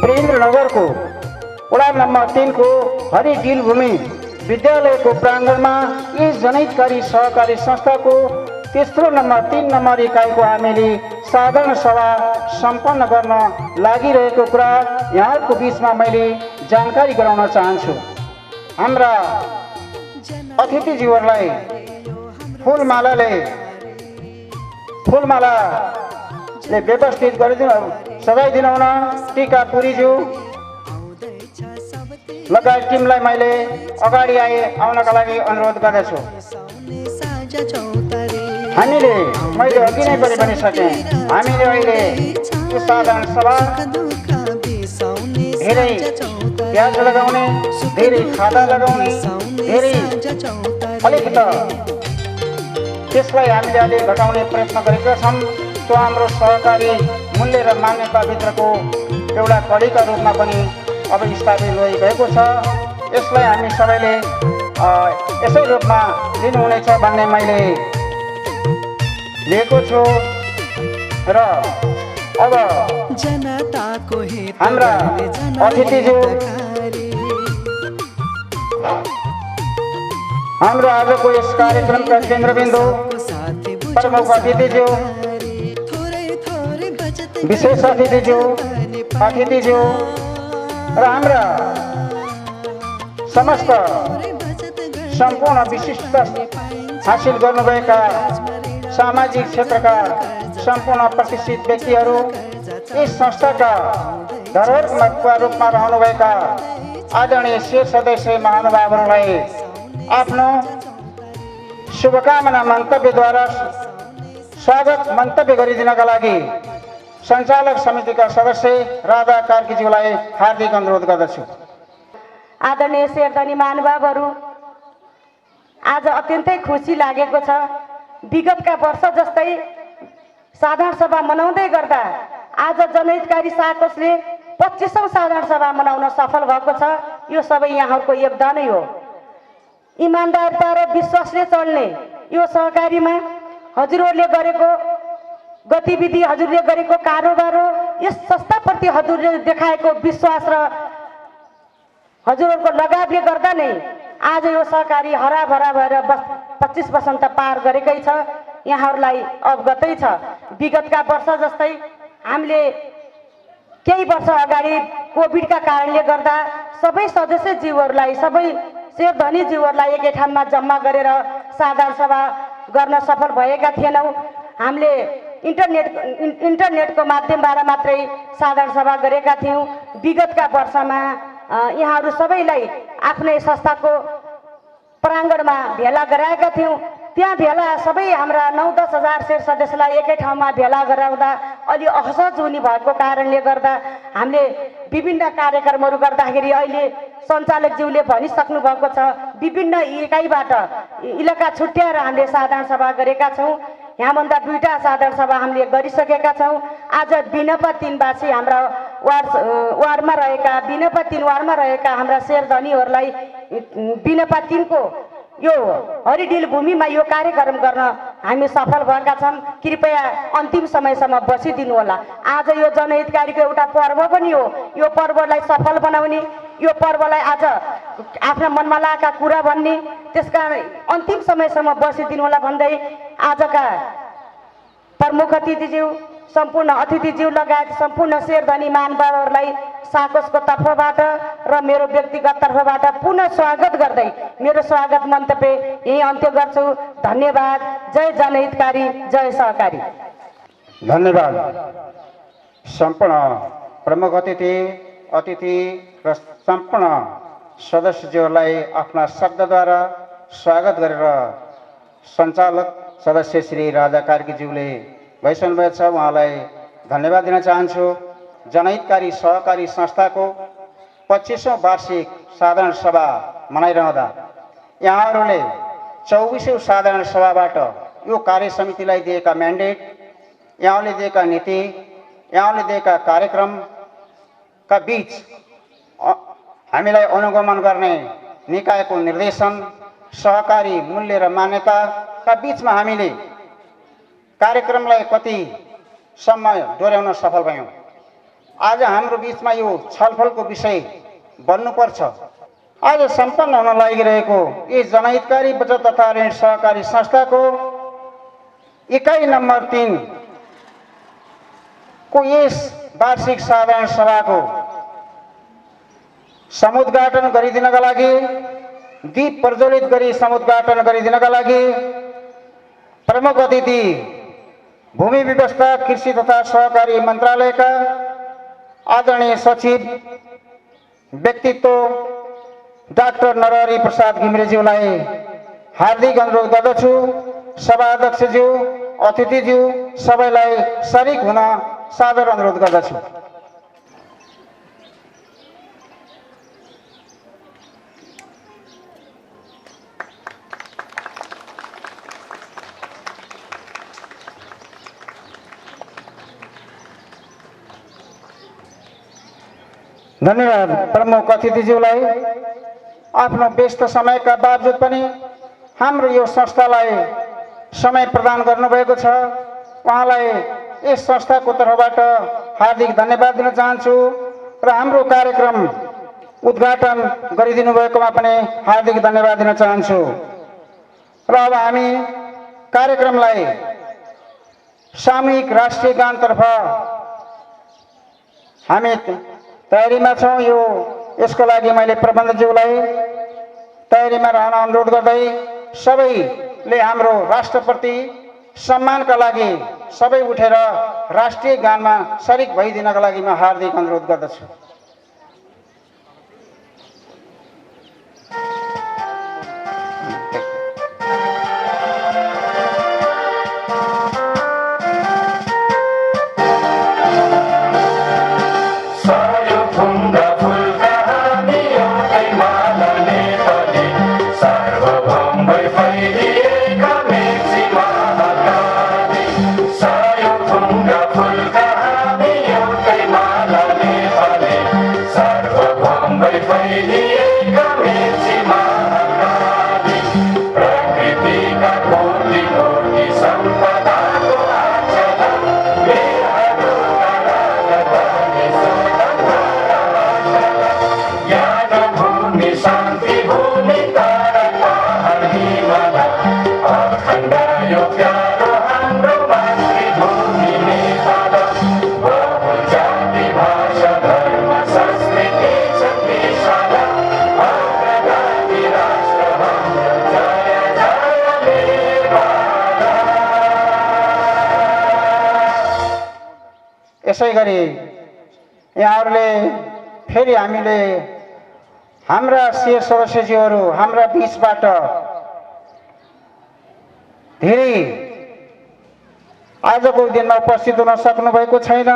वीरेन्द्रनगरको वडा नम्बर 3 को हरिडिल भूमि विद्यालयको प्राङ्गणमा यस जनहितकारी सहकारी संस्थाको तेस्रो नम्बर 3 नम्बर इकाइको हामीले साधारण सभा सम्पन्न गर्न लागिरहेको कुरा यहाँको बीचमा मैले जानकारी गराउन चाहन्छु। हाम्रा अतिथिज्यूहरूलाई फुलमालाले व्यवस्थित गरिदिनु सजाइदिनु हुन टीका पुरीज्यू लगायत टिमलाई मैले अगाडि आउनका लागि अनुरोध गर्दछु। हामीले मैले अघि नै पनि भनिसकेँ, हामीले अहिले यो साधारण सभा धेरै प्याज लगाउने, धेरै खादा लगाउने, धेरै अलिकति त्यसलाई हामीले अलि घटाउने प्रयत्न गरेका छौँ। त्यो हाम्रो सहकारी मूल्य र मान्यताभित्रको एउटा कडीका रूपमा पनि अब स्थापित भइगएको छ। यसलाई हामी सबैले यसै रूपमा लिनुहुनेछ भन्ने मैले लिएको छु। र अब हाम्रा अतिथिज्यू, हाम्रो आजको यस कार्यक्रमका केन्द्रबिन्दु प्रमुख अतिथिज्यू, विशेष अतिथिज्यू र हाम्रा समस्त सम्पूर्ण विशिष्ट हासिल गर्नुभएका सामाजिक क्षेत्रका सम्पूर्ण प्रतिष्ठित व्यक्तिहरू, यस संस्थाका धरोहरका रूपमा रहनुभएका आदरणीय शीर्ष सदस्य महानुभावहरूलाई आफ्नो शुभकामना मन्तव्यद्वारा स्वागत मन्तव्य गरिदिनका लागि सञ्चालक समितिका सदस्य राधा कार्कीज्यूलाई हार्दिक अनुरोध गर्दछु। आदरणीय शेरधनी महानुभावहरू, आज अत्यन्तै खुसी लागेको छ। विगतका वर्ष जस्तै साधारण सभा मनाउँदै गर्दा आज जनहितकारी साकोसले 25औं साधारण सभा मनाउन सफल भएको छ। यो सबै यहाँहरूको योगदानै हो। इमान्दारता र विश्वासले चल्ने यो सहकारीमा हजुरहरूले गरेको गतिविधि, हजुरले गरेको कारोबार हो। यस संस्थाप्रति हजुरले देखाएको विश्वास र हजुरहरूको लगावले गर्दा नै आज यो सहकारी हराभरा भएर 25 वसन्त पार गरेकै छ। यहाँहरूलाई अवगतै छ। विगतका वर्ष जस्तै हामीले केही वर्ष अगाडि कोभिडका कारणले गर्दा सबै सदस्यज्यूहरूलाई, सबै शेरधनीज्यूहरूलाई एकै ठाउँमा जम्मा गरेर साधारण सभा गर्न सफल भएका थिएनौँ। हामीले इन्टरनेटको माध्यमबाट मात्रै साधारण सभा गरेका थियौँ। विगतका वर्षमा यहाँहरू सबैलाई आफ्नै संस्थाको प्राङ्गणमा भेला गराएका थियौँ। त्यहाँ भेला सबै हाम्रा 9-10 हजार शेर सदस्यलाई एकै ठाउँमा भेला गराउँदा अलि असहज हुने भएको कारणले गर्दा हामीले विभिन्न कार्यक्रमहरू गर्दाखेरि अहिले सञ्चालकज्यूले भनिसक्नु भएको छ, विभिन्न इकाइबाट इलाका छुट्याएर हामीले साधारण सभा गरेका छौँ। यहाँभन्दा 2टा साधारण सभा हामीले गरिसकेका छौँ। आज बिनपा 3 वासी हाम्रा वार्डमा रहेका बिनपा 3 वार्डमा रहेका हाम्रा शेरधनीहरूलाई बिनपा 3 को यो हरिडिल भूमिमा यो कार्यक्रम गर्न हामी सफल भएका छौँ। कृपया अन्तिम समयसम्म बसिदिनु होला। आज यो जनहितकारीको एउटा पर्व पनि हो। यो पर्वलाई सफल बनाउने, यो पर्वलाई आज आफ्ना मनमा लागेका कुरा भन्ने, त्यसकारण अन्तिम समयसम्म बसिदिनु होला भन्दै आजका प्रमुख अतिथिज्यू, सम्पूर्ण अतिथिज्यू लगायत सम्पूर्ण शेरधनी महानुभावहरूलाई साकोसको तर्फबाट र मेरो व्यक्तिगत तर्फबाट पुनः स्वागत गर्दै मेरो स्वागत मन्तव्य यही अन्त्य गर्छु। धन्यवाद। जय जनहितकारी, जय सहकारी। धन्यवाद। सम्पूर्ण प्रमुख अतिथि र सम्पूर्ण सदस्यज्यूहरूलाई आफ्ना शब्दद्वारा स्वागत गरेर सञ्चालक सदस्य श्री राजा कार्कीज्यूले भइसक्नु भएको छ। उहाँलाई धन्यवाद दिन चाहन्छु। जनहितकारी सहकारी संस्थाको 25औं वार्षिक साधारण सभा मनाइरहँदा यहाँहरूले 24औं साधारण सभाबाट यो कार्य समितिलाई दिएका म्यान्डेट, यहाँले दिएका नीति, यहाँले दिएका कार्यक्रमका बीच हामीलाई अनुगमन गर्ने निकायको निर्देशन, सहकारी मूल्य र मान्यताका बीचमा हामीले कार्यक्रमलाई कति समय डोर्याउन सफल भयौँ। आज हाम्रो बिचमा यो छलफलको विषय बन्नुपर्छ। आज सम्पन्न हुन लागिरहेको यी जनहितकारी बचत तथा ऋण सहकारी संस्थाको इकाइ नम्बर 3 को यस वार्षिक साधारण सभाको समुद्घाटन गरिदिनका लागि, दीप प्रज्वलित गरी समुद्घाटन गरिदिनका लागि प्रमुख अतिथि भूमि व्यवस्था कृषि तथा सहकारी मन्त्रालयका आदरणीय सचिव व्यक्तित्व डाक्टर नरहरि प्रसाद घिमिरेज्यूलाई हार्दिक अनुरोध गर्दछु। सभाध्यक्षज्यू, अतिथिज्यू सबैलाई सरिक हुन सादर अनुरोध गर्दछु। धन्यवाद प्रमुख अतिथिज्यूलाई। आफ्नो व्यस्त समयका बावजुद पनि हाम्रो यो संस्थालाई समय प्रदान गर्नुभएको छ। उहाँलाई यस संस्थाको तर्फबाट हार्दिक धन्यवाद दिन चाहन्छु र हाम्रो कार्यक्रम उद्घाटन गरिदिनु भएकोमा पनि हार्दिक धन्यवाद दिन चाहन्छु। र अब हामी कार्यक्रमलाई सामूहिक राष्ट्रिय गानतर्फ हामी तयारीमा छौँ। यसको लागि मैले प्रबन्धज्यूलाई तयारीमा रहन अनुरोध गर्दै सबैले हाम्रो राष्ट्रप्रति सम्मानका लागि सबै उठेर राष्ट्रिय गानमा सरिक भइदिनका लागि म हार्दिक अनुरोध गर्दछु। यसै गरी यहाँहरूले फेरि हामीले हाम्रा शेर सदस्यज्यूहरू हाम्रा बीचबाट धेरै आजको दिनमा उपस्थित हुन सक्नुभएको छैन।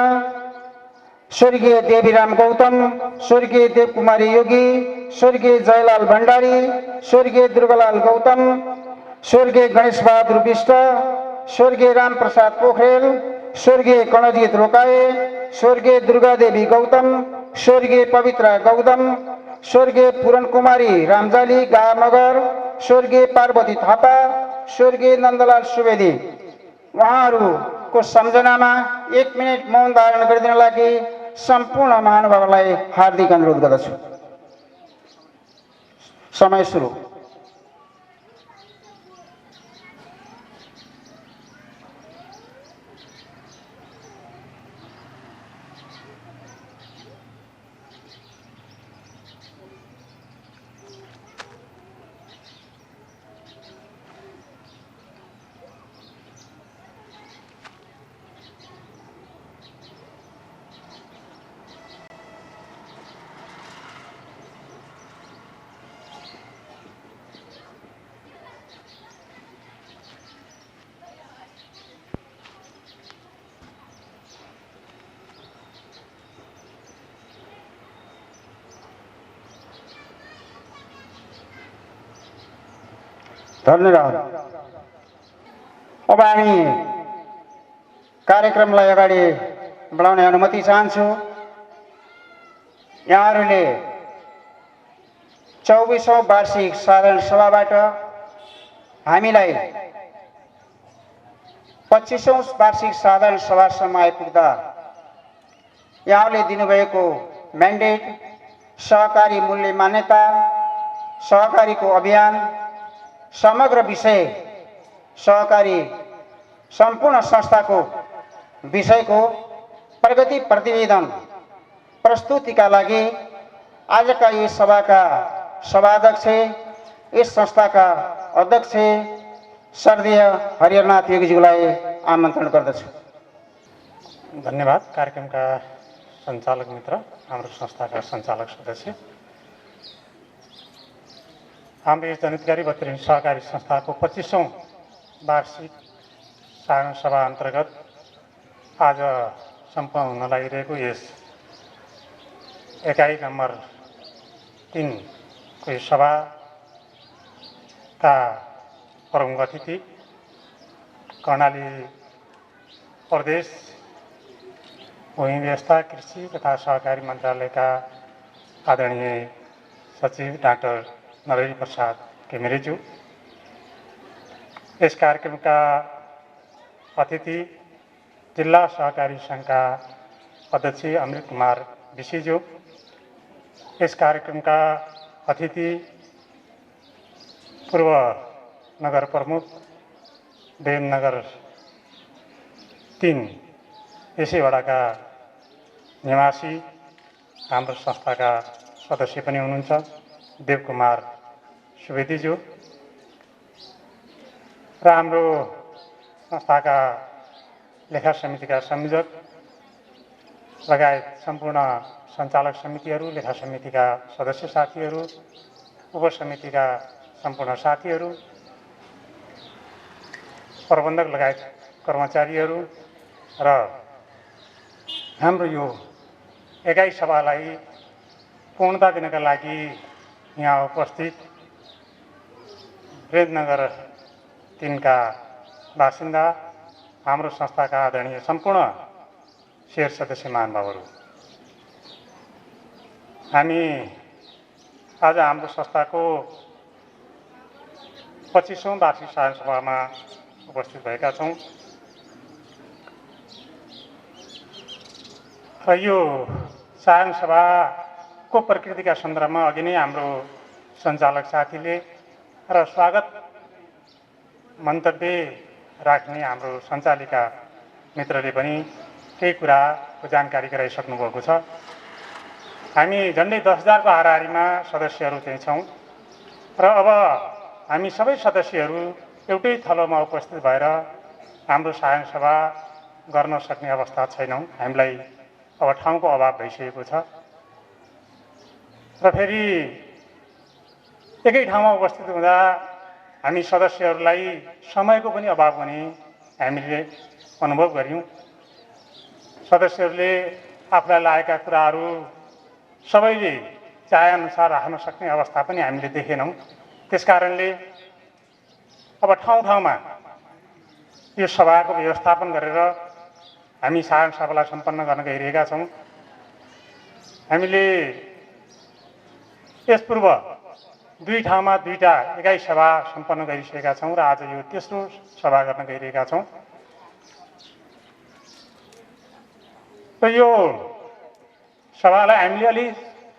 स्वर्गीय देवीराम गौतम, स्वर्गीय देवकुमारी योगी, स्वर्गीय जयलाल भण्डारी, स्वर्गीय दुर्गालाल गौतम, स्वर्गीय गणेश बहादुर विष्ट, स्वर्गीय रामप्रसाद पोखरेल, स्वर्गीय कणजित रोकाए, स्वर्गीय दुर्गादेवी गौतम, स्वर्गीय पवित्रा गौतम, स्वर्गीय पूरण कुमारी रामजाली गामगर, स्वर्गीय पार्वती थापा, स्वर्गीय नन्दलाल सुवेदी उहाँहरूको सम्झनामा 1 मिनट मौन धारण गरिदिन लागि सम्पूर्ण महानुभावलाई हार्दिक अनुरोध गर्दछु। समय सुरु। धन्यवाद। अब हामी कार्यक्रमलाई अगाडि बढाउने अनुमति चाहन्छु। यहाँहरूले 24औं वार्षिक साधारण सभाबाट हामीलाई 25औं वार्षिक साधारण सभासम्म आइपुग्दा यहाँले दिनुभएको म्यान्डेट, सहकारी मूल्य मान्यता, सहकारीको अभियान, समग्र विषय सहकारी सम्पूर्ण संस्थाको विषयको प्रगति प्रतिवेदन प्रस्तुतिका लागि आजका यस सभाका सभाध्यक्ष, यस संस्थाका अध्यक्ष स्वर्गीय हरिहरनाथ योगीज्यूलाई आमन्त्रण गर्दछु। धन्यवाद। कार्यक्रमका सञ्चालक मित्र, हाम्रो संस्थाका सञ्चालक सदस्य, हाम्रो यस जनहितकारी बत्रिन सहकारी संस्थाको 25औं वार्षिक साधारण सभा अन्तर्गत आज सम्पन्न हुन लागिरहेको यस एकाइ नम्बर 3 को सभाका प्रमुख अतिथि कर्णाली प्रदेश भूमि व्यवस्था, कृषि तथा सहकारी मन्त्रालयका आदरणीय सचिव डाक्टर नरहरि प्रसाद घिमिरेज्यू, यस कार्यक्रमका अतिथि जिल्ला सहकारी सङ्घका अध्यक्ष अमृत कुमार विशीज्यू, यस कार्यक्रमका अतिथि पूर्व नगर प्रमुख देवनगर 3 यसै वडाका निवासी हाम्रो संस्थाका सदस्य पनि हुनुहुन्छ देवकुमार सुवेदीज्यू, र हाम्रो संस्थाका लेखा समितिका संयोजक लगायत सम्पूर्ण सञ्चालक समितिहरू, लेखा समितिका सदस्य साथीहरू, उपसमितिका सम्पूर्ण साथीहरू, प्रबन्धक लगायत कर्मचारीहरू र हाम्रो यो एकाइ सभालाई पूर्णता दिनका लागि यहाँ उपस्थित विराटनगर 3 का बासिन्दा, हाम्रो संस्थाका आदरणीय सम्पूर्ण शेर सदस्य महानुभावहरू, हामी आज हाम्रो संस्थाको 25औं वार्षिक साधारण सभामा उपस्थित भएका छौँ र यो साधारण सभाको प्रकृतिका सन्दर्भमा अघि नै हाम्रो सञ्चालक साथीले र स्वागत मन्तव्य राख्ने हाम्रो सञ्चालिका मित्रले पनि केही कुराको जानकारी गराइसक्नु भएको छ। हामी झन्डै 10,000 को हाराहारीमा सदस्यहरू चाहिँ छौँ र अब हामी सबै सदस्यहरू एउटै थलोमा उपस्थित भएर हाम्रो साधारण सभा गर्न सक्ने अवस्था छैनौँ। हामीलाई अब ठाउँको अभाव भइसकेको छ र फेरि एकै ठाउँमा उपस्थित हुँदा हामी सदस्यहरूलाई समयको पनि अभाव हुने हामीले अनुभव गर्यौँ। सदस्यहरूले आफूलाई लागेका कुराहरू सबैले चाहेअनुसार राख्न सक्ने अवस्था पनि हामीले देखेनौँ। त्यसकारणले अब ठाउँ-ठाउँमा यो सभाको व्यवस्थापन गरेर हामी साधारण सभालाई सम्पन्न गर्न गइरहेका छौँ। हामीले यसपूर्व 2 ठाउँमा 2टा एकाइ सभा सम्पन्न गरिसकेका छौँ र आज यो तेस्रो सभा गर्न गइरहेका छौँ। र यो सभालाई हामीले अलि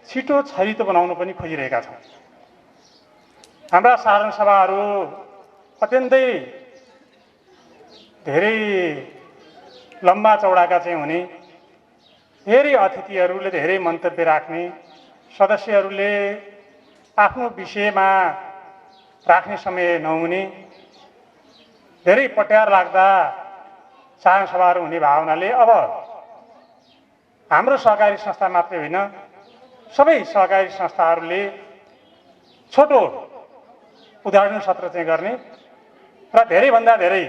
छिटो छरितो बनाउनु पनि खोजिरहेका छौँ। हाम्रा साधारण सभाहरू अत्यन्तै धेरै लम्बा चौडाका चाहिँ हुने, धेरै अतिथिहरूले धेरै मन्तव्य राख्ने, सदस्यहरूले आफ्नो विषयमा राख्ने समय नहुने, धेरै पट्यार लाग्दा साधारण सभाहरू हुने भावनाले अब हाम्रो सहकारी संस्था मात्रै होइन, सबै सहकारी संस्थाहरूले छोटो उदाहरण सत्र चाहिँ गर्ने र धेरैभन्दा धेरै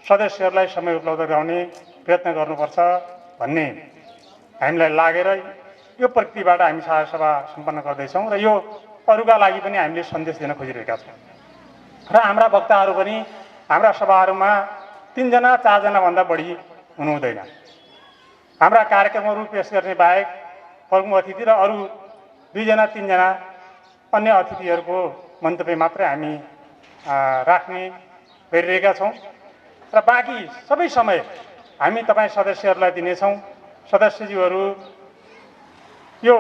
सदस्यहरूलाई समय उपलब्ध गराउने प्रयत्न गर्नुपर्छ भन्ने हामीलाई लागेर यो प्रकृतिबाट हामी साधारण सभा सम्पन्न गर्दैछौँ र यो अरूका लागि पनि हामीले सन्देश दिन खोजिरहेका छौँ। र हाम्रा वक्ताहरू पनि हाम्रा सभाहरूमा 3 जना 4 जना भन्दा बढी हुनु हुँदैन। हाम्रा कार्यक्रमहरू पेश गर्ने बाहेक प्रमुख अतिथि र अरू 2 जना 3 जना अन्य अतिथिहरूको मन्तव्य मात्रै हामी राख्ने गरिरहेका छौँ र बाँकी सबै समय हामी तपाईँ सदस्यहरूलाई दिनेछौँ सदस्यज्यूहरू यो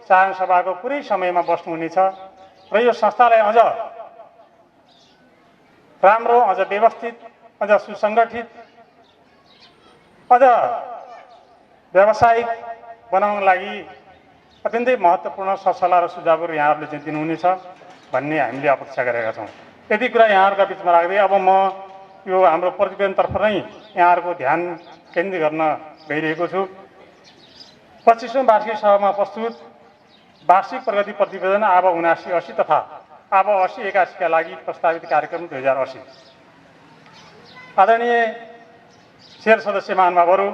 साधारण सभाको पुरै समयमा बस्नुहुनेछ र यो संस्थालाई अझ राम्रो, अझ व्यवस्थित, अझ सुसङ्गठित, अझ व्यावसायिक बनाउनको लागि अत्यन्तै महत्त्वपूर्ण सरसल्लाह र सुझावहरू यहाँहरूले चाहिँ दिनुहुनेछ भन्ने हामीले अपेक्षा गरेका छौँ। यति कुरा यहाँहरूका बिचमा राख्दै अब म यो हाम्रो प्रतिवेदनतर्फ नै यहाँहरूको ध्यान केन्द्रित गर्न गइरहेको छु। 25औं वार्षिक सभामा प्रस्तुत वार्षिक प्रगति प्रतिवेदन आब 79-80 तथा आब 80-81 का लागि प्रस्तावित कार्यक्रम 2080। आदरणीय शेर सदस्य महानुभावहरू,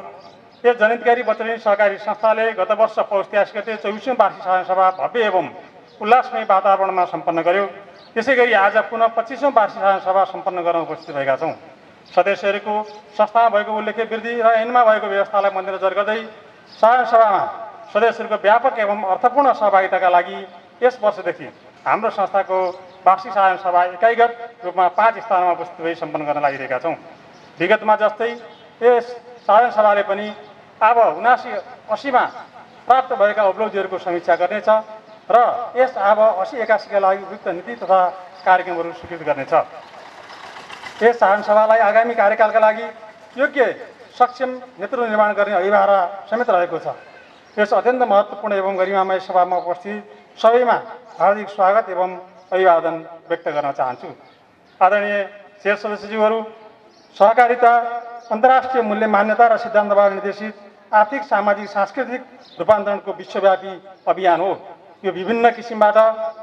यस जनहितकारी बचत सहकारी संस्थाले गत वर्ष पौष 23 गते 24औं वार्षिक साधारण सभा भव्य एवं उल्लासमय वातावरणमा सम्पन्न गर्यो। त्यसै गरी आज पुनः 25औं वार्षिक साधारण सभा सम्पन्न गर्न उपस्थित भएका छौँ। सदस्यहरूको संस्थामा भएको उल्लेख्य वृद्धि र ऐनमा भएको व्यवस्थालाई मध्यनजर गर्दै साधारण सभामा सदस्यहरूको व्यापक एवं अर्थपूर्ण सहभागिताका लागि यस वर्षदेखि हाम्रो संस्थाको वार्षिक साधारण सभा इकाइगत रूपमा 5 स्थानमा उपस्थित भई सम्पन्न गर्न लागिरहेका छौँ। विगतमा जस्तै यस साधारण सभाले पनि अब 79-80 मा प्राप्त भएका उपलब्धिहरूको समीक्षा गर्नेछ र यस अब 80-81 का लागि उपयुक्त नीति तथा कार्यक्रमहरू स्वीकृत गर्नेछ। यस साधारण सभालाई आगामी कार्यकालका लागि योग्य सक्षम नेतृत्व निर्माण गर्ने अभिभावना समेत रहेको छ। यस अत्यन्त महत्त्वपूर्ण एवं गरिमामय सभामा उपस्थित सबैमा हार्दिक स्वागत एवं अभिवादन व्यक्त गर्न चाहन्छु। आदरणीय शेर सदस्यज्यूहरू, सहकारिता अन्तर्राष्ट्रिय मूल्य मान्यता र सिद्धान्तबाट निर्देशित आर्थिक, सामाजिक, सांस्कृतिक रूपान्तरणको विश्वव्यापी अभियान हो। यो विभिन्न किसिमबाट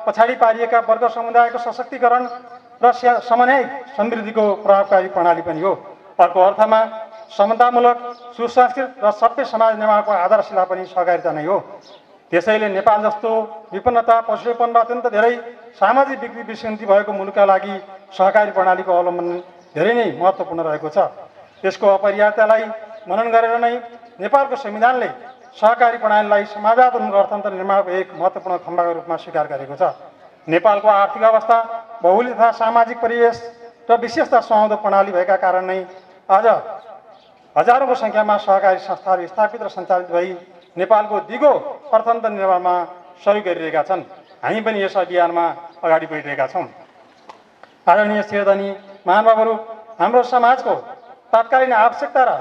पछाडि पारिएका वर्ग समुदायको सशक्तिकरण र समन्वयिक समृद्धिको प्रभावकारी प्रणाली पनि हो। अर्को अर्थमा समतामूलक, सुसंस्कृत र सभ्य समाज निर्माणको आधारशिला पनि सहकारिता नै हो। त्यसैले नेपाल जस्तो विपन्नता, पछुएपन र अत्यन्त धेरै सामाजिक विकृति विसङ्गति भएको मुलुकका लागि सहकारी प्रणालीको अवलम्बन धेरै नै महत्त्वपूर्ण रहेको छ। त्यसको अपरिहार्यतालाई मनन गरेर नै नेपालको संविधानले सहकारी प्रणालीलाई समाजवाद अर्थतन्त्र निर्माणको एक महत्त्वपूर्ण खम्बाको रूपमा स्वीकार गरेको छ। नेपालको आर्थिक अवस्था, भौगोलिक तथा सामाजिक परिवेश र विशेषता सुहाउँदो प्रणाली भएका कारण नै आज हजारौँको सङ्ख्यामा सहकारी संस्थाहरू स्थापित र सञ्चालित भई नेपालको दिगो अर्थतन्त्र निर्माणमा सहयोग गरिरहेका छन्। हामी पनि यस अभियानमा अगाडि बढिरहेका छौँ। आदरणीय शेरधनी महानुभावहरू, हाम्रो समाजको तात्कालीन आवश्यकता र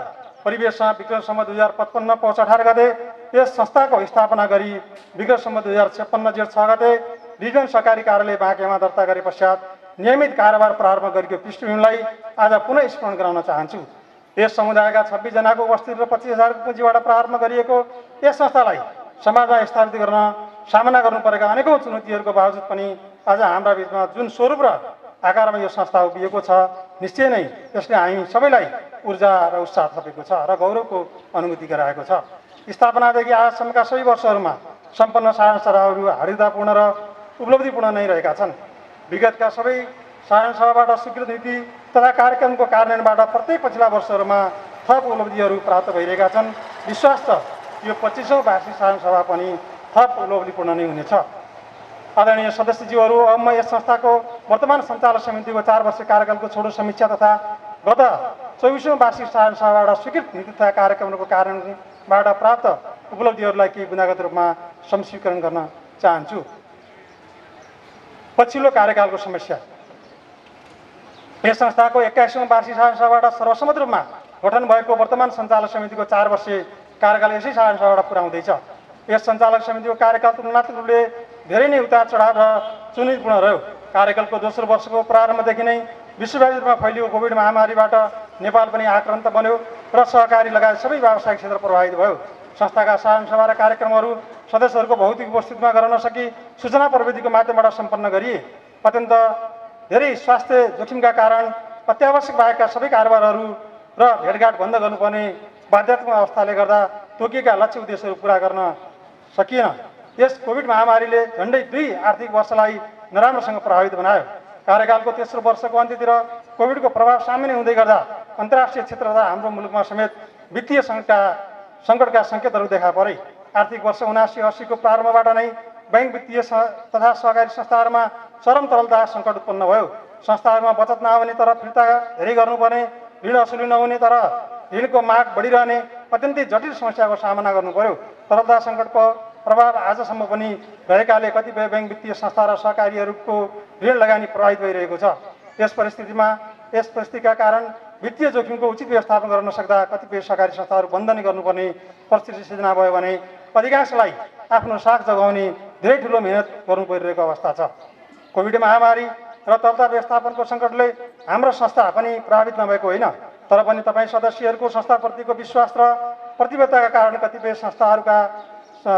परिवेशमा विक्रम सम्वत 2055 पौष 18 गते यस संस्थाको स्थापना गरी विक्रम सम्वत 2056 जेठ 6 गते रिजन सहकारी कार्यालय बाँकेमा दर्ता गरे पश्चात नियमित कारोबार प्रारम्भ गरेको पृष्ठभूमिलाई आज पुनः स्मरण गराउन चाहन्छु। यस समुदायका 26 जनाको उपस्थिति र 25,000 पुँजीबाट प्रारम्भ गरिएको यस संस्थालाई समाजमा स्थापित गर्न सामना गर्नु परेका अनेकौँ चुनौतीहरूको बावजुद पनि आज हाम्रा बिचमा जुन स्वरूप र आकारमा यो संस्था उभिएको छ, निश्चय नै यसले हामी सबैलाई ऊर्जा र उत्साह थपेको छ र गौरवको अनुभूति गराएको छ। स्थापनादेखि आजसम्मका सबै वर्षहरूमा सम्पन्न साधारण सभाहरू हार्दिकतापूर्ण र उपलब्धिपूर्ण नै रहेका छन्। विगतका सबै साधारण सभाबाट स्वीकृत नीति तथा कार्यक्रमको कार्यान्वयनबाट प्रत्येक पछिल्ला वर्षहरूमा थप उपलब्धिहरू प्राप्त भइरहेका छन्। विश्वास छ यो 25औं वार्षिक साधारण सभा पनि थप उपलब्धिपूर्ण नै हुनेछ। आदरणीय सदस्यज्यूहरू, अब म यस संस्थाको वर्तमान सञ्चालक समितिको 4 वर्ष कार्यकालको छोटो समीक्षा तथा गत 24औं वार्षिक साधारण सभाबाट स्वीकृत नीति तथा कार्यक्रमको कार्यान्वयनबाट प्राप्त उपलब्धिहरूलाई केही गुणागत रूपमा संक्षिप्तीकरण गर्न चाहन्छु। पछिल्लो कार्यकालको समस्या। यस संस्थाको 21औं वार्षिक साधारण सभाबाट सर्वसम्मत रूपमा गठन भएको वर्तमान सञ्चालक समितिको 4 वर्षीय कार्यकाल यसै साधारण सभाबाट पुरा हुँदैछ। यस सञ्चालक समितिको कार्यकाल तुलनात्मक रूपले धेरै नै उतार चढाव र चुनौतीपूर्ण रह्यो। कार्यकालको दोस्रो वर्षको प्रारम्भदेखि नै विश्वव्यापी रूपमा फैलिएको कोभिड महामारीबाट नेपाल पनि आक्रान्त बन्यो र सहकारी लगायत सबै व्यावसायिक क्षेत्र प्रभावित भयो। संस्थाका साधारण सभा र कार्यक्रमहरू सदस्यहरूको भौतिक उपस्थितिमा गर्न नसकी सूचना प्रविधिको माध्यमबाट सम्पन्न गरिए। अत्यन्त धेरै स्वास्थ्य जोखिमका कारण अत्यावश्यक बाहेकका सबै कारोबारहरू र भेटघाट बन्द गर्नुपर्ने बाध्यात्मक अवस्थाले गर्दा तोकिएका लक्ष्य उद्देश्यहरू पुरा गर्न सकिएन। यस कोभिड महामारीले झन्डै 2 आर्थिक वर्षलाई नराम्रोसँग प्रभावित बनायो। कार्यकालको तेस्रो वर्षको अन्त्यतिर कोभिडको प्रभाव सामान्य हुँदै गर्दा अन्तर्राष्ट्रिय क्षेत्र तथा हाम्रो मुलुकमा समेत वित्तीय सङ्कटका सङ्केतहरू देखा परे। आर्थिक वर्ष 79-80 को प्रारम्भबाट नै बैंक वित्तीय तथा सहकारी संस्थाहरूमा चरम तरलता सङ्कट उत्पन्न भयो। संस्थाहरूमा बचत नहुने तर फिर्ता धेरै गर्नुपर्ने, ऋण असुली नहुने तर ऋणको माग बढिरहने, अत्यन्तै जटिल समस्याको सामना गर्नु पर्यो। तरलता सङ्कटको प्रभाव आजसम्म पनि रहेकाले कतिपय ब्याङ्क वित्तीय संस्था र सहकारीहरूको ऋण लगानी प्रभावित भइरहेको छ। यस परिस्थितिका कारण वित्तीय जोखिमको उचित व्यवस्थापन गर्न नसक्दा कतिपय सहकारी संस्थाहरू बन्द नै गर्नुपर्ने परिस्थिति सिर्जना भयो भने अधिकांशलाई आफ्नो साख जगाउने धेरै ठुलो मेहनत गर्नु परिरहेको अवस्था छ। कोभिड महामारी र तरलता व्यवस्थापनको सङ्कटले हाम्रो संस्था पनि प्रभावित नभएको होइन, तर पनि तपाईँ सदस्यहरूको संस्थाप्रतिको विश्वास र प्रतिबद्धताका कारण कतिपय संस्थाहरूका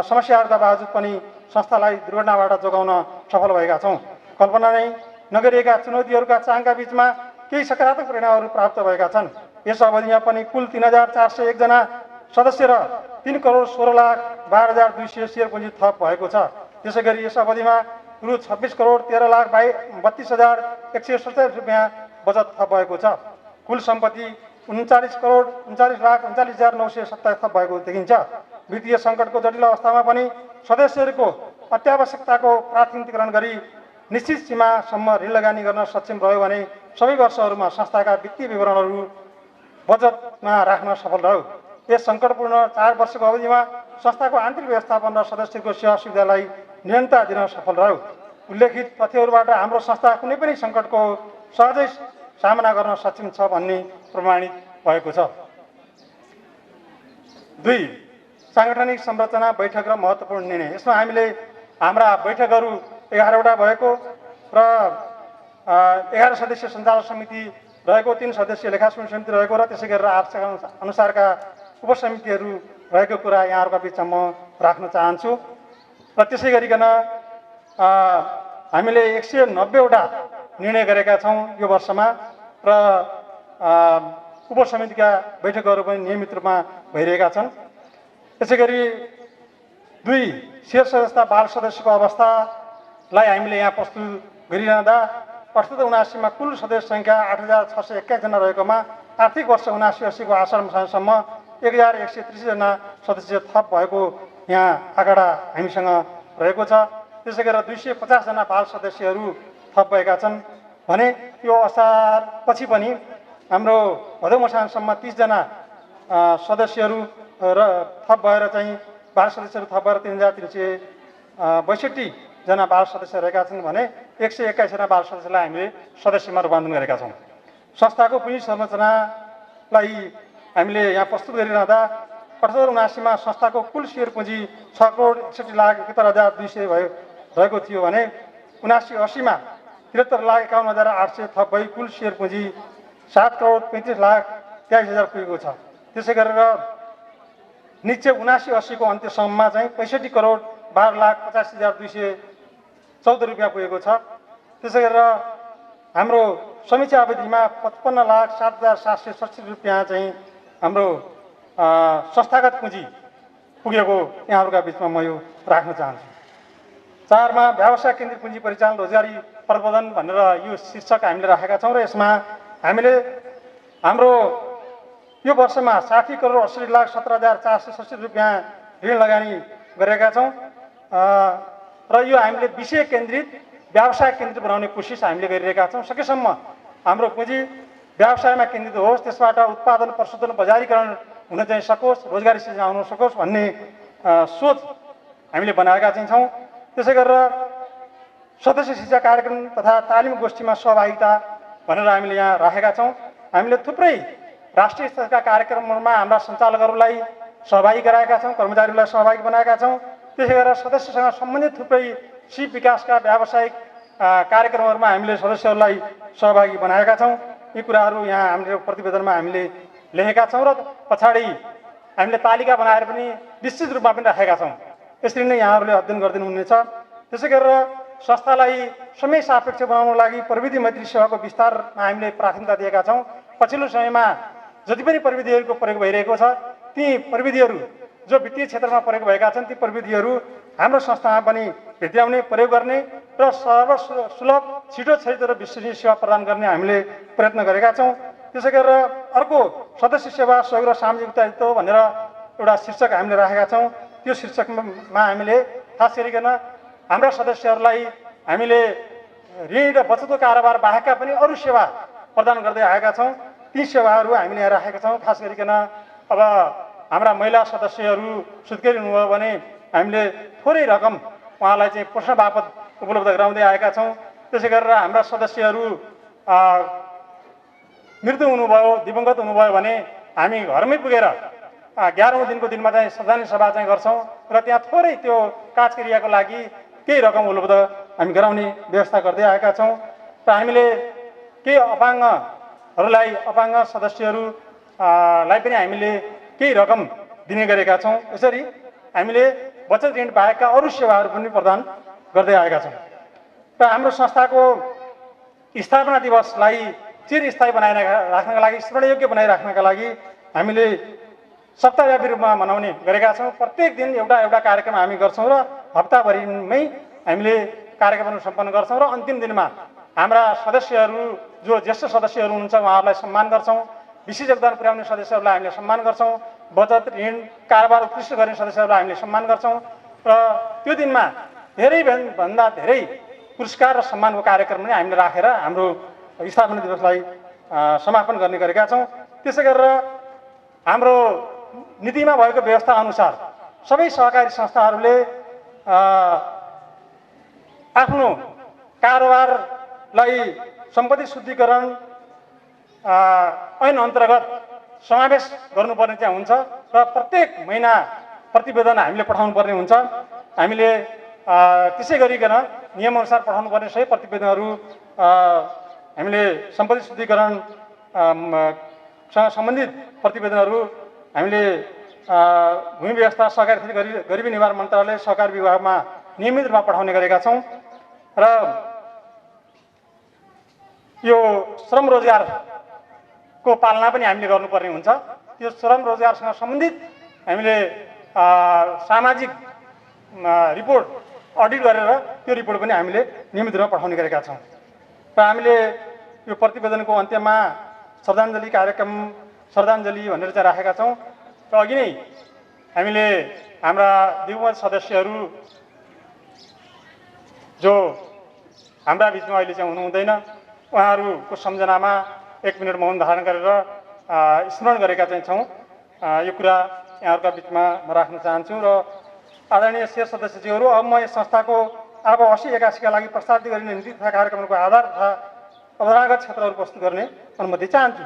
समस्याहरूका बावजुद पनि संस्थालाई दुर्घटनाबाट जोगाउन सफल भएका छौँ। कल्पना नै नगरिएका चुनौतीहरूका चाङका बीचमा केही सकारात्मक परिणामहरू प्राप्त भएका छन्। यस अवधिमा पनि कुल 3,401 जना सदस्य र 3,16,12,200 सेयर पुँजी थप भएको छ। त्यसै गरी यस अवधिमा रु 26,13,32,147 रुपियाँ बचत थप भएको छ। कुल सम्पत्ति 39,39,39,927 थप भएको देखिन्छ। वित्तीय सङ्कटको जटिल अवस्थामा पनि सदस्यहरूको अत्यावश्यकताको प्राथमिकरण गरी निश्चित सीमासम्म ऋण लगानी गर्न सक्षम रह्यो भने सबै वर्षहरूमा संस्थाका वित्तीय विवरणहरू बजेटमा राख्न सफल रह्यो। यस सङ्कटपूर्ण 4 वर्षको अवधिमा संस्थाको आन्तरिक व्यवस्थापन र सदस्यको सेवा सुविधालाई निरन्तर दिन सफल रह्यो। उल्लेखित तथ्यहरूबाट हाम्रो संस्था कुनै पनि सङ्कटको सहजै सामना गर्न सक्षम छ भन्ने प्रमाणित भएको छ। 2. साङ्गठनिक संरचना बैठक र महत्त्वपूर्ण निर्णय। यसमा हामीले हाम्रा बैठकहरू 11वटा भएको र 11 सदस्यीय सञ्चालक समिति रहेको, 3 सदस्यीय लेखास्मरण समिति रहेको र त्यसै गरेर आवश्यकता अनुसारका उपसमितिहरू रहेको कुरा यहाँहरूका बिचमा म राख्न चाहन्छु। र त्यसै गरिकन हामीले 190वटा निर्णय गरेका छौँ यो वर्षमा र उपसमितिका बैठकहरू पनि नियमित रूपमा भइरहेका छन्। त्यसै गरी 2. सेयर सदस्यता बाल सदस्यको अवस्थालाई हामीले यहाँ प्रस्तुत गरिरहँदा 78-79 मा कुल सदस्य सङ्ख्या 8,621 जना रहेकोमा आर्थिक वर्ष 79-80 को आषाढसम्म 1,130 जना सदस्य थप भएको यहाँ आँकडा हामीसँग रहेको छ। त्यसै गरेर 250 जना बाल सदस्यहरू थप भएका छन् भने यो असार पछि पनि हाम्रो भदौ मसानसम्म 30 जना सदस्यहरू र थप भएर चाहिँ बाल सदस्यहरू थप भएर 3,362 जना बाल सदस्य रहेका छन् भने 121 जना बाल सदस्यलाई हामीले सदस्यमा रूपान्तरण गरेका छौँ। संस्थाको पुँजी संरचनालाई हामीले यहाँ प्रस्तुत गरिरहँदा 78-79 मा संस्थाको कुल सेयर पुँजी 6,61,71,200 रहेको थियो भने 79-80 मा 73,51,800 थप भई कुल सेयर पुँजी 7,35,23,000 पुगेको छ। त्यसै गरेर निश्चय 79-80 को अन्त्यसम्ममा चाहिँ 65,12,85,214 रुपियाँ पुगेको छ। त्यसै गरेर हाम्रो समीक्षा अवधिमा 55,07,767 रुपियाँ चाहिँ हाम्रो संस्थागत पुँजी पुगेको यहाँहरूका बिचमा म यो राख्न चाहन्छु। 4 मा व्यवसाय केन्द्रित पुँजी परिचालन रोजगारी प्रबन्धन भनेर यो शीर्षक हामीले राखेका छौँ र यसमा हामीले हाम्रो यो वर्षमा 60,80,17,467 रुपियाँ ऋण लगानी गरेका छौँ र यो हामीले विषय केन्द्रित व्यवसाय केन्द्रित बनाउने कोसिस हामीले गरिरहेका छौँ। सकेसम्म हाम्रो पुँजी व्यवसायमा केन्द्रित होस्, त्यसबाट उत्पादन प्रशोधन बजारीकरण हुन चाहिँ सकोस्, रोजगारी सृजना हुन सकोस् भन्ने सोच हामीले बनाएका चाहिँ छौँ। त्यसै गरेर सदस्य शिक्षा कार्यक्रम तथा तालिम गोष्ठीमा सहभागिता भनेर हामीले यहाँ राखेका छौँ। हामीले थुप्रै राष्ट्रिय स्तरका कार्यक्रमहरूमा हाम्रा सञ्चालकहरूलाई सहभागी गराएका छौँ, कर्मचारीहरूलाई सहभागी बनाएका छौँ। त्यसै गरेर सदस्यसँग सम्बन्धित थुप्रै सिप विकासका व्यावसायिक कार्यक्रमहरूमा हामीले सदस्यहरूलाई सहभागी बनाएका छौँ। यी कुराहरू यहाँ हामीले प्रतिवेदनमा हामीले लेखेका छौँ र पछाडि हामीले तालिका बनाएर पनि विस्तृत रूपमा पनि राखेका छौँ। यसरी नै यहाँहरूले अध्ययन गरिदिनु हुनेछ। त्यसै गरेर संस्थालाई समय सापेक्ष बनाउनको लागि प्रविधि मैत्री सेवाको विस्तारमा हामीले प्राथमिकता दिएका छौँ। पछिल्लो समयमा जति पनि प्रविधिहरूको प्रयोग भइरहेको छ ती प्रविधिहरू जो वित्तीय क्षेत्रमा प्रयोग भएका छन् ती प्रविधिहरू हाम्रो संस्थामा पनि भेट्याउने, प्रयोग गर्ने र सर्वसुलभ, छिटो छरितो र विश्वसनीय सेवा प्रदान गर्ने हामीले प्रयत्न गरेका छौँ। त्यसै गरेर अर्को सदस्य सेवा सहयोग र सामाजिक उत्तरदायित्व भनेर एउटा शीर्षक हामीले राखेका छौँ। त्यो शीर्षकमा हामीले खास गरिकन हाम्रा सदस्यहरूलाई हामीले ऋण र बचतको कारोबार बाहेकका पनि अरू सेवा प्रदान गर्दै आएका छौँ। ती सेवाहरू हामीले यहाँ राखेका छौँ। खास गरिकन अब हाम्रा महिला सदस्यहरू सुत्केरी हुनुभयो भने हामीले थोरै रकम उहाँलाई चाहिँ पोषण बापत उपलब्ध गराउँदै आएका छौँ। त्यसै गरेर हाम्रा सदस्यहरू मृत्यु हुनुभयो, दिवंगत हुनुभयो भने हामी घरमै पुगेर 11औं दिनको दिनमा चाहिँ श्रद्धाञ्जली सभा चाहिँ गर्छौँ र त्यहाँ थोरै त्यो काजक्रियाको लागि केही रकम उपलब्ध हामी गराउने व्यवस्था गर्दै आएका छौँ। र हामीले केही अपाङ्गहरूलाई, अपाङ्ग सदस्यहरूलाई पनि हामीले केही रकम दिने गरेका छौँ। यसरी हामीले बचत ऋण बाहेकका अरू सेवाहरू पनि प्रदान गर्दै आएका छौँ। र हाम्रो संस्थाको स्थापना दिवसलाई चिरस्थायी राख्नका लागि, स्मरणयोग्य बनाइराख्नका लागि हामीले सप्ताहव्यापी रूपमा मनाउने गरेका छौँ। प्रत्येक दिन एउटा एउटा कार्यक्रम हामी गर्छौँ र हप्ताभरिमै हामीले कार्यक्रमहरू सम्पन्न गर्छौँ र अन्तिम दिनमा हाम्रा सदस्यहरू जो ज्येष्ठ सदस्यहरू हुनुहुन्छ उहाँहरूलाई सम्मान गर्छौँ। विशेष योगदान पुर्याउने सदस्यहरूलाई हामीले सम्मान गर्छौँ। बचत ऋण कारोबार उत्कृष्ट गर्ने सदस्यहरूलाई हामीले सम्मान गर्छौँ र त्यो दिनमा धेरैभन्दा धेरै पुरस्कार र सम्मानको कार्यक्रम पनि हामीले राखेर हाम्रो स्थापना दिवसलाई समापन गर्ने गरेका छौँ। त्यसै गरेर हाम्रो नीतिमा भएको व्यवस्था अनुसार सबै सहकारी संस्थाहरूले आफ्नो कारोबारलाई सम्पत्ति शुद्धिकरण ऐन अन्तर्गत समावेश गर्नुपर्ने चाहिँ हुन्छ र प्रत्येक महिना प्रतिवेदन हामीले पठाउनु पर्ने हुन्छ। हामीले त्यसै गरिकन नियमअनुसार पठाउनु पर्ने सबै प्रतिवेदनहरू हामीले सम्पत्ति शुद्धिकरण सँग सम्बन्धित प्रतिवेदनहरू हामीले भूमि व्यवस्था, सहकारी खेती, गरिबी निवारण मन्त्रालय, सहकारी विभागमा नियमित रूपमा पठाउने गरेका छौँ। र यो श्रम रोजगारको पालना पनि हामीले गर्नुपर्ने हुन्छ। त्यो श्रम रोजगारसँग सम्बन्धित हामीले सामाजिक रिपोर्ट अडिट गरेर त्यो रिपोर्ट पनि हामीले नियमित रूपमा पठाउने गरेका छौँ। र हामीले यो प्रतिवेदनको अन्त्यमा श्रद्धाञ्जली कार्यक्रम, श्रद्धाञ्जली भनेर चाहिँ राखेका छौँ। र अघि नै हामीले हाम्रा दिवंगत सदस्यहरू जो हाम्रा बिचमा अहिले चाहिँ हुनुहुँदैन, उहाँहरूको सम्झनामा 1 मिनट मौन धारण गरेर स्मरण गरेका चाहिँ छौँ। यो कुरा यहाँहरूका बिचमा म राख्न चाहन्छु। र आदरणीय शेर सदस्यज्यूहरू, अब म यस संस्थाको अब 80-81 का लागि प्रस्तावित गरिने नीति तथा कार्यक्रमको आधार तथा अवधारणागत क्षेत्रहरू प्रस्तुत गर्ने अनुमति चाहन्छु।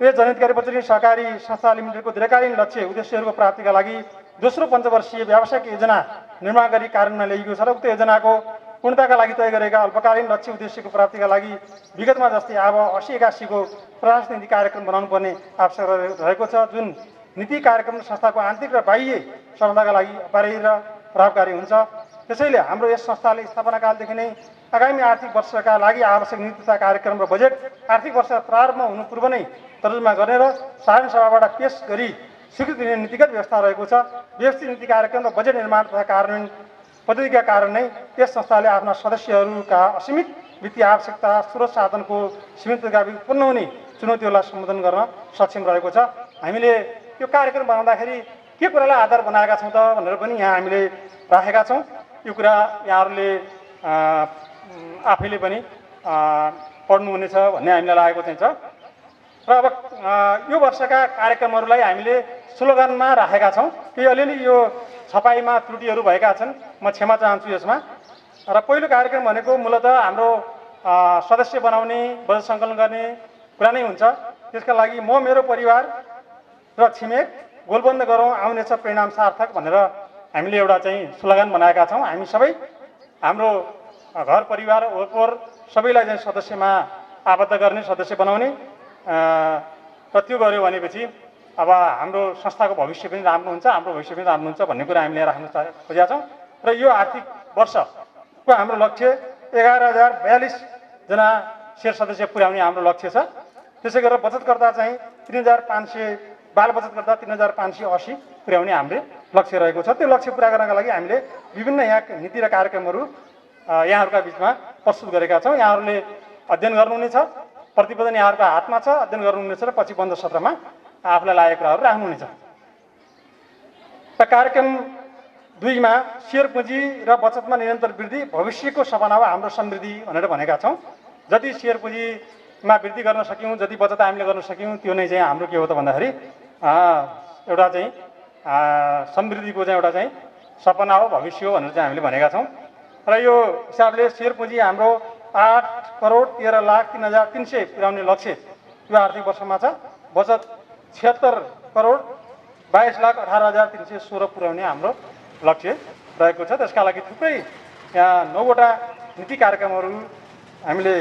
यो जनहितकारी बचत ऋण सहकारी संस्था लिमिटेडको दीर्घकालीन लक्ष्य उद्देश्यहरूको प्राप्तिका लागि दोस्रो पञ्चवर्षीय व्यावसायिक योजना निर्माण गरी कार्यान्वयन ल्याइएको छ र उक्त योजनाको पूर्णताका लागि तय गरेका अल्पकालीन लक्ष्य उद्देश्यको प्राप्तिका लागि विगतमा जस्तै अब 80-81 को प्रयास नीति कार्यक्रम बनाउनु पर्ने आवश्यक रहेको छ, जुन नीति कार्यक्रम संस्थाको आन्तरिक र बाह्य सफलताका लागि अपारी र प्रभावकारी हुन्छ। त्यसैले हाम्रो यस संस्थाले स्थापनाकालदेखि नै आगामी आर्थिक वर्षका लागि आवश्यक नीति तथा कार्यक्रम र बजेट आर्थिक वर्ष प्रारम्भ हुनु पूर्व नै तर्जुमा गर्ने र साधारण सभाबाट पेश गरी स्वीकृति दिने नीतिगत व्यवस्था रहेको छ। व्यवस्थित नीति कार्यक्रम र बजेट निर्माण तथा कार्यान्वयन पद्धतिका कारण नै यस संस्थाले आफ्ना सदस्यहरूका असीमित वित्तीय आवश्यकता, स्रोत साधनको सीमितता उत्पन्न हुने चुनौतीहरूलाई सम्बोधन गर्न सक्षम रहेको छ। हामीले यो कार्यक्रम बनाउँदाखेरि के कुरालाई आधार बनाएका छौँ त भनेर पनि यहाँ हामीले राखेका छौँ। यो कुरा यहाँहरूले आफैले पनि पढ्नुहुनेछ भन्ने हामीलाई लागेको चाहिँ छ। र अब यो वर्षका कार्यक्रमहरूलाई हामीले स्लोगनमा राखेका छौँ। केही अलिअलि यो छपाईमा त्रुटिहरू भएका छन्, म क्षमा चाहन्छु यसमा। र पहिलो कार्यक्रम भनेको मूलतः हाम्रो सदस्य बनाउने, बजेट सङ्कलन गर्ने कुरा नै हुन्छ। त्यसका लागि म, मेरो परिवार र छिमेक गोलबन्द गरौँ, आउनेछ परिणाम सार्थक भनेर हामीले एउटा चाहिँ स्लोगन बनाएका छौँ। हामी सबै हाम्रो घर परिवार वरपर सबैलाई चाहिँ सदस्यमा आबद्ध गर्ने, सदस्य बनाउने र त्यो गऱ्यो भनेपछि अब हाम्रो संस्थाको भविष्य पनि राम्रो हुन्छ, हाम्रो भविष्य पनि राम्रो हुन्छ भन्ने कुरा हामीले राख्न खोजेका छौँ। र यो आर्थिक वर्षको हाम्रो लक्ष्य 11,042 जना शेयर सदस्य पुर्याउने हाम्रो लक्ष्य छ। त्यसै गरेर बचतकर्ता चाहिँ 3,500, बाल बचतकर्ता 3,580 पुर्याउने हाम्रो लक्ष्य रहेको छ। त्यो लक्ष्य पुरा गर्नका लागि हामीले विभिन्न यहाँ नीति र कार्यक्रमहरू यहाँहरूका बिचमा प्रस्तुत गरेका छौँ। यहाँहरूले अध्ययन गर्नुहुनेछ, प्रतिवेदन यहाँहरूका हातमा छ, अध्ययन गर्नुहुनेछ र पछि बन्द सत्रमा आफूलाई लागेको कुराहरू राख्नुहुनेछ। र कार्यक्रम 2 मा शेयर पुँजी र बचतमा निरन्तर वृद्धि भविष्यको सपना हो हाम्रो समृद्धि भनेर भनेका छौँ। जति शेयर पुँजीमा वृद्धि गर्न सक्यौँ, जति बचत हामीले गर्न सक्यौँ, त्यो नै चाहिँ हाम्रो के हो त भन्दाखेरि एउटा चाहिँ समृद्धिको चाहिँ एउटा चाहिँ सपना हो, भविष्य हो भनेर चाहिँ हामीले भनेका छौँ। र यो हिसाबले सेयर पुँजी हाम्रो 8,13,03,300 पुर्याउने लक्ष्य यो आर्थिक वर्षमा छ। बचत 76,22,18,316 पुर्याउने हाम्रो लक्ष्य रहेको छ। त्यसका लागि थुप्रै यहाँ 9वटा नीति कार्यक्रमहरू हामीले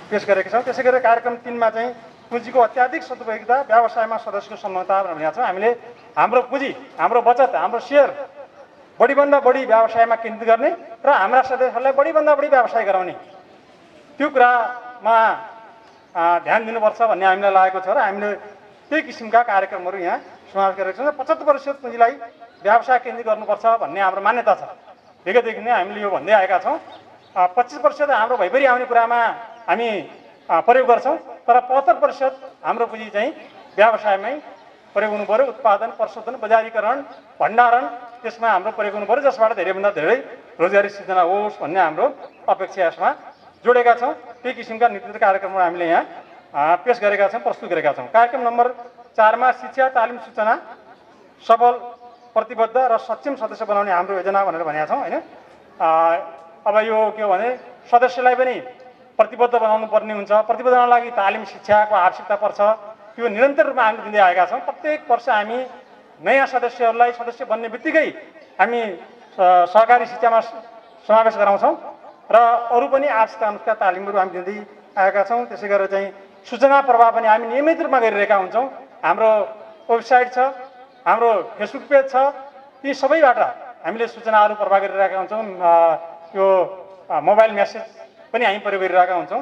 पेश गरेका छौँ। त्यसै गरी कार्यक्रम 3मा चाहिँ पुँजीको अत्याधिक सदुपयोगिता, व्यवसायमा सदस्यको सम्मता भनेका छौँ। हामीले हाम्रो पुँजी, हाम्रो बचत, हाम्रो सेयर बढीभन्दा बढी व्यवसायमा केन्द्रित गर्ने र हाम्रा सदस्यहरूलाई बढीभन्दा बढी व्यवसाय गराउने त्यो कुरामा ध्यान दिनुपर्छ भन्ने हामीलाई लागेको छ र हामीले त्यही किसिमका कार्यक्रमहरू यहाँ समावेश गरेका छौँ। 75% पुँजीलाई व्यवसाय केन्द्रित गर्नुपर्छ भन्ने हाम्रो मान्यता छ। विगतदेखि नै हामीले यो भन्दै आएका छौँ। 25% हाम्रो भइभरि आउने कुरामा हामी प्रयोग गर्छौँ, तर 75% हाम्रो पुँजी चाहिँ व्यवसायमै प्रयोग हुनु पऱ्यो। उत्पादन, प्रशोधन, बजारीकरण, भण्डारण त्यसमा हाम्रो प्रयोग हुनु पऱ्यो, जसबाट धेरैभन्दा धेरै रोजगारी सृजना होस् भन्ने हाम्रो अपेक्षा यसमा जोडेका छौँ। त्यही किसिमका नीति कार्यक्रमहरू हामीले यहाँ पेश गरेका छौँ, प्रस्तुत गरेका छौँ। कार्यक्रम नम्बर 4मा शिक्षा, तालिम, सूचना सबल, प्रतिबद्ध र सक्षम सदस्य बनाउने हाम्रो योजना भनेर भनेका छौँ होइन। अब यो के हो भने सदस्यलाई पनि प्रतिबद्ध बनाउनु पर्ने हुन्छ। प्रतिबद्ध बनाउनको लागि तालिम, शिक्षाको आवश्यकता पर्छ। यो निरन्तर रूपमा हामीले दिँदै आएका छौँ। प्रत्येक वर्ष हामी नयाँ सदस्यहरूलाई सदस्य बन्ने बित्तिकै हामी सहकारी शिक्षामा समावेश गराउँछौँ र अरू पनि आवश्यकता अनुसार तालिमहरू हामी दिँदै आएका छौँ। त्यसै गरेर चाहिँ सूचना प्रवाह पनि हामी नियमित रूपमा गरिरहेका हुन्छौँ। हाम्रो वेबसाइट छ, हाम्रो फेसबुक पेज छ, ती सबैबाट हामीले सूचनाहरू प्रवाह गरिरहेका हुन्छौँ। यो मोबाइल मेसेज पनि हामी प्रयोग गरिरहेका हुन्छौँ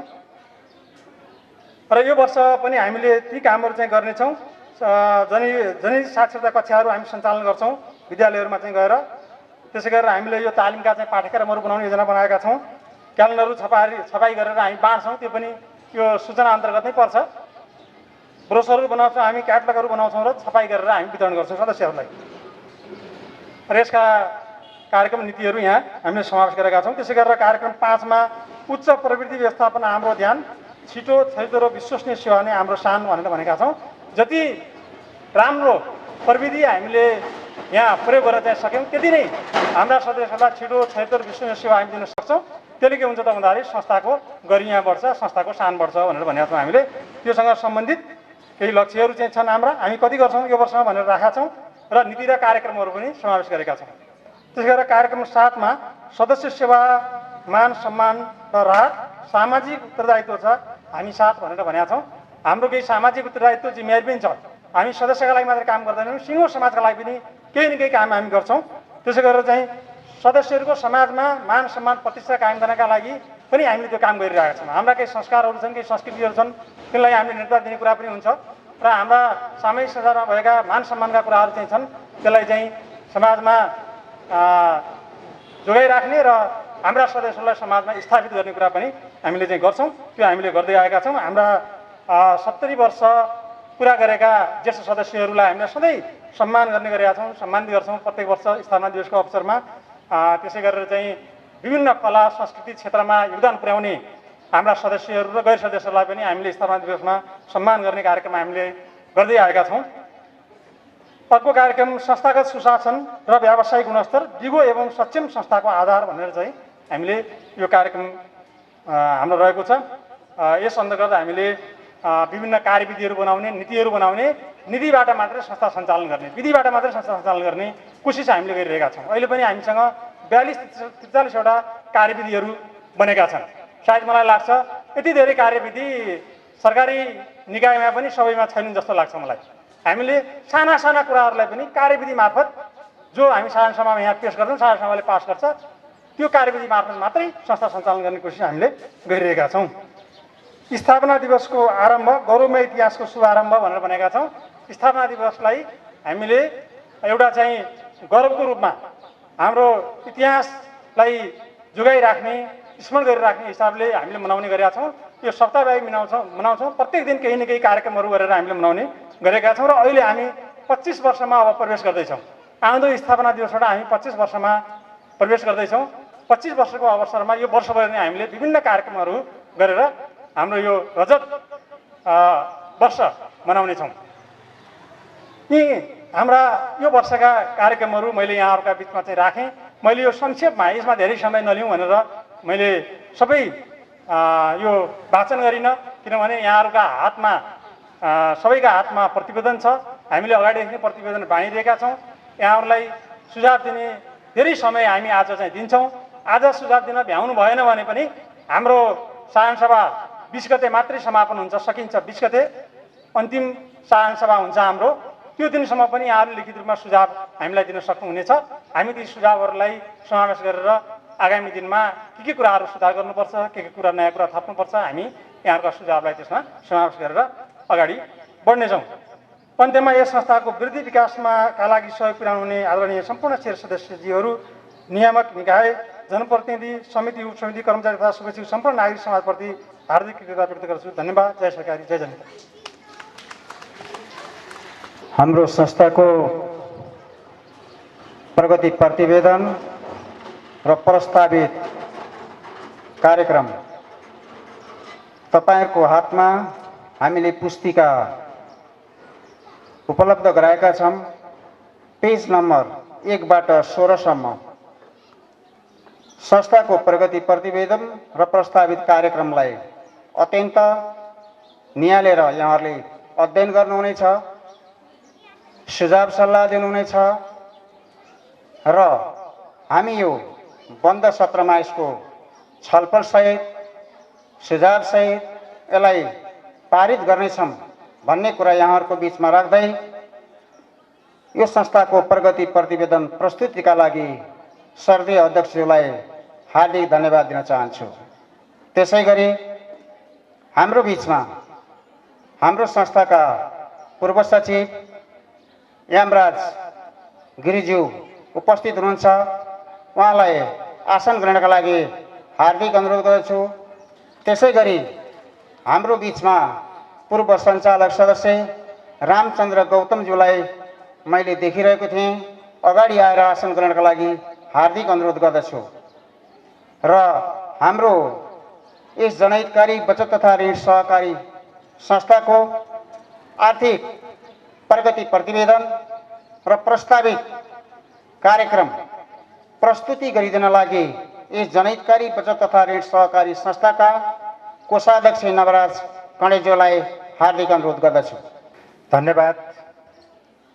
र यो वर्ष पनि हामीले ती कामहरू चाहिँ गर्नेछौँ। जनहित साक्षरता कक्षाहरू हामी सञ्चालन गर्छौँ विद्यालयहरूमा चाहिँ गएर। त्यसै गरेर हामीले यो तालिमका चाहिँ पाठ्यक्रमहरू बनाउने योजना बनाएका छौँ। क्यालेन्डरहरू छपाई गरेर हामी बाँड्छौँ, त्यो पनि यो सूचना अन्तर्गत नै पर्छ। ब्रोसरहरू बनाउँछौँ हामी, क्याटलगहरू बनाउँछौँ र छपाई गरेर हामी वितरण गर्छौँ सदस्यहरूलाई। र यसका कार्यक्रम नीतिहरू यहाँ हामीले समावेश गरेका छौँ। त्यसै गरेर कार्यक्रम 5मा उच्च प्रवृत्ति व्यवस्थापन हाम्रो ध्यान, छिटो, छैटो र विश्वसनीय सेवा नै हाम्रो शान भनेर भनेका छौँ। जति राम्रो प्रविधि हामीले यहाँ प्रयोग गरेर चाहिँ सक्यौँ त्यति नै हाम्रा सदस्यहरूलाई छिटो, छैटो र विश्वसनीय सेवा हामी दिन सक्छौँ। त्यसले के हुन्छ त भन्दाखेरि संस्थाको गरिमा बढ्छ, संस्थाको शान बढ्छ भनेर भनेका छौँ हामीले। त्योसँग सम्बन्धित केही लक्ष्यहरू चाहिँ छन् हाम्रा, हामी कति गर्छौँ यो वर्षमा भनेर राखेका छौँ र नीति र कार्यक्रमहरू पनि समावेश गरेका छौँ। त्यसै गरेर कार्यक्रम 7मा सदस्य सेवा, मान सम्मान र राहत, सामाजिक उत्तरदायित्व छ, हामी साथ भनेर भनेका छौँ। हाम्रो केही सामाजिक उत्तरदायित्व जिम्मेवारी पनि छ। हामी सदस्यका लागि मात्र काम गर्दैनौँ, सिङ्गो समाजका लागि पनि केही न केही काम हामी गर्छौँ। त्यसै गरेर चाहिँ सदस्यहरूको समाजमा मान सम्मान प्रतिष्ठा कायम गर्नका लागि पनि हामीले त्यो काम गरिरहेका छौँ। हाम्रा केही संस्कारहरू छन्, केही संस्कृतिहरू छन्, तिनलाई हामीले नेतृत्व दिने कुरा पनि हुन्छ र हाम्रा सामाजिक संसारमा भएका मान सम्मानका कुराहरू चाहिँ छन्, त्यसलाई चाहिँ समाजमा जोगाइराख्ने र हाम्रा सदस्यहरूलाई समाजमा स्थापित गर्ने कुरा पनि हामीले चाहिँ गर्छौँ। त्यो हामीले गर्दै आएका छौँ। हाम्रा 70 वर्ष पुरा गरेका ज्येष्ठ सदस्यहरूलाई हामीले सधैँ सम्मान गर्ने गरेका छौँ, सम्मानित गर्छौँ प्रत्येक वर्ष स्थापना दिवसको अवसरमा। त्यसै गरेर चाहिँ विभिन्न कला संस्कृति क्षेत्रमा योगदान पुर्याउने हाम्रा सदस्यहरू र गैर सदस्यहरूलाई पनि हामीले स्थापना दिवसमा सम्मान गर्ने कार्यक्रम हामीले गर्दै आएका छौँ। अर्को कार्यक्रम संस्थागत सुशासन र व्यावसायिक गुणस्तर, दिगो एवं सक्षम संस्थाको आधार भनेर चाहिँ हामीले यो कार्यक्रम हाम्रो रहेको छ। यस अन्तर्गत हामीले विभिन्न कार्यविधिहरू बनाउने, नीतिहरू बनाउने, नीतिबाट मात्रै संस्था सञ्चालन गर्ने, विधिबाट मात्रै संस्था सञ्चालन गर्ने कोसिस हामीले गरिरहेका छौँ। अहिले पनि हामीसँग 42-43वटा कार्यविधिहरू बनेका छन्। सायद मलाई लाग्छ यति धेरै कार्यविधि सरकारी निकायमा पनि सबैमा छैनन् जस्तो लाग्छ मलाई। हामीले साना साना कुराहरूलाई पनि कार्यविधि मार्फत, जो हामी साधारण सभामा यहाँ पेश गर्छौँ, साधारण सभाले पास गर्छ, त्यो कार्यविधि मार्फत मात्रै संस्था सञ्चालन गर्ने कोसिस हामीले गरिरहेका छौँ। स्थापना दिवसको आरम्भ, गौरवमय इतिहासको शुभारम्भ भनेर भनेका छौँ। स्थापना दिवसलाई हामीले एउटा चाहिँ गौरवको रूपमा हाम्रो इतिहासलाई जोगाइराख्ने, स्मरण गरिराख्ने हिसाबले हामीले मनाउने गरेका छौँ। यो सप्ताहव्यापी मनाउँछौँ। प्रत्येक दिन केही न केही कार्यक्रमहरू गरेर हामीले मनाउने गरेका छौँ र अहिले हामी 25 वर्षमा अब प्रवेश गर्दैछौँ। आउँदो स्थापना दिवसबाट हामी 25 वर्षमा प्रवेश गर्दैछौँ। 25 वर्षको अवसरमा यो वर्षभरि नै हामीले विभिन्न कार्यक्रमहरू गरेर हाम्रो यो रजत वर्ष मनाउनेछौँ। यी हाम्रा यो वर्षका कार्यक्रमहरू मैले यहाँहरूका बिचमा चाहिँ राखेँ। मैले यो संक्षेपमा यसमा धेरै समय नलिउँ भनेर मैले सबै यो वाचन गरिनँ, किनभने यहाँहरूका हातमा सबैका हातमा प्रतिवेदन छ। हामीले अगाडिदेखि नै प्रतिवेदन बाँडिरहेका छौँ। यहाँहरूलाई सुझाव दिने धेरै समय हामी आज चाहिँ दिन्छौँ। आज सुझाव दिन भ्याउनु भएन भने पनि हाम्रो साधारण सभा 20 गते मात्रै समापन हुन्छ, सकिन्छ 20 गते अन्तिम साधारण सभा हुन्छ हाम्रो। त्यो दिनसम्म पनि यहाँहरूले लिखित रूपमा सुझाव हामीलाई दिन सक्नुहुनेछ। हामी ती सुझावहरूलाई समावेश गरेर आगामी दिनमा के कुराहरू सुधार गर्नुपर्छ, के कुरा नयाँ कुरा थप्नुपर्छ, हामी यहाँहरूका सुझावलाई त्यसमा समावेश गरेर अगाडि बढ्नेछौँ। अन्त्यमा यस संस्थाको वृद्धि विकासमा का लागि सहयोग पुर्याउने आदरणीय सम्पूर्ण शेर सदस्यजीहरू, नियामक निकाय, जनप्रतिनिधि, समिति, उपसमिति, कर्मचारी तथा शुभेच्छुक सम्पूर्ण नागरिक समाजप्रति हार्दिक कृतज्ञता व्यक्त गर्छु। धन्यवाद। जय सरकारी, जय जनता। हाम्रो संस्थाको प्रगति प्रतिवेदन र प्रस्तावित कार्यक्रम तपाईहरुको हातमा हामीले पुस्तिका उपलब्ध गराएका छौं। पेज नम्बर 1 बाट 16 सम्म संस्थाको प्रगति प्रतिवेदन र प्रस्तावित कार्यक्रमलाई अत्यन्त नियालेर यहाँहरूले अध्ययन गर्नुहुनेछ, सुझाव सल्लाह दिनुहुनेछ र हामी यो बन्द सत्रमा यसको छलफल सहित सुझाव सहित यसलाई पारित गर्नेछौं भन्ने कुरा यहाँहरूको बीचमा राख्दै यो संस्थाको प्रगति प्रतिवेदन प्रस्तुतिका लागि सर्दीय अध्यक्षज्यूलाई हार्दिक धन्यवाद दिन चाहन्छु। त्यसैगरी हाम्रो बीचमा हाम्रो संस्थाका पूर्व सचिव यामराज गिरिज्यू उपस्थित हुनुहुन्छ। उहाँलाई आसन ग्रहणका लागि हार्दिक अनुरोध गर्दछु। त्यसैगरी हाम्रो बीचमा पूर्व सञ्चालक सदस्य रामचन्द्र गौतमज्यूलाई मैले देखिरहेको थिएँ, अगाडि आएर आसन ग्रहणका लागि हार्दिक अनुरोध गर्दछु। र हाम्रो यस जनहितकारी बचत तथा ऋण सहकारी संस्थाको आर्थिक प्रगति प्रतिवेदन र प्रस्तावित कार्यक्रम प्रस्तुति गरिदिन लागि यस जनहितकारी बचत तथा ऋण सहकारी संस्थाका कोषाध्यक्ष नवराज कणेज्यूलाई हार्दिक अनुरोध गर्दछु। धन्यवाद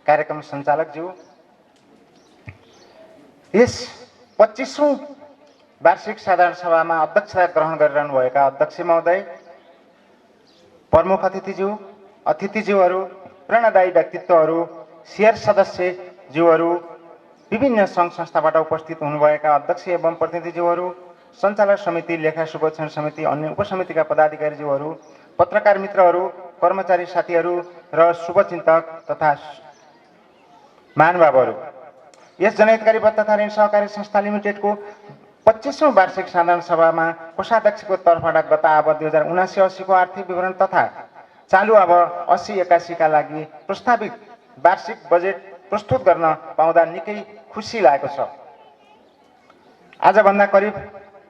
कार्यक्रम सञ्चालकज्यू। यस 25औं वार्षिक साधारण सभामा अध्यक्षता ग्रहण गरिरहनुभएका अध्यक्ष महोदय, प्रमुख अतिथिज्यूहरू, प्रेरणादायी व्यक्तित्वहरू, शेयर सदस्यज्यूहरू, विभिन्न सङ्घ संस्थाबाट उपस्थित हुनुभएका अध्यक्ष एवं प्रतिनिधिज्यूहरू, सञ्चालक समिति, लेखा सुपोषण समिति, अन्य उपसमितिका पदाधिकारीज्यूहरू, पत्रकार मित्रहरू, कर्मचारी साथीहरू र शुभचिन्तक तथा महानुभावहरू, यस जनहितकारी बचत तथा ऋण सहकारी संस्था लिमिटेडको 25औं वार्षिक साधारण सभामा कोषाध्यक्षको तर्फबाट गत अब 2079-80 को आर्थिक विवरण तथा चालु अब 80-81 का लागि प्रस्तावित वार्षिक बजेट प्रस्तुत गर्न पाउँदा निकै खुसी लागेको छ। आजभन्दा करिब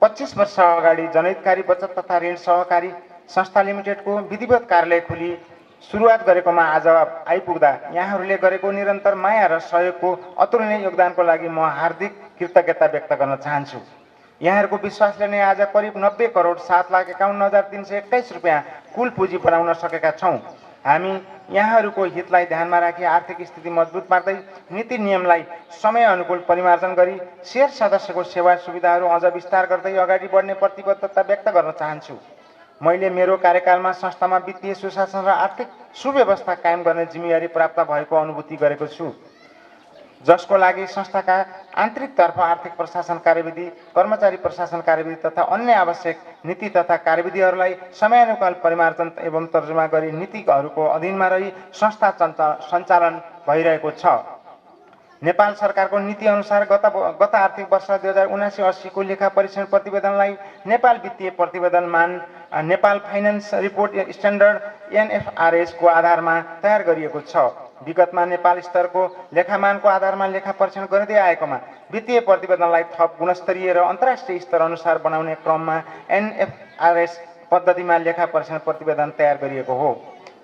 25 वर्ष अगाडि जनहितकारी बचत तथा ऋण सहकारी संस्था लिमिटेडको विधिवत कार्यालय खोली सुरुवात गरेकोमा आज आइपुग्दा यहाँहरूले गरेको निरन्तर माया र सहयोगको अतुलनीय योगदानको लागि म हार्दिक कृतज्ञता व्यक्त गर्न चाहन्छु। यहाँहरूको विश्वासले नै आज करिब 90 करोड 7,51,321 रुपियाँ कुल पुँजी बनाउन सकेका छौँ। हामी यहाँहरूको हितलाई ध्यानमा राखी आर्थिक स्थिति मजबुत पार्दै नीति नियमलाई समय अनुकूल परिमार्जन गरी शेयर सदस्यको सेवा सुविधाहरू अझ विस्तार गर्दै अगाडि बढ्ने प्रतिबद्धता व्यक्त गर्न चाहन्छु। मैले मेरो कार्यकालमा संस्थामा वित्तीय सुशासन र आर्थिक सुव्यवस्था कायम गर्ने जिम्मेवारी प्राप्त भएको अनुभूति गरेको छु, जसको लागि संस्थाका आन्तरिकतर्फ आर्थिक प्रशासन कार्यविधि, कर्मचारी प्रशासन कार्यविधि तथा अन्य आवश्यक नीति तथा कार्यविधिहरूलाई समयानुकूल परिमार्जन एवं तर्जुमा गरी नीतिहरूको अधीनमा रही संस्था सञ्चालन भइरहेको छ। नेपाल सरकारको नीति अनुसार गत आर्थिक वर्ष 2079-80 को लेखा परीक्षण प्रतिवेदनलाई नेपाल वित्तीय प्रतिवेदन मान Nepal finance report standard NFRS को आधारमा तयार गरिएको छ। विगतमा नेपाल स्तरको लेखामानको आधारमा लेखा परीक्षण गरिँदै आएकोमा वित्तीय प्रतिवेदनलाई थप गुणस्तरीय र अन्तर्राष्ट्रिय स्तर अनुसार बनाउने क्रममा NFRS पद्धतिमा लेखा परीक्षण प्रतिवेदन तयार गरिएको हो।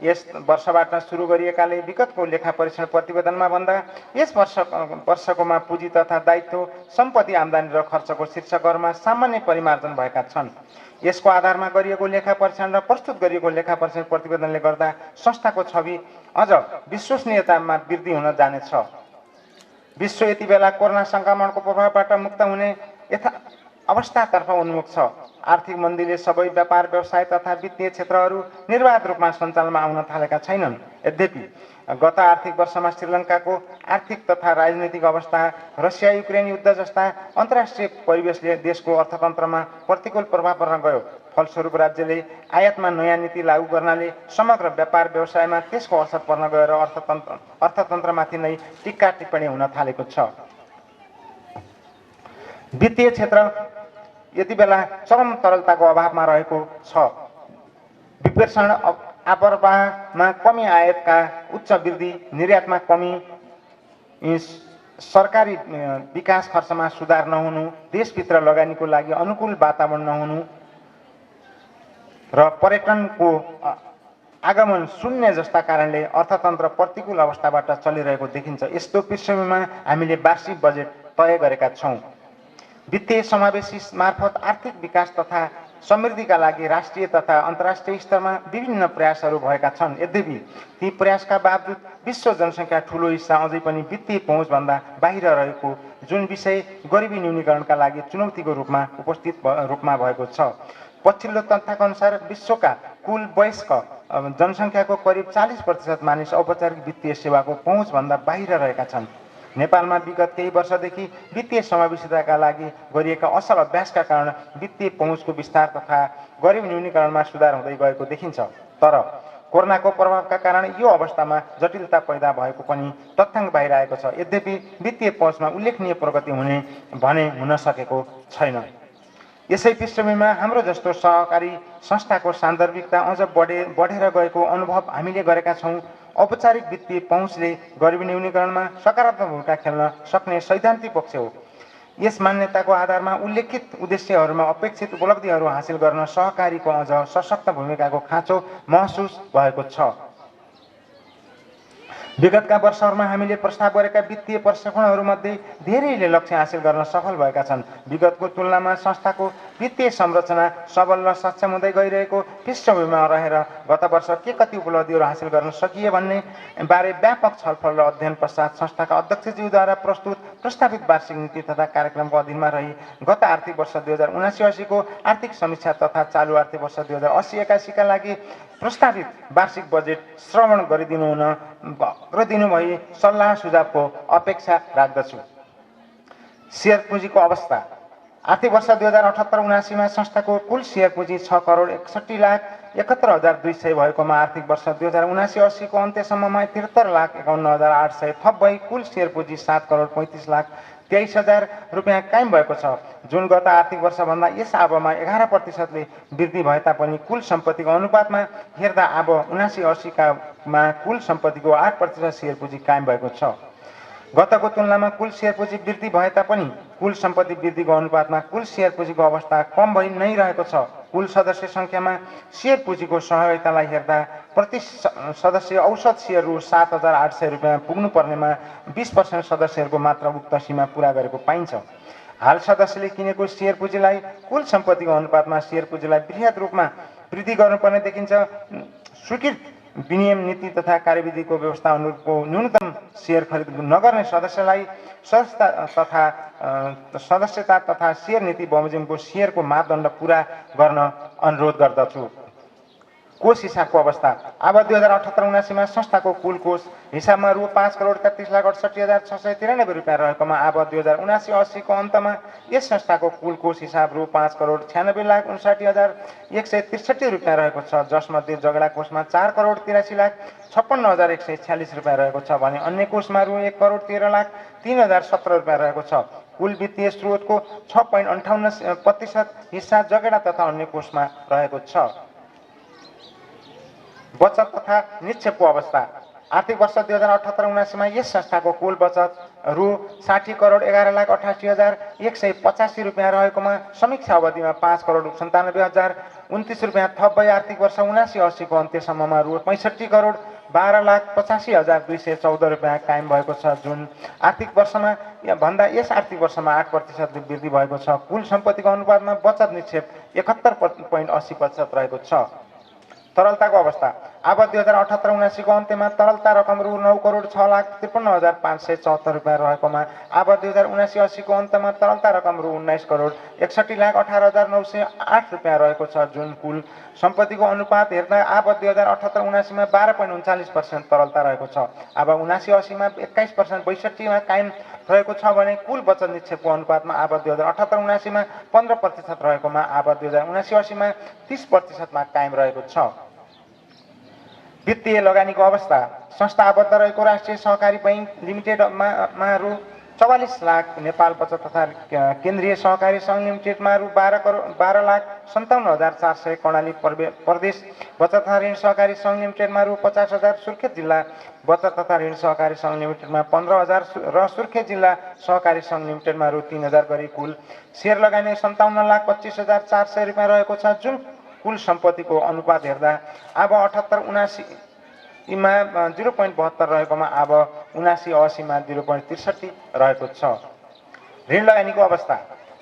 यस वर्षबाट सुरु गरिएकाले विगतको लेखा परीक्षण प्रतिवेदनमा भन्दा यस वर्षकोमा पुँजी तथा दायित्व, सम्पत्ति, आम्दानी र खर्चको शीर्षकहरूमा सामान्य परिमार्जन भएका छन्। यसको आधारमा गरिएको लेखा परीक्षण र प्रस्तुत गरिएको लेखा परीक्षण प्रतिवेदनले गर्दा संस्थाको छवि अझ विश्वसनीयतामा वृद्धि हुन जानेछ। विश्व यति बेला कोरोना सङ्क्रमणको प्रभावबाट मुक्त हुने अवस्थातर्फ उन्मुख छ। आर्थिक मन्दीले सबै व्यापार व्यवसाय तथा वित्तीय क्षेत्रहरू निर्वाध रूपमा सञ्चालनमा आउन थालेका छैनन्। यद्यपि गत आर्थिक वर्षमा श्रीलङ्काको आर्थिक तथा राजनैतिक अवस्था, रसिया युक्रेन युद्ध जस्ता अन्तर्राष्ट्रिय परिवेशले देशको अर्थतन्त्रमा प्रतिकूल प्रभाव पर्न गयो। फलस्वरूप राज्यले आयातमा नयाँ नीति लागू गर्नाले समग्र व्यापार व्यवसायमा त्यसको असर पर्न गयो र अर्थतन्त्रमाथि नै टिक्का टिप्पणी हुन थालेको छ। वित्तीय क्षेत्र यति बेला चरम तरलताको अभावमा रहेको छ। विप्रेषण आप्रवाहमा कमी, आयातका उच्च वृद्धि, निर्यातमा कमी, सरकारी विकास खर्चमा सुधार नहुनु, देशभित्र लगानीको लागि अनुकूल वातावरण नहुनु र पर्यटनको आगमन शून्य जस्ता कारणले अर्थतन्त्र प्रतिकूल अवस्थाबाट चलिरहेको देखिन्छ। यस्तो पृष्ठभूमिमा हामीले वार्षिक बजेट तय गरेका छौँ। वित्तीय समावेशी मार्फत आर्थिक विकास तथा समृद्धिका लागि राष्ट्रिय तथा अन्तर्राष्ट्रिय स्तरमा विभिन्न प्रयासहरू भएका छन्। यद्यपि ती प्रयासका बावजुद विश्व जनसङ्ख्या ठुलो हिस्सा अझै पनि वित्तीय पहुँचभन्दा बाहिर रहेको जुन विषय गरिबी न्यूनीकरणका लागि चुनौतीको रूपमा उपस्थित रूपमा भएको छ। पछिल्लो तथ्याङ्क अनुसार विश्वका कुल वयस्क जनसङ्ख्याको करिब 40% मानिस औपचारिक वित्तीय सेवाको पहुँचभन्दा बाहिर रहेका छन्। नेपालमा विगत केही वर्षदेखि वित्तीय समावेशिताका लागि गरिएका असल अभ्यासका कारण वित्तीय पहुँचको विस्तार तथा गरिबी न्यूनीकरणमा सुधार हुँदै गएको देखिन्छ। तर कोरोनाको प्रभावका कारण यो अवस्थामा जटिलता पैदा भएको पनि तथ्याङ्क बाहिर आएको छ। यद्यपि वित्तीय पहुँचमा उल्लेखनीय प्रगति हुन सकेको छैन। यसै पृष्ठभूमिमा हाम्रो जस्तो सहकारी संस्थाको सान्दर्भिकता अझ बढेर गएको अनुभव हामीले गरेका छौँ। औपचारिक वित्तीय पहुँचले गरिबी न्यूनीकरणमा सकारात्मक भूमिका खेल्न सक्ने सैद्धान्तिक पक्ष हो। यस मान्यताको आधारमा उल्लेखित उद्देश्यहरूमा अपेक्षित उपलब्धिहरू हासिल गर्न सहकारीको अझ सशक्त भूमिकाको खाँचो महसुस भएको छ। विगतका वर्षहरूमा हामीले प्रस्ताव गरेका वित्तीय प्रक्षेपणहरूमध्ये धेरैले लक्ष्य हासिल गर्न सफल भएका छन्। विगतको तुलनामा संस्थाको वित्तीय संरचना सबल र सक्षम हुँदै गइरहेको पृष्ठभूमिमा रहेर गत वर्ष के कति उपलब्धिहरू हासिल गर्न सकिए भन्ने बारे व्यापक छलफल र अध्ययन पश्चात संस्थाका अध्यक्षज्यूद्वारा प्रस्तावित वार्षिक नीति तथा कार्यक्रमको अधीनमा रही गत आर्थिक वर्ष 2079-80 को आर्थिक समीक्षा तथा चालु आर्थिक वर्ष 2080-81 का लागि प्रस्तावित वार्षिक बजेट श्रवण गरिदिनु भई सल्लाह सुझावको अपेक्षा राख्दछु। शेयर पुँजीको अवस्था। आर्थिक वर्ष 2078-79 मा संस्थाको कुल शेयर पुँजी 6,61,71,200 भएकोमा आर्थिक वर्ष 2079-80 को अन्त्यसम्ममा 73,51,800 थप भई कुल शेयर पुँजी 7,35,23,000 रुपियाँ कायम भएको छ, जुन गत आर्थिक वर्षभन्दा यस आबमा 11%ले वृद्धि भए तापनि कुल सम्पत्तिको अनुपातमा हेर्दा आब 79-80 मा कुल सम्पत्तिको 8% शेयर पुँजी कायम भएको छ। गतको तुलनामा कुल शेयर पुँजी वृद्धि भए तापनि कुल सम्पत्ति वृद्धिको अनुपातमा कुल शेयर पुँजीको अवस्था कम भइ नै रहेको छ। कुल सदस्य सङ्ख्यामा शेयर पुँजीको सहभागितालाई हेर्दा प्रति सदस्य औसत शेयर रु 7,800 रुपियाँ पुग्नुपर्नेमा 20% सदस्यहरूको मात्र उक्त सीमा पुरा गरेको पाइन्छ। हाल सदस्यले किनेको शेयर पुँजीलाई कुल सम्पत्तिको अनुपातमा शेयर पुँजीलाई बृहत रूपमा वृद्धि गर्नुपर्ने देखिन्छ। स्वीकृत विनियम नीति तथा कार्यविधिको व्यवस्था अनुरूपको न्यूनतम शेयर खरिद नगर्ने सदस्यलाई सदस्यता तथा शेयर नीति बमोजिमको शेयरको मापदण्ड पुरा गर्न अनुरोध गर्दछु। कोष हिसाबको अवस्था। अब 2078-79 मा संस्थाको कुल कोष हिसाबमा रु 5,33,68,693 रुपियाँ रहेकोमा अब 2079-80 को अन्तमा यस संस्थाको कुल कोष हिसाब रु 5,96,59,163 रुपियाँ रहेको छ, जसमध्ये जगडा कोषमा 4,83,56,146 रुपियाँ रहेको छ भने अन्य कोषमा रु 1,13,03,017 रुपियाँ रहेको छ। कुल वित्तीय स्रोतको 6.58% हिस्सा जगडा तथा अन्य कोषमा रहेको छ। बचत तथा निक्षेपको अवस्था। आर्थिक वर्ष 2078-79 मा यस संस्थाको कुल बचत रु 60,11,88,185 रुपियाँ रहेकोमा समीक्षा अवधिमा 5,97,29 रुपियाँ थप भई आर्थिक वर्ष 79-80 को अन्त्यसम्ममा रु 65,12,85,214 रुपियाँ कायम भएको छ। जुन आर्थिक वर्षमा भन्दा यस आर्थिक वर्षमा 8% वृद्धि भएको छ। कुल सम्पत्तिको अनुपातमा बचत निक्षेप 71.80% रहेको छ। तरलताको अवस्था अब 2078-79 को अन्त्यमा तरलता रकम रु 9,06,53,574 रुपियाँ रहेकोमा अब 2079-80 को अन्तमा तरलता रकम रु 19,61,18,908 रुपियाँ रहेको छ। जुन कुल सम्पत्तिको अनुपात हेर्दा अब 2078-79 मा 12.39% तरलता रहेको छ। अब 79-80 मा 21%, 62 मा कायम रहेको छ भने कुल बचत निक्षेपको अनुपातमा अब 2078-79 मा 15% रहेकोमा अब 2079-80 मा 30% मा कायम रहेको छ। वित्तीय लगानीको अवस्था संस्था आबद्ध रहेको राष्ट्रिय सहकारी बैंक लिमिटेडमा रु 44 लाख, नेपाल बचत तथा केन्द्रीय सहकारी सङ्घ लिमिटेडमा रु 12,57,400, कर्णाली प्रदेश बचत तथा ऋण सहकारी सङ्घ लिमिटेडमा रु 50,000, सुर्खेत जिल्ला बचत तथा ऋण सहकारी सङ्घ लिमिटेडमा 15,000 र सुर्खेत जिल्ला सहकारी सङ्घ लिमिटेडमा रु 3,000 गरी कुल सेयर लगानी 57,25,400 रुपियाँ रहेको छ। जुन कुल सम्पत्तिको अनुपात हेर्दा अब 78-79 मा 0.72 रहेकोमा अब 79-80 मा 0.63 रहेको छ। ऋण लगानीको अवस्था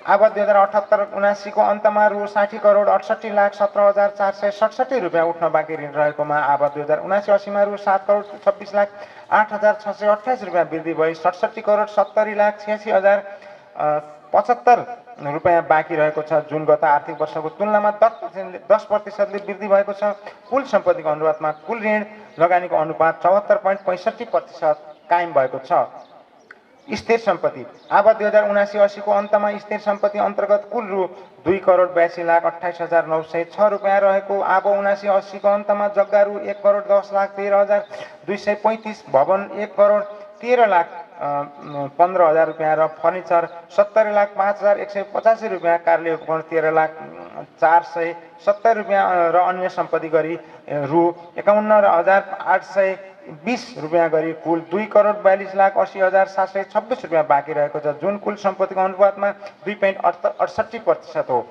अब 2078-79 को अन्तमा रु 60,68,17,467 रुपियाँ उठ्न बाँकी ऋण रहेकोमा अब 2079-80 मा रु 7,26,08,628 रुपियाँ वृद्धि भई 67,70,86,075 रुपियाँ बाँकी रहेको छ। जुन गत आर्थिक वर्षको तुलनामा 10% वृद्धि भएको छ। कुल सम्पत्तिको अनुपातमा कुल ऋण लगानीको अनुपात 74.65% कायम भएको छ। स्थिर सम्पत्ति अब 2079-80 को अन्तमा स्थिर सम्पत्ति अन्तर्गत कुल रु 2,42,28,906 रुपियाँ रहेको अब 79-80 को अन्तमा जग्गा रु 1,10,13,235, भवन 1,13,15,000 रुपियाँ र फर्निचर 70,05,185 रुपियाँ, कार्यालय उपकरण 13,04,70 रुपियाँ र अन्य सम्पत्ति गरी रु 51,820 रुपियाँ गरी कुल 2,42,80,726 रुपियाँ बाँकी रहेको छ। जुन कुल सम्पत्तिको अनुपातमा 2.68% हो।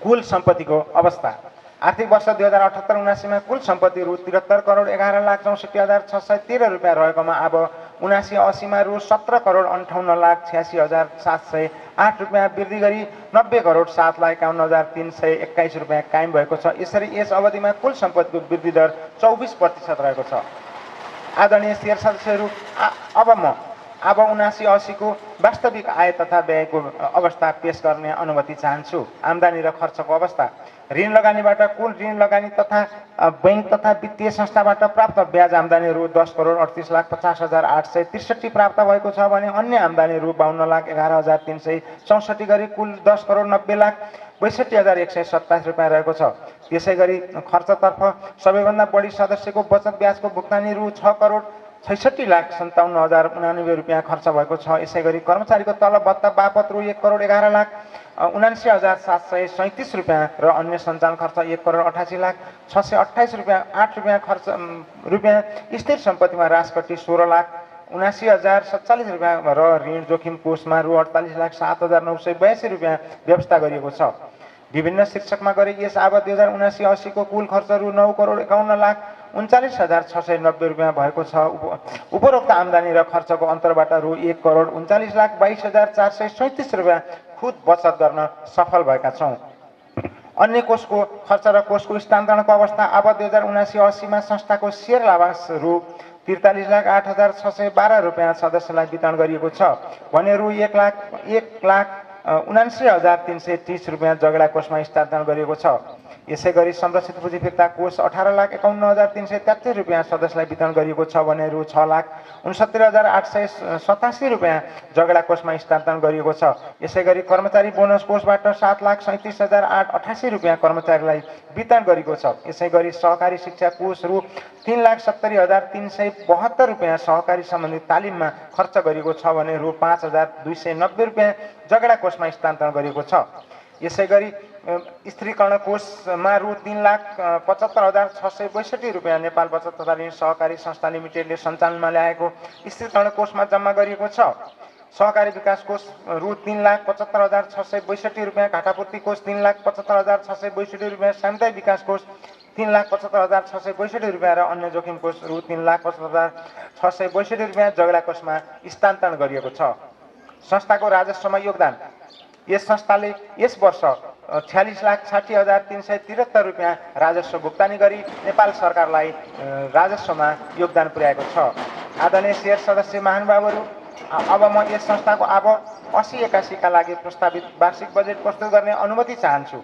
कुल सम्पत्तिको अवस्था आर्थिक वर्ष 2078-79 मा कुल सम्पत्ति रु 73,11,64,613 रुपियाँ रहेकोमा अब 79-80 मा रु 17,58,86,708 रुपियाँ वृद्धि गरी 90,07,51,321 रुपियाँ कायम भएको छ। यसरी यस अवधिमा कुल सम्पत्तिको वृद्धि दर 24% रहेको छ। आदरणीय शेयर सदस्यहरू, अब म 79-80 को वास्तविक आय तथा व्ययको अवस्था पेश गर्ने अनुमति चाहन्छु। आम्दानी र खर्चको अवस्था ऋण लगानीबाट कुल ऋण लगानी तथा बैंक तथा वित्तीय संस्थाबाट प्राप्त ब्याज आम्दानी रु 10,38,50,863 प्राप्त भएको छ भने अन्य आम्दानी रु 52,11,364 गरी कुल 10,90,62,127 रुपियाँ रहेको छ। त्यसै गरी खर्चतर्फ सबैभन्दा बढी सदस्यको बचत ब्याजको भुक्तानी रु 6,66,57,099 रुपियाँ खर्च भएको छ। यसै गरी कर्मचारीको तलब भत्ता बापत रु 1,11,79,737 रुपियाँ र अन्य सञ्चालन खर्च 1,88,628 रुपियाँ 8 रुपियाँ खर्च रुपियाँ, स्थिर सम्पत्तिमा राजकट्टी 16,79,047 रुपियाँ र ऋण जोखिम कोषमा रु 48,07,982 रुपियाँ व्यवस्था गरिएको छ। विभिन्न शीर्षकमा गरी यस अब 2079-80 को कुल खर्च रु 9,51,39,690 रुपियाँ भएको छ। उपरोक्त आम्दानी र खर्चको अन्तरबाट रु 1,39,22,437 रुपियाँ खुद बचत गर्न सफल भएका छौँ। अन्य कोषको खर्च र कोषको स्थानान्तरणको अवस्था अब 2079-80 मा संस्थाको सेयर लाभांश रु 43,08,612 रुपियाँ सदस्यलाई वितरण गरिएको छ भने रु 1,79,330 रुपियाँ जगडा कोषमा स्थानान्तरण गरिएको छ। यसै गरी संरक्षित पुँजी फिर्ता कोष 18,51,333 रुपियाँ सदस्यलाई वितरण गरिएको छ भने रु 6,69,887 रुपियाँ जगडा कोषमा स्थानान्तरण गरिएको छ। यसै गरी कर्मचारी बोनस कोषबाट 7,37,888 रुपियाँ कर्मचारीलाई वितरण गरिएको छ। यसै गरी सहकारी शिक्षा कोष रु 3,70,372 रुपियाँ सहकारी सम्बन्धी तालिममा खर्च गरिएको छ भने रु 5,290 रुपियाँ जगडा कोषमा स्थानान्तरण गरिएको छ। यसै गरी स्त्रीकरण कोषमा रु 3,75,662 रुपियाँ नेपाल बचत तथा ऋण सहकारी संस्था लिमिटेडले सञ्चालनमा ल्याएको स्त्रीकरण कोषमा जम्मा गरिएको छ। सहकारी विकास कोष रु 3,75,662 रुपियाँ, घाटापूर्ति कोष 3,75,662 रुपियाँ, सामुदायिक विकास कोष 3,75,662 रुपियाँ र अन्य जोखिम कोष रु 3,75,662 रुपियाँ जग्रा कोषमा स्थानान्तरण गरिएको छ। संस्थाको राजस्वमा योगदान यस संस्थाले यस वर्ष 46,60,373 रुपियाँ राजस्व भुक्तानी गरी नेपाल सरकारलाई राजस्वमा योगदान पुर्याएको छ। आदरणीय शेयर सदस्य महानुभावहरू, अब म यस संस्थाको अब 80-81 का लागि प्रस्तावित वार्षिक बजेट प्रस्तुत गर्ने अनुमति चाहन्छु।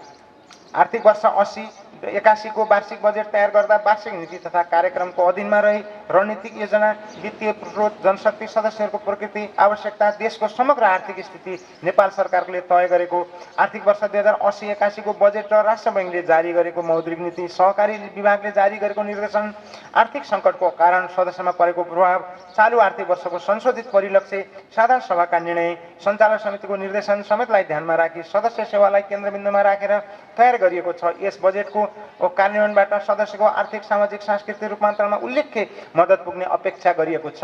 आर्थिक वर्ष 80-81 को वार्षिक बजेट तयार गर्दा वार्षिक नीति तथा कार्यक्रमको अधीनमा रही रणनीतिक योजना, वित्तीय स्रोत, जनशक्ति, सदस्यहरूको प्रकृति, आवश्यकता, देशको समग्र आर्थिक स्थिति, नेपाल सरकारले तय गरेको आर्थिक वर्ष 2080-81 को बजेट र राष्ट्र बैंकले जारी गरेको मौद्रिक नीति, सहकारी विभागले जारी गरेको निर्देशन, आर्थिक सङ्कटको कारण सदस्यमा परेको प्रभाव, चालु आर्थिक वर्षको संशोधित परिलक्ष्य, साधारण सभाका निर्णय, सञ्चालन समितिको निर्देशन समेतलाई ध्यानमा राखी सदस्य सेवालाई केन्द्रबिन्दुमा राखेर तयार गरिएको छ। यस बजेटको कार्यान्वयनबाट सदस्यको आर्थिक, सामाजिक, सांस्कृतिक रूपान्तरणमा उल्लेख्य मद्दत पुग्ने अपेक्षा गरिएको छ।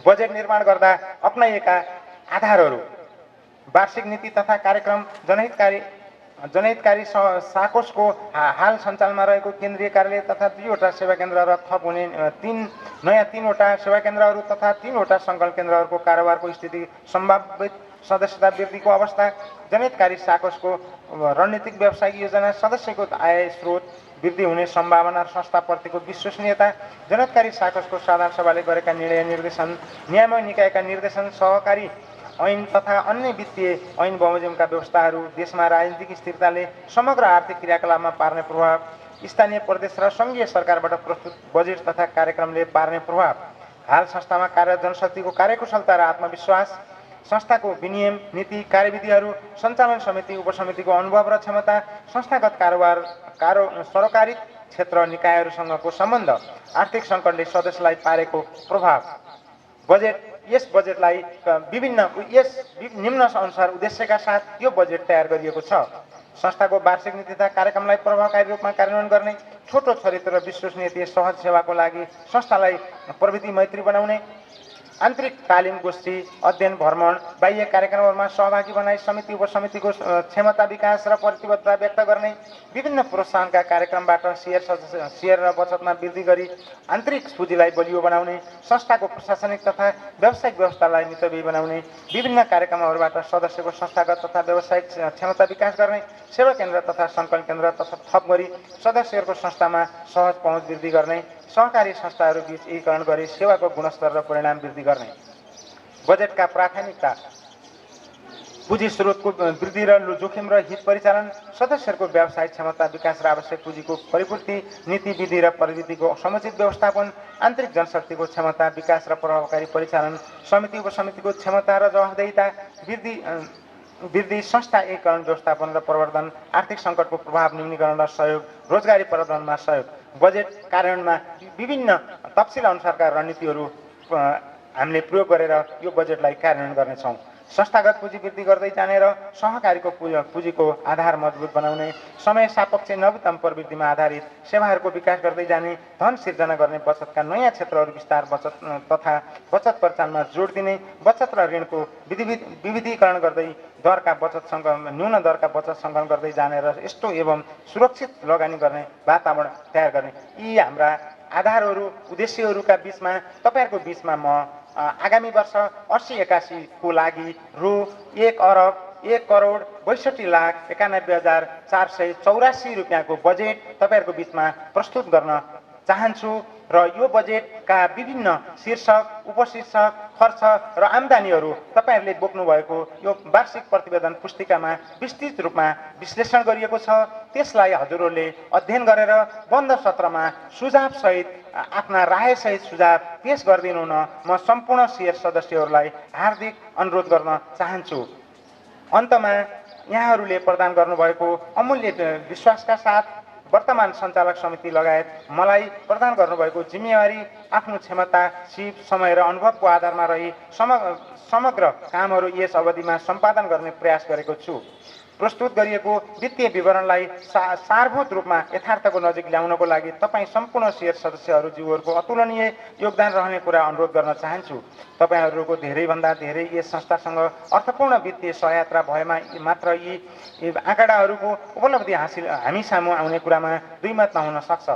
बजेट निर्माण गर्दा अपनाइएका आधारहरू वार्षिक नीति तथा कार्यक्रम, जनहितकारी साकोसको हाल सञ्चालनमा रहेको केन्द्रीय कार्यालय तथा 2वटा सेवा केन्द्र र थप हुने 3वटा सेवा केन्द्रहरू तथा 3वटा सङ्कलन केन्द्रहरूको कारोबारको स्थिति, सम्भावित सदस्यता वृद्धिको अवस्था, जनहितकारी साकोसको रणनीतिक व्यावसायिक योजना, सदस्यको आय स्रोत वृद्धि हुने सम्भावना र संस्थाप्रतिको विश्वसनीयता, जनहितकारी साकोसको साधारण सभाले गरेका निर्णय निर्देशन, नियामक निकायका निर्देशन, सहकारी ऐन तथा अन्य वित्तीय ऐन बमोजिमका व्यवस्थाहरू, देशमा राजनीतिक स्थिरताले समग्र आर्थिक क्रियाकलापमा पार्ने प्रभाव, स्थानीय प्रदेश र सङ्घीय सरकारबाट प्रस्तुत बजेट तथा कार्यक्रमले पार्ने प्रभाव, हाल संस्थामा कार्यरत जनशक्तिको कार्यकुशलता र आत्मविश्वास, संस्थाको विनियम, नीति, कार्यविधिहरू, सञ्चालन समिति, उपसमितिको अनुभव र क्षमता, संस्थागत सरकारी क्षेत्र निकायहरूसँगको सम्बन्ध, आर्थिक सङ्कटले सदस्यलाई पारेको प्रभाव। यस बजेटलाई निम्न अनुसार उद्देश्यका साथ यो बजेट तयार गरिएको छ। संस्थाको वार्षिक नीति तथा कार्यक्रमलाई प्रभावकारी रूपमा कार्यान्वयन गर्ने, छोटो छरितो र विश्वसनीय सहज सेवाको लागि संस्थालाई प्रविधि मैत्री बनाउने, आन्तरिक तालिम गोष्ठी, अध्ययन भ्रमण, बाह्य कार्यक्रमहरूमा सहभागी बनाई समिति, उपसमितिको क्षमता विकास र प्रतिबद्धता व्यक्त गर्ने, विभिन्न प्रोत्साहनका कार्यक्रमबाट सेयर र बचतमा वृद्धि गरी आन्तरिक पुँजीलाई बलियो बनाउने, संस्थाको प्रशासनिक तथा व्यावसायिक व्यवस्थालाई मितव्ययी बनाउने, विभिन्न कार्यक्रमहरूबाट सदस्यको संस्थागत तथा व्यावसायिक क्षमता विकास गर्ने, सेवा केन्द्र तथा सङ्कलन केन्द्र तथा थप गरी सदस्यहरूको संस्थामा सहज पहुँच वृद्धि गर्ने, सहकारी संस्थाहरू बीच एकीकरण गरी सेवाको गुणस्तर र परिणाम वृद्धि गर्ने। बजेटका प्राथमिकता पुँजी स्रोतको वृद्धि र जोखिम र हित परिचालन, सदस्यहरूको व्यावसायिक क्षमता विकास र आवश्यक पुँजीको परिपूर्ति, नीति, विधि र प्रविधिको समुचित व्यवस्थापन, आन्तरिक जनशक्तिको क्षमता विकास र प्रभावकारी परिचालन, समिति, उपसमितिको क्षमता र जवाफदेहिता वृद्धि, संस्था एकीकरण, व्यवस्थापन र प्रवर्धन, आर्थिक सङ्कटको प्रभाव न्यूनीकरण र सहयोग, रोजगारी प्रवर्धनमा सहयोग। बजेट कार्यान्वयनमा विभिन्न तफसिल अनुसारका रणनीतिहरू हामीले प्रयोग गरेर यो बजेटलाई कार्यान्वयन गर्नेछौँ। संस्थागत पुँजी वृद्धि गर्दै जाने र सहकारीको पुँजीको आधार मजबुत बनाउने, समय सापेक्ष नवीनतम प्रवृत्तिमा आधारित सेवाहरूको विकास गर्दै जाने, धन सिर्जना गर्ने, बचतका नयाँ क्षेत्रहरू विस्तार, बचत परिचालनमा जोड दिने, बचत र ऋणको विविधीकरण गर्दै न्यून दरका बचत सङ्कलन गर्दै जाने र यस्तो एवं सुरक्षित लगानी गर्ने वातावरण तयार गर्ने। यी हाम्रा आधारहरू, उद्देश्यहरूका बीचमा तपाईँहरूको बीचमा म आगामी वर्ष 80-81 को लागि रु 1,62,91,484 रुपियाँको बजेट तपाईँहरूको बीचमा प्रस्तुत गर्न चाहन्छु र यो बजेटका विभिन्न शीर्षक, उपशीर्षक, खर्च र आम्दानीहरू तपाईँहरूले बोक्नु भएको यो वार्षिक प्रतिवेदन पुस्तिकामा विस्तृत रूपमा विश्लेषण गरिएको छ। त्यसलाई हजुरहरूले अध्ययन गरेर बन्द सत्रमा सुझावसहित आफ्ना रायसहित सुझाव पेश गरिदिनु हुन म सम्पूर्ण सेयर सदस्यहरूलाई हार्दिक अनुरोध गर्न चाहन्छु। अन्तमा यहाँहरूले प्रदान गर्नुभएको अमूल्य विश्वासका साथ वर्तमान सञ्चालक समिति लगायत मलाई प्रदान गर्नुभएको जिम्मेवारी, आफ्नो क्षमता, सिप, समय र अनुभवको आधारमा रही समग्र कामहरू यस अवधिमा सम्पादन गर्ने प्रयास गरेको छु। प्रस्तुत गरिएको वित्तीय विवरणलाई सारभूत रूपमा यथार्थको नजिक ल्याउनको लागि तपाईँ सम्पूर्ण शेयर सदस्यज्यूहरूको अतुलनीय योगदान रहने कुरा अनुरोध गर्न चाहन्छु। तपाईँहरूको धेरैभन्दा धेरै यस संस्थासँग अर्थपूर्ण वित्तीय सहायता भएमा मात्र यी आँकडाहरूको उपलब्धि हासिल हामी सामु आउने कुरामा दुई मत नहुन सक्छ।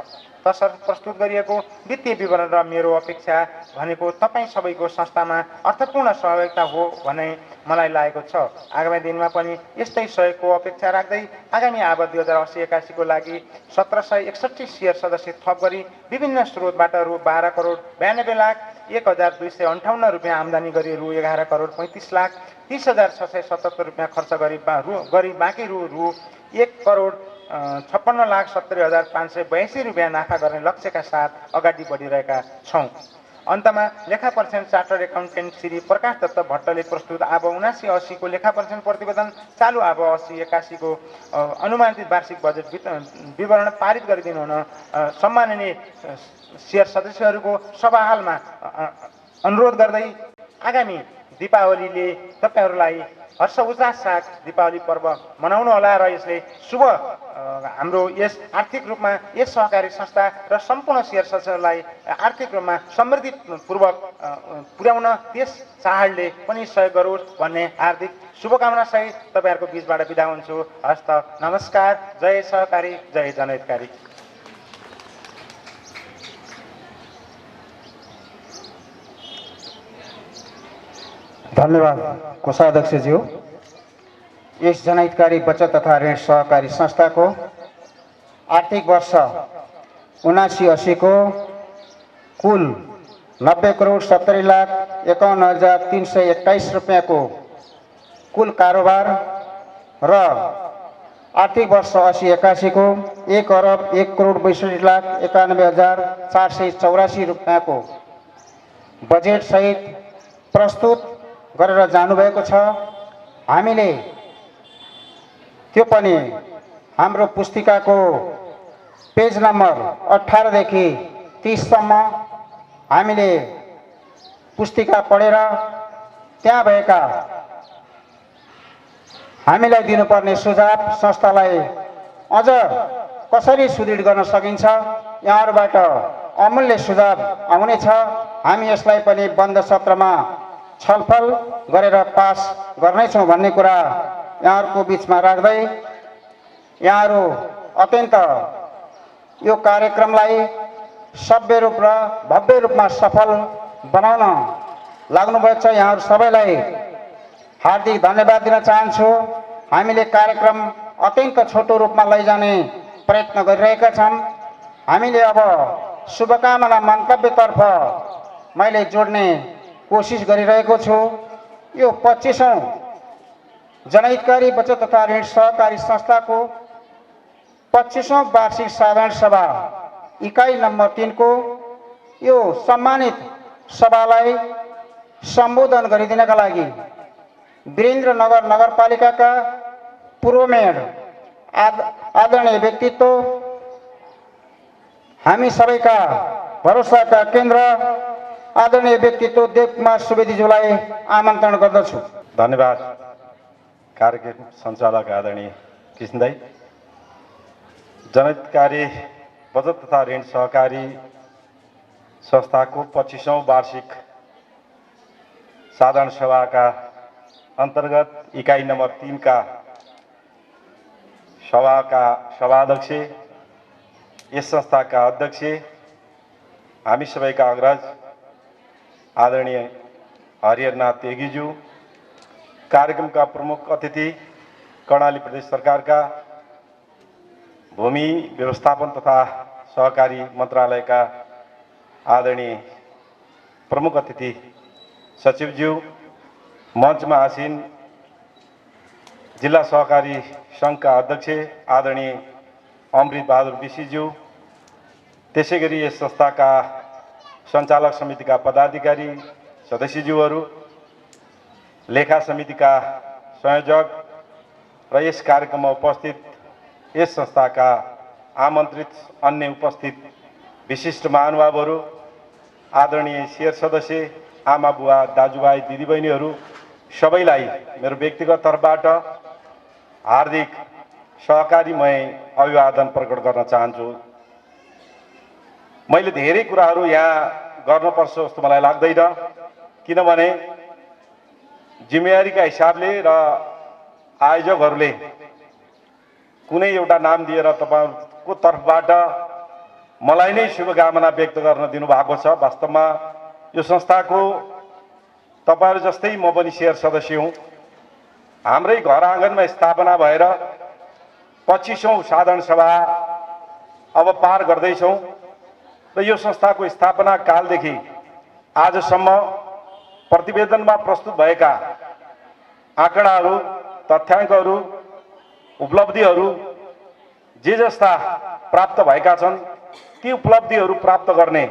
तसर्थ प्रस्तुत गरिएको वित्तीय विवरण र मेरो अपेक्षा भनेको तपाईँ सबैको संस्थामा अर्थपूर्ण सहभागिता हो भन्ने मलाई लागेको छ। आगामी दिनमा पनि यस्तै सहयोगको अपेक्षा राख्दै आगामी आवास 2080-81 को लागि 1761 शेयर सदस्य थप गरी विभिन्न स्रोतबाट रु 12 करोड 92 लाख 1,258 रुपियाँ आम्दानी गरी रु 11 करोड 35 लाख 30,677 रुपियाँ खर्च गरी बाँकी रु 1 करोड 56 लाख 70,582 रुपियाँ नाफा गर्ने लक्ष्यका साथ अगाडि बढिरहेका छौँ। अन्तमा लेखा परीक्षण चार्टर्ड एकाउन्टेन्ट श्री प्रकाश दत्त भट्टले प्रस्तुत आब 79-80 को लेखा परीक्षण प्रतिवेदन चालु आब 80-81 को अनुमानित वार्षिक बजेट विवरण पारित गरिदिनु हुन सम्माननीय शेयर सदस्यहरूको सभाहालमा अनुरोध गर्दै आगामी दीपावलीले तपाईहरूलाई हर्ष उल्लास साथ दीपावली पर्व मनाउनु होला र यसले शुभ हाम्रो यस आर्थिक रूपमा यस सहकारी संस्था र सम्पूर्ण शेयर सदस्यहरूलाई आर्थिक रूपमा समृद्धिपूर्वक पुर्याउन त्यस चाडले पनि सहयोग गरोस् भन्ने हार्दिक शुभकामना सहित तपाईहरूको बीचबाट बिदा हुन्छु। हस्त नमस्कार। जय सहकारी, जय जनहितकारी। धन्यवाद कोषाध्यक्षज्यू। यस जनहितकारी बचत तथा ऋण सहकारी संस्थाको आर्थिक वर्ष 79-80 को कुल 90 करोड 70 लाख 51,321 रुपियाँ को कुल कारोबार र आर्थिक वर्ष 80-81 को 1 अरब 1 करोड 62 लाख 91,484 रुपियाँ को बजेट सहित प्रस्तुत गरेर जानुभएको छ। हामीले त्यो पनि हाम्रो पुस्तिकाको पेज नम्बर 18 देखि 30 सम्म हामीले पुस्तिका पढेर त्यहाँ भएका हामीलाई दिनुपर्ने सुझाव संस्थालाई अझ कसरी सुदृढ गर्न सकिन्छ यहाँहरूबाट अमूल्य सुझाव आउनेछ। हामी यसलाई पनि बन्द सत्रमा छलफल गरेर पास गर्नेछौँ भन्ने कुरा यहाँहरूको बिचमा राख्दै यहाँहरू अत्यन्त यो कार्यक्रमलाई सभ्य रूप र भव्य रूपमा सफल बनाउन लाग्नुभएको छ। यहाँहरू सबैलाई हार्दिक धन्यवाद दिन चाहन्छु। हामीले कार्यक्रम अत्यन्त छोटो रूपमा लैजाने प्रयत्न गरिरहेका छौँ। हामीले अब शुभकामना मन्तव्यतर्फ मैले जोड्ने कोसिस गरिरहेको छु। यो 25औं जनहितकारी बचत तथा ऋण सहकारी संस्थाको 25औं वार्षिक साधारण सभा इकाइ नम्बर 3 को यो सम्मानित सभालाई सम्बोधन गरिदिनका लागि वीरेन्द्रनगर नगरपालिकाका पूर्व मेयर आदरणीय व्यक्तित्व हामी सबैका भरोसाका केन्द्र आदरणीय व्यक्तित्व देवकुमार सुवेदीज्यूलाई आमन्त्रण गर्दछु। धन्यवाद कार्यक्रम सञ्चालक आदरणीय कृष्ण दाई। जनहितकारी बचत तथा ऋण सहकारी संस्थाको 25औं वार्षिक साधारण सभाका अन्तर्गत इकाइ नम्बर 3 का सभाका सभाध्यक्ष, यस संस्थाका अध्यक्ष, हामी सबैका अग्रज आदरणीय हरिहरनाथ तेगीज्यू, कार्यक्रमका प्रमुख अतिथि कर्णाली प्रदेश सरकारका भूमि व्यवस्थापन तथा सहकारी मन्त्रालयका आदरणीय प्रमुख अतिथि सचिवज्यू, मञ्चमा आसीन जिल्ला सहकारी सङ्घका अध्यक्ष आदरणीय अमृत बहादुर विशीज्यू, त्यसै गरी यस संस्थाका सञ्चालक समितिका पदाधिकारी सदस्यज्यूहरू, लेखा समितिका संयोजक र यस कार्यक्रममा उपस्थित यस संस्थाका आमन्त्रित अन्य उपस्थित विशिष्ट महानुभावहरू, आदरणीय शेयर सदस्य, आमा बुवा दाजुभाइ दिदीबहिनीहरू सबैलाई मेरो व्यक्तिगत तर्फबाट हार्दिक सहकारीमय अभिवादन प्रकट गर्न चाहन्छु। मैले धेरै कुराहरू यहाँ गर्नुपर्छ जस्तो मलाई लाग्दैन, किनभने जिम्मेवारीका हिसाबले र आयोजकहरूले कुनै एउटा नाम दिएर तपाईँहरूको तर्फबाट मलाई नै शुभकामना व्यक्त गर्न दिनुभएको छ। वास्तवमा यो संस्थाको तपाईँहरू जस्तै म पनि शेयर सदस्य हुँ। हाम्रै घर आँगनमा स्थापना भएर 25औं साधारण सभा अब पार गर्दैछौँ र यो संस्थाको स्थापना कालदेखि आजसम्म प्रतिवेदनमा प्रस्तुत भएका आँकडाहरू, तथ्याङ्कहरू, उपलब्धिहरू जे जस्ता प्राप्त भएका छन् ती उपलब्धिहरू प्राप्त गर्ने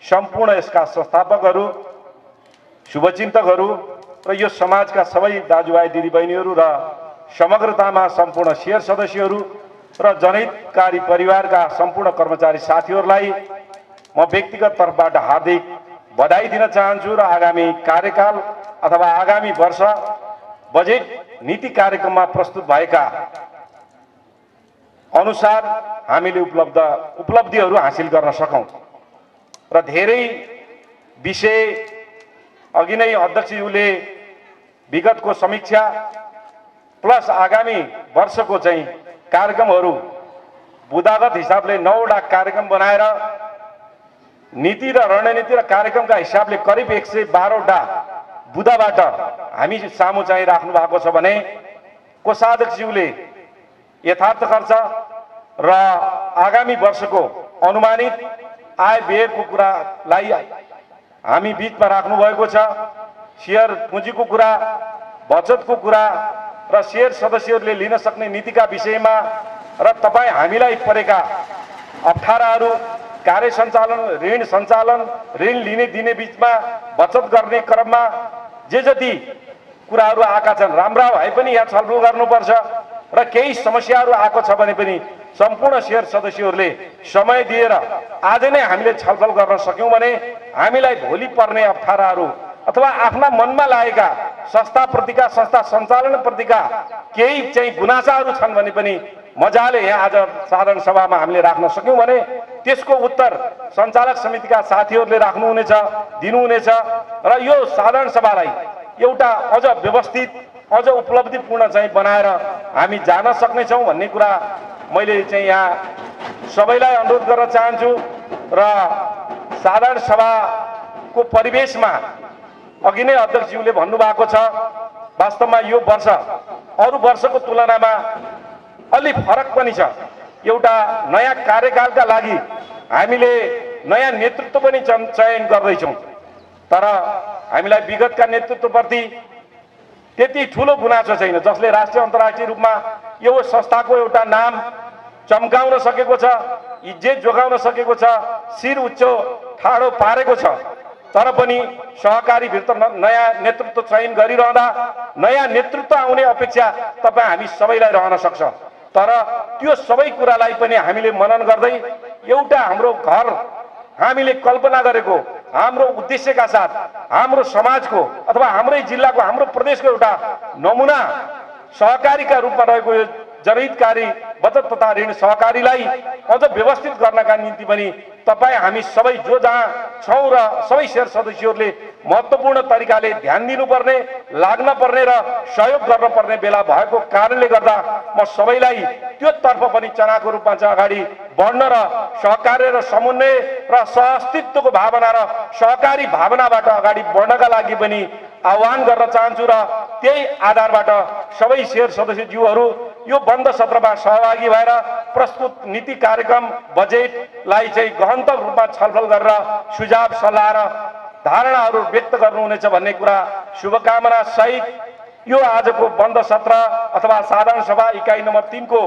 सम्पूर्ण यसका संस्थापकहरू, शुभचिन्तकहरू र यो समाजका सबै दाजुभाइ दिदीबहिनीहरू र समग्रतामा सम्पूर्ण शेयर सदस्यहरू र जनहितकारी परिवारका सम्पूर्ण कर्मचारी साथीहरूलाई म व्यक्तिगत तर्फबाट हार्दिक बधाई दिन चाहन्छु र आगामी कार्यकाल अथवा आगामी वर्ष बजेट नीति कार्यक्रममा प्रस्तुत भएका अनुसार हामीले उपलब्धिहरू हासिल गर्न सकौँ र धेरै विषय अघि नै अध्यक्षज्यूले विगतको समीक्षा प्लस आगामी वर्षको चाहिँ कार्यक्रमहरू बुदागत हिसाबले 9वटा कार्यक्रम बनाएर नीति र रणनीति र कार्यक्रमका हिसाबले करिब 112वटा बुदाबाट हामी सामु चाहिँ राख्नु भएको छ भने कोषाध्यक्षज्यूले यथार्थ खर्च र आगामी वर्षको अनुमानित आय व्ययको कुरालाई हामी बीचमा राख्नु भएको छ। शेयर पुँजीको कुरा, बचतको कुरा र शेयर सदस्यहरूले लिन सक्ने नीतिका विषयमा र तपाईँ हामीलाई परेका अप्ठ्याराहरू, कार्य सञ्चालन, ऋण सञ्चालन, ऋण लिने दिने बीचमा बचत गर्ने क्रममा जे जति कुराहरू आएका छन् राम्रा भए पनि यहाँ छलफल गर्नुपर्छ र केही समस्याहरू आएको छ भने पनि सम्पूर्ण शेयर सदस्यहरूले समय दिएर आज नै हामीले छलफल गर्न सक्यौँ भने हामीलाई भोलि पर्ने अप्ठ्याराहरू अथवा आफ्ना मनमा लागेका संस्थाप्रतिका, संस्था सञ्चालनप्रतिका केही चाहिँ गुनासाहरू छन् भने पनि मजाले यहाँ आज साधारण सभामा हामीले राख्न सक्यौँ भने त्यसको उत्तर सञ्चालक समितिका साथीहरूले राख्नुहुनेछ, दिनुहुनेछ र यो साधारण सभालाई एउटा अझ व्यवस्थित, अझ उपलब्धिपूर्ण चाहिँ बनाएर हामी जान सक्नेछौँ भन्ने कुरा मैले चाहिँ यहाँ सबैलाई अनुरोध गर्न चाहन्छु र साधारण सभाको परिवेशमा अघि नै अध्यक्षज्यूले भन्नुभएको छ, वास्तवमा यो वर्ष अरू वर्षको तुलनामा अलि फरक पनि छ। एउटा नयाँ कार्यकालका लागि हामीले नयाँ नेतृत्व पनि चयन गर्दैछौँ, तर हामीलाई विगतका नेतृत्वप्रति त्यति ठुलो गुनासो छैन जसले राष्ट्रिय अन्तर्राष्ट्रिय रूपमा यो संस्थाको एउटा नाम चम्काउन सकेको छ, इज्जत जोगाउन सकेको छ, शिर उच्च ठाडो पारेको छ। तर पनि सहकारी भित्र नयाँ नेतृत्व चयन गरिरहँदा नयाँ नेतृत्व आउने अपेक्षा तपाईँ हामी सबैलाई रहन सक्छ। तर त्यो सबै कुरालाई पनि हामीले मनन गर्दै एउटा हाम्रो घर हामीले कल्पना गरेको हाम्रो उद्देश्यका साथ हाम्रो समाजको अथवा हाम्रै जिल्लाको, हाम्रो प्रदेशको एउटा नमुना सहकारीका रूपमा रहेको यो जनहितकारी बचत तथा ऋण सहकारीलाई अझ व्यवस्थित गर्नका निम्ति पनि तपाईँ हामी सबै जो जहाँ छौँ र सबै शेयर सदस्यहरूले महत्त्वपूर्ण तरिकाले ध्यान दिनुपर्ने, लाग्न पर्ने र सहयोग गर्नुपर्ने बेला भएको कारणले गर्दा म सबैलाई त्यो तर्फ पनि चनाको रूपमा चाहिँ अगाडि बढ्न र सहकार्य र समन्वय र सहअस्तित्वको भावना र सहकारी भावनाबाट अगाडि बढ्नका लागि पनि आह्वान गर्न चाहन्छु र त्यही आधारबाट सबै शेयर सदस्यज्यूहरू यो बन्द सत्रमा सहभागी भएर प्रस्तुत नीति कार्यक्रम बजेटलाई चाहिँ गहनतम रूपमा छलफल गरेर सुझाव सल्लाह र धारणाहरू व्यक्त गर्नुहुनेछ भन्ने कुरा शुभकामना सहित यो आजको बन्द सत्र अथवा साधारण सभा इकाइ नम्बर 3 को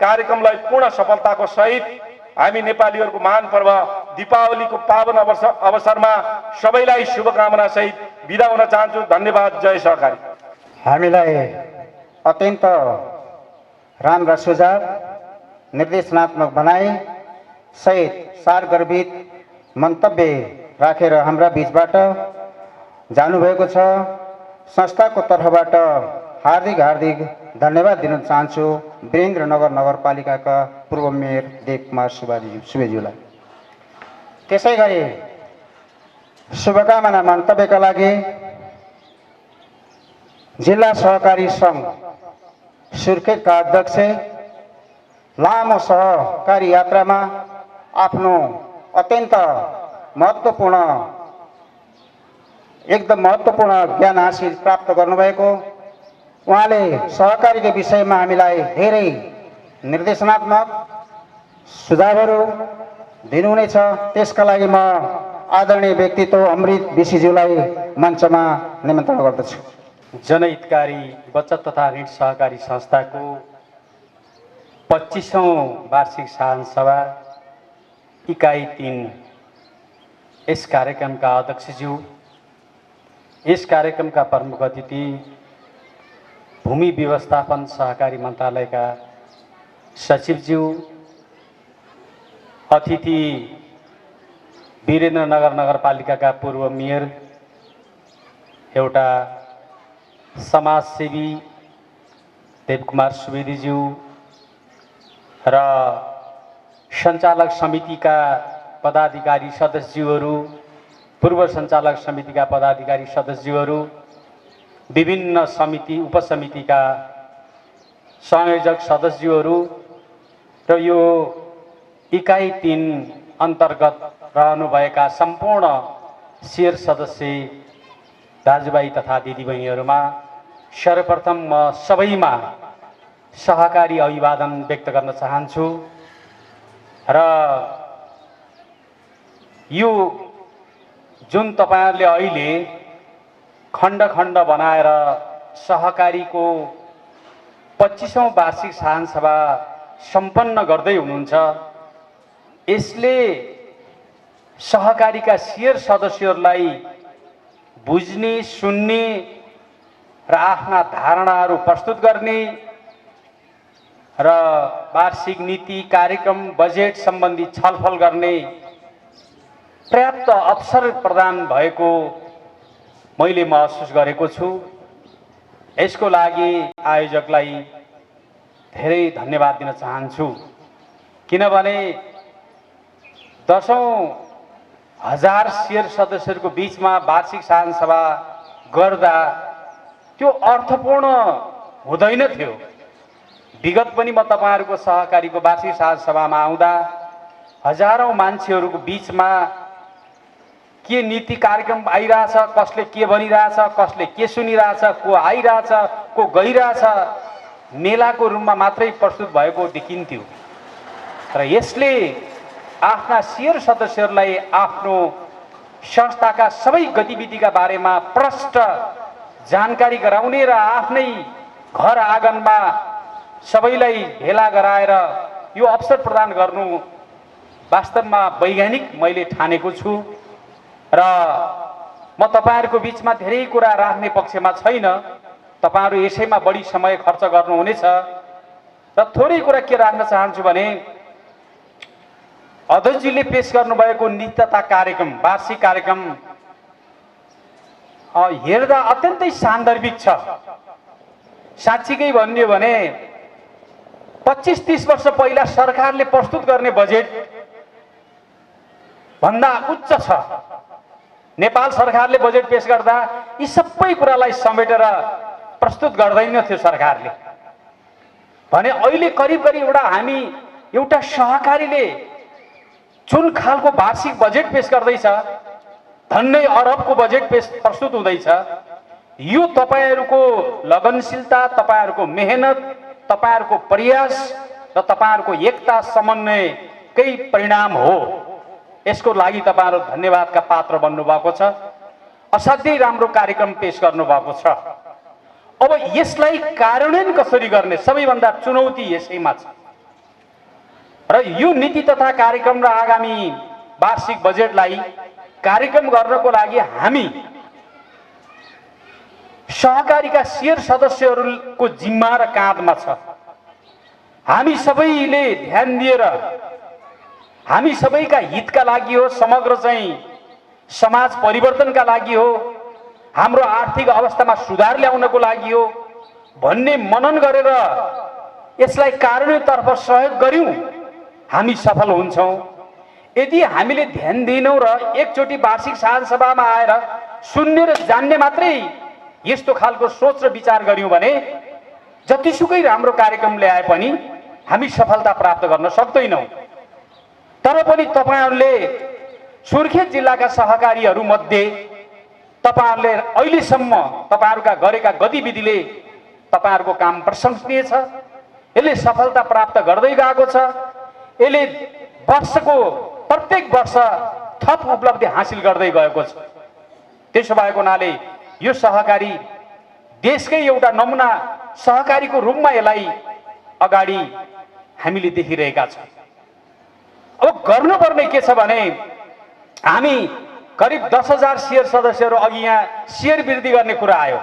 कार्यक्रमलाई पूर्ण सफलताको सहित हामी नेपालीहरूको महान पर्व दीपावलीको पावन अवसरमा सबैलाई शुभकामना सहित बिदा हुन चाहन्छु। धन्यवाद। जय सहकारी। हामीलाई अत्यन्त राम्रा सुझाव, निर्देशनात्मक भनाइ सहित सारगर्भित मन्तव्य राखेर हाम्रा बीचबाट जानुभएको छ। संस्थाको तर्फबाट हार्दिक हार्दिक धन्यवाद दिन चाहन्छु वीरेन्द्रनगर नगरपालिकाका पूर्व मेयर देवकुमार सुवेज्यूलाई। त्यसै गरी शुभकामना मन्तव्यका लागि जिल्ला सहकारी सङ्घ सुर्खेतका अध्यक्ष लामो सहकारी यात्रामा आफ्नो अत्यन्त महत्त्वपूर्ण एकदम महत्त्वपूर्ण ज्ञान हासिल प्राप्त गर्नुभएको उहाँले सहकारीको विषयमा हामीलाई धेरै निर्देशनात्मक सुझावहरू दिनुहुनेछ। त्यसका लागि म आदरणीय व्यक्तित्व अमृत विशीज्यूलाई मञ्चमा निमन्त्रण गर्दछु। जनहितकारी बचत तथा ऋण सहकारी संस्थाको 25औं वार्षिक साधारण सभा इकाइ 3 यस कार्यक्रमका अध्यक्षज्यू, यस कार्यक्रमका प्रमुख अतिथि भूमि व्यवस्थापन सहकारी मन्त्रालयका सचिवज्यू, अतिथि वीरेन्द्रनगर नगरपालिकाका पूर्व मेयर, एउटा समाजसेवी देवकुमार सुवेदीज्यू र सञ्चालक समितिका पदाधिकारी सदस्यज्यूहरू, पूर्व सञ्चालक समितिका पदाधिकारी सदस्यज्यूहरू, विभिन्न समिति उपसमितिका संयोजक सदस्यज्यूहरू र यो इकाइ 3 अन्तर्गत रहनुभएका सम्पूर्ण शेयर सदस्य दाजुभाइ तथा दिदीबहिनीहरूमा सर्वप्रथम म सबैमा सहकारी अभिवादन व्यक्त गर्न चाहन्छु र यो जुन तपाईहरुले अहिले खण्ड खण्ड बनाएर सहकारीको 25औं वार्षिक साधारण सभा सम्पन्न गर्दै हुनुहुन्छ, यसले सहकारीका शेयर सदस्यहरूलाई बुझ्ने, सुन्ने र आफ्ना धारणाहरू प्रस्तुत गर्ने र वार्षिक नीति, कार्यक्रम, बजेट सम्बन्धी छलफल गर्ने पर्याप्त अवसर प्रदान भएको मैले महसुस गरेको छु। यसको लागि आयोजकलाई धेरै धन्यवाद दिन चाहन्छु, किनभने 10औं हजार शेयर सदस्यहरूको बीचमा वार्षिक साधारण सभा गर्दा त्यो अर्थपूर्ण हुँदैन थियो। विगत पनि म तपाईहरुको सहकारीको वार्षिक साधारण सभामा आउँदा हजारौं मान्छेहरूको बीचमा के नीति कार्यक्रम आइरहेछ, कसले के भनिरहेछ, कसले के सुनिरहेछ, को आइरहेछ, को गइरहेछ, मेलाको रूपमा मात्रै प्रस्तुत भएको देखिन्थ्यो। र यसले आफ्ना शेयर सदस्यहरूलाई आफ्नो संस्थाका सबै गतिविधिका बारेमा प्रष्ट जानकारी गराउने र आफ्नै घर आँगनमा सबैलाई भेला गराएर यो अवसर प्रदान गर्नु वास्तवमा वैज्ञानिक मैले ठानेको छु। र म तपाईहरुको बीचमा धेरै कुरा राख्ने पक्षमा छैन, तपाईहरु यसैमा बढी समय खर्च गर्नुहुनेछ र थोरै कुरा के राख्न चाहन्छु भने अध्यक्षजीले पेश गर्नुभएको नीतिता कार्यक्रम, वार्षिक कार्यक्रम हेर्दा अत्यन्तै सान्दर्भिक छ। साँच्चीकै भन्यो भने 25-30 वर्ष पहिला सरकारले प्रस्तुत गर्ने बजेट भन्दा उच्च छ। नेपाल सरकारले बजेट पेश गर्दा यी सबै कुरालाई समेटेर प्रस्तुत गर्दैन थियो सरकारले भने अहिले करिब करिब एउटा सहकारीले जुन खालको वार्षिक बजेट पेश गर्दैछ, धन्नै अरबको बजेट प्रस्तुत हुँदैछ। यो तपाईहरुको लगनशीलता, तपाईहरुको मेहनत, तपाईहरुको प्रयास र तपाईहरुको एकता समन्वयकै परिणाम हो। यसको लागि तपाईहरु धन्यवादका पात्र बन्नु भएको छ। असाध्यै राम्रो कार्यक्रम पेश गर्नु भएको छ। अब यसलाई कार्यान्वयन कसरी गर्ने सबैभन्दा चुनौती यसैमा छ। र यो नीति तथा कार्यक्रम र आगामी वार्षिक बजेटलाई कार्यक्रम गर्नको लागि हामी सहकारीका शेयर सदस्यहरूको जिम्मा र काँधमा छ। हामी सबैले ध्यान दिएर हामी सबैका हितका लागि हो, समग्र चाहिँ समाज परिवर्तनका लागि हो, हाम्रो आर्थिक अवस्थामा सुधार ल्याउनको लागि हो, भन्ने मनन गरेर यसलाई कार्यान्वयनतर्फ सहयोग गर्यौं हामी सफल हुन्छौं। यदि हामीले ध्यान दिनौं र एकचोटि वार्षिक साधारण सभामा आएर सुन्ने र जान्ने मात्रै यस्तो खालको सोच र विचार गर्यौं भने जतिसुकै राम्रो कार्यक्रम ल्याए पनि हामी सफलता प्राप्त गर्न सक्दैनौं। तर पनि तपाईहरुले सुर्खेत जिल्लाका सहकारीहरू मध्ये तपाईहरुले अहिलेसम्म तपाईहरुका गरेका गतिविधिले तपाईहरुको काम प्रशंसनीय छ। यसले सफलता प्राप्त गर्दै गएको छ। यसले वर्षको प्रत्येक वर्ष थप उपलब्धि हासिल गर्दै गएको छ। त्यसो भएको हुनाले यो सहकारी देशकै एउटा नमुना सहकारीको रूपमा यसलाई अगाडि हामीले देखिरहेका छौं। अब गर्नुपर्ने के छ भने हामी करिब 10,000 शेयर सदस्यहरू अघि यहाँ शेयर वृद्धि गर्ने कुरा आयो।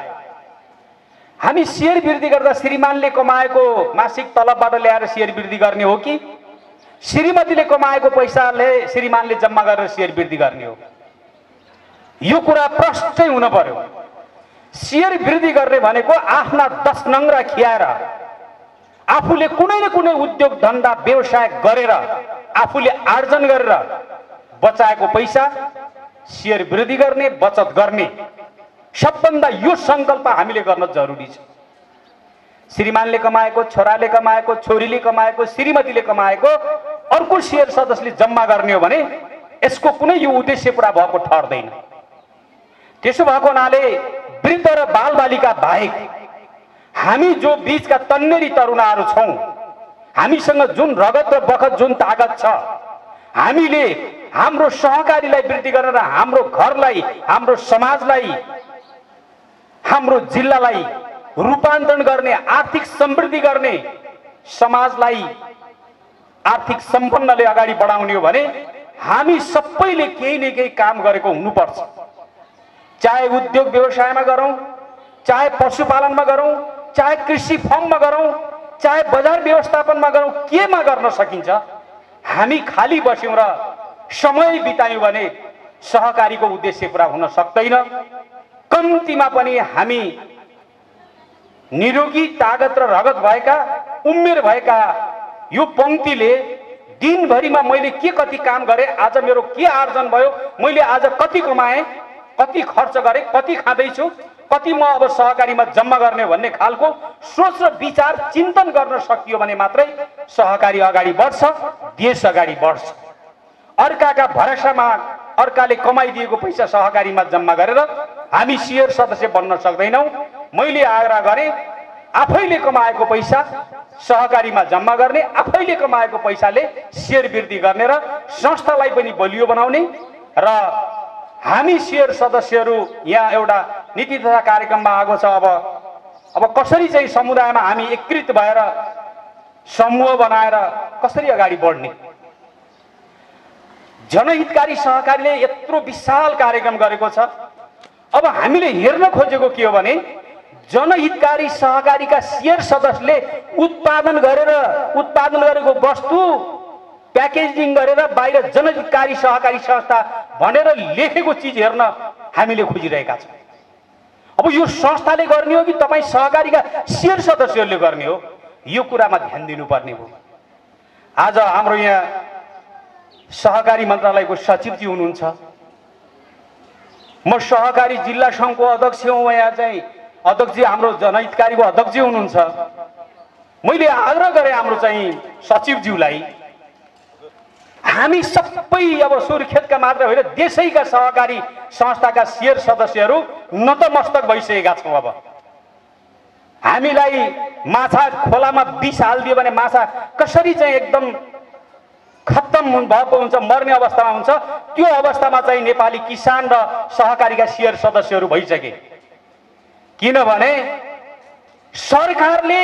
हामी शेयर वृद्धि गर्दा श्रीमानले कमाएको मासिक तलबबाट ल्याएर शेयर वृद्धि गर्ने हो कि श्रीमतीले कमाएको पैसाले श्रीमानले जम्मा गरेर शेयर वृद्धि गर्ने हो? यो कुरा प्रष्टै हुन पर्यो। शेयर वृद्धि गर्ने भनेको आफ्ना 10 नङ्ग्रा खियाएर आफूले कुनै न कुनै उद्योग धन्दा व्यवसाय गरेर आफूले आर्जन गरेर बचाएको पैसा शेयर वृद्धि गर्ने, बचत गर्ने, सबभन्दा यो संकल्प हामीले गर्न जरुरी छ। श्रीमानले कमाएको, छोराले कमाएको, छोरीले कमाएको, श्रीमतीले कमाएको अर्को शेयर सदस्यले जम्मा गर्ने हो भने यसको कुनै यो उद्देश्य पूरा भएको ठहर्दैन। त्यसो भएको हुनाले वृद्ध र बालबालिका बाहेक हामी जो बीचका तन्नेरी तरुणाहरू छौं, हामीसँग जुन रगत र बखत जुन ताकत छ, हामीले हाम्रो सहकारीलाई वृद्धि गरेर हाम्रो घरलाई, हाम्रो समाजलाई, हाम्रो जिल्लालाई रूपान्तरण गर्ने, आर्थिक समृद्धि गर्ने, समाजलाई आर्थिक सम्पन्नले अगाडि बढाउने हो भने हामी सबैले केही न केही काम गरेको हुनुपर्छ। चाहे उद्योग व्यवसायमा गरौं, चाहे पशुपालनमा गरौं, चाहे कृषि फर्ममा गरौं, चाहे बजार व्यवस्थापनमा गरौं, केमा गर्न सकिन्छ। हामी खाली बस्यौं र समय बितायौं भने सहकारीको उद्देश्य पूरा हुन सक्दैन। कम्तीमा पनि हामी निरोगी, तागत र रगत भएका, उमेर भएका यो पंक्तिले दिनभरिमा मैले के कति काम गरे, आज मेरो के आर्जन भयो, मैले आज कति कमाएँ, कति खर्च गरे, कति खाँदैछु, कति म अब सहकारीमा जम्मा गर्ने भन्ने खालको सोच र विचार चिन्तन गर्न सकियो भने मात्रै सहकारी अगाडि बढ्छ, देश अगाडि बढ्छ। अर्काका भरोसामा अर्काले कमाइदिएको पैसा सहकारीमा जम्मा गरेर हामी शेयर सदस्य बन्न सक्दैनौं। मैले आग्रह गरे आफैले कमाएको पैसा सहकारीमा जम्मा गर्ने, आफैले कमाएको पैसाले शेयर वृद्धि गर्ने र संस्थालाई पनि बलियो बनाउने र हामी शेयर सदस्यहरू यहाँ एउटा नीति तथा कार्यक्रममा आएको छ। अब कसरी चाहिँ समुदायमा हामी एकीकृत भएर समूह बनाएर कसरी अगाडि बढ्ने। जनहितकारी सहकारीले यत्रो विशाल कार्यक्रम गरेको छ। अब हामीले हेर्न खोजेको के हो भने जनहितकारी सहकारीका शेयर सदस्यले उत्पादन गरेको वस्तु प्याकेजिङ गरेर बाहिर जनहितकारी सहकारी संस्था भनेर लेखेको चिज हेर्न हामीले खोजिरहेका छौं। अब यो संस्थाले गर्ने हो कि तपाई सहकारीका शेयर सदस्यहरूले गर्ने हो, यो कुरामा ध्यान दिनुपर्ने हो। आज हाम्रो यहाँ सहकारी मन्त्रालयको सचिवजी हुनुहुन्छ, म सहकारी जिल्ला संघको अध्यक्ष हुँ, यहाँ चाहिँ अध्यक्षजी हाम्रो जनहितकारीको अध्यक्षजी हुनुहुन्छ। मैले आग्रह गरे हाम्रो चाहिँ सचिवज्यूलाई हामी सबै अब सुर्खेतका मात्र होइन देशैका सहकारी संस्थाका शेयर सदस्यहरू नतमस्तक भइसकेका छौं। अब हामीलाई माछा खोलामा विष हालिदियो भने माछा कसरी चाहिँ एकदम खत्तम भएको हुन्छ, मर्ने अवस्थामा हुन्छ, त्यो अवस्थामा चाहिँ नेपाली किसान र सहकारीका शेयर सदस्यहरू भइसके। किनभने सरकारले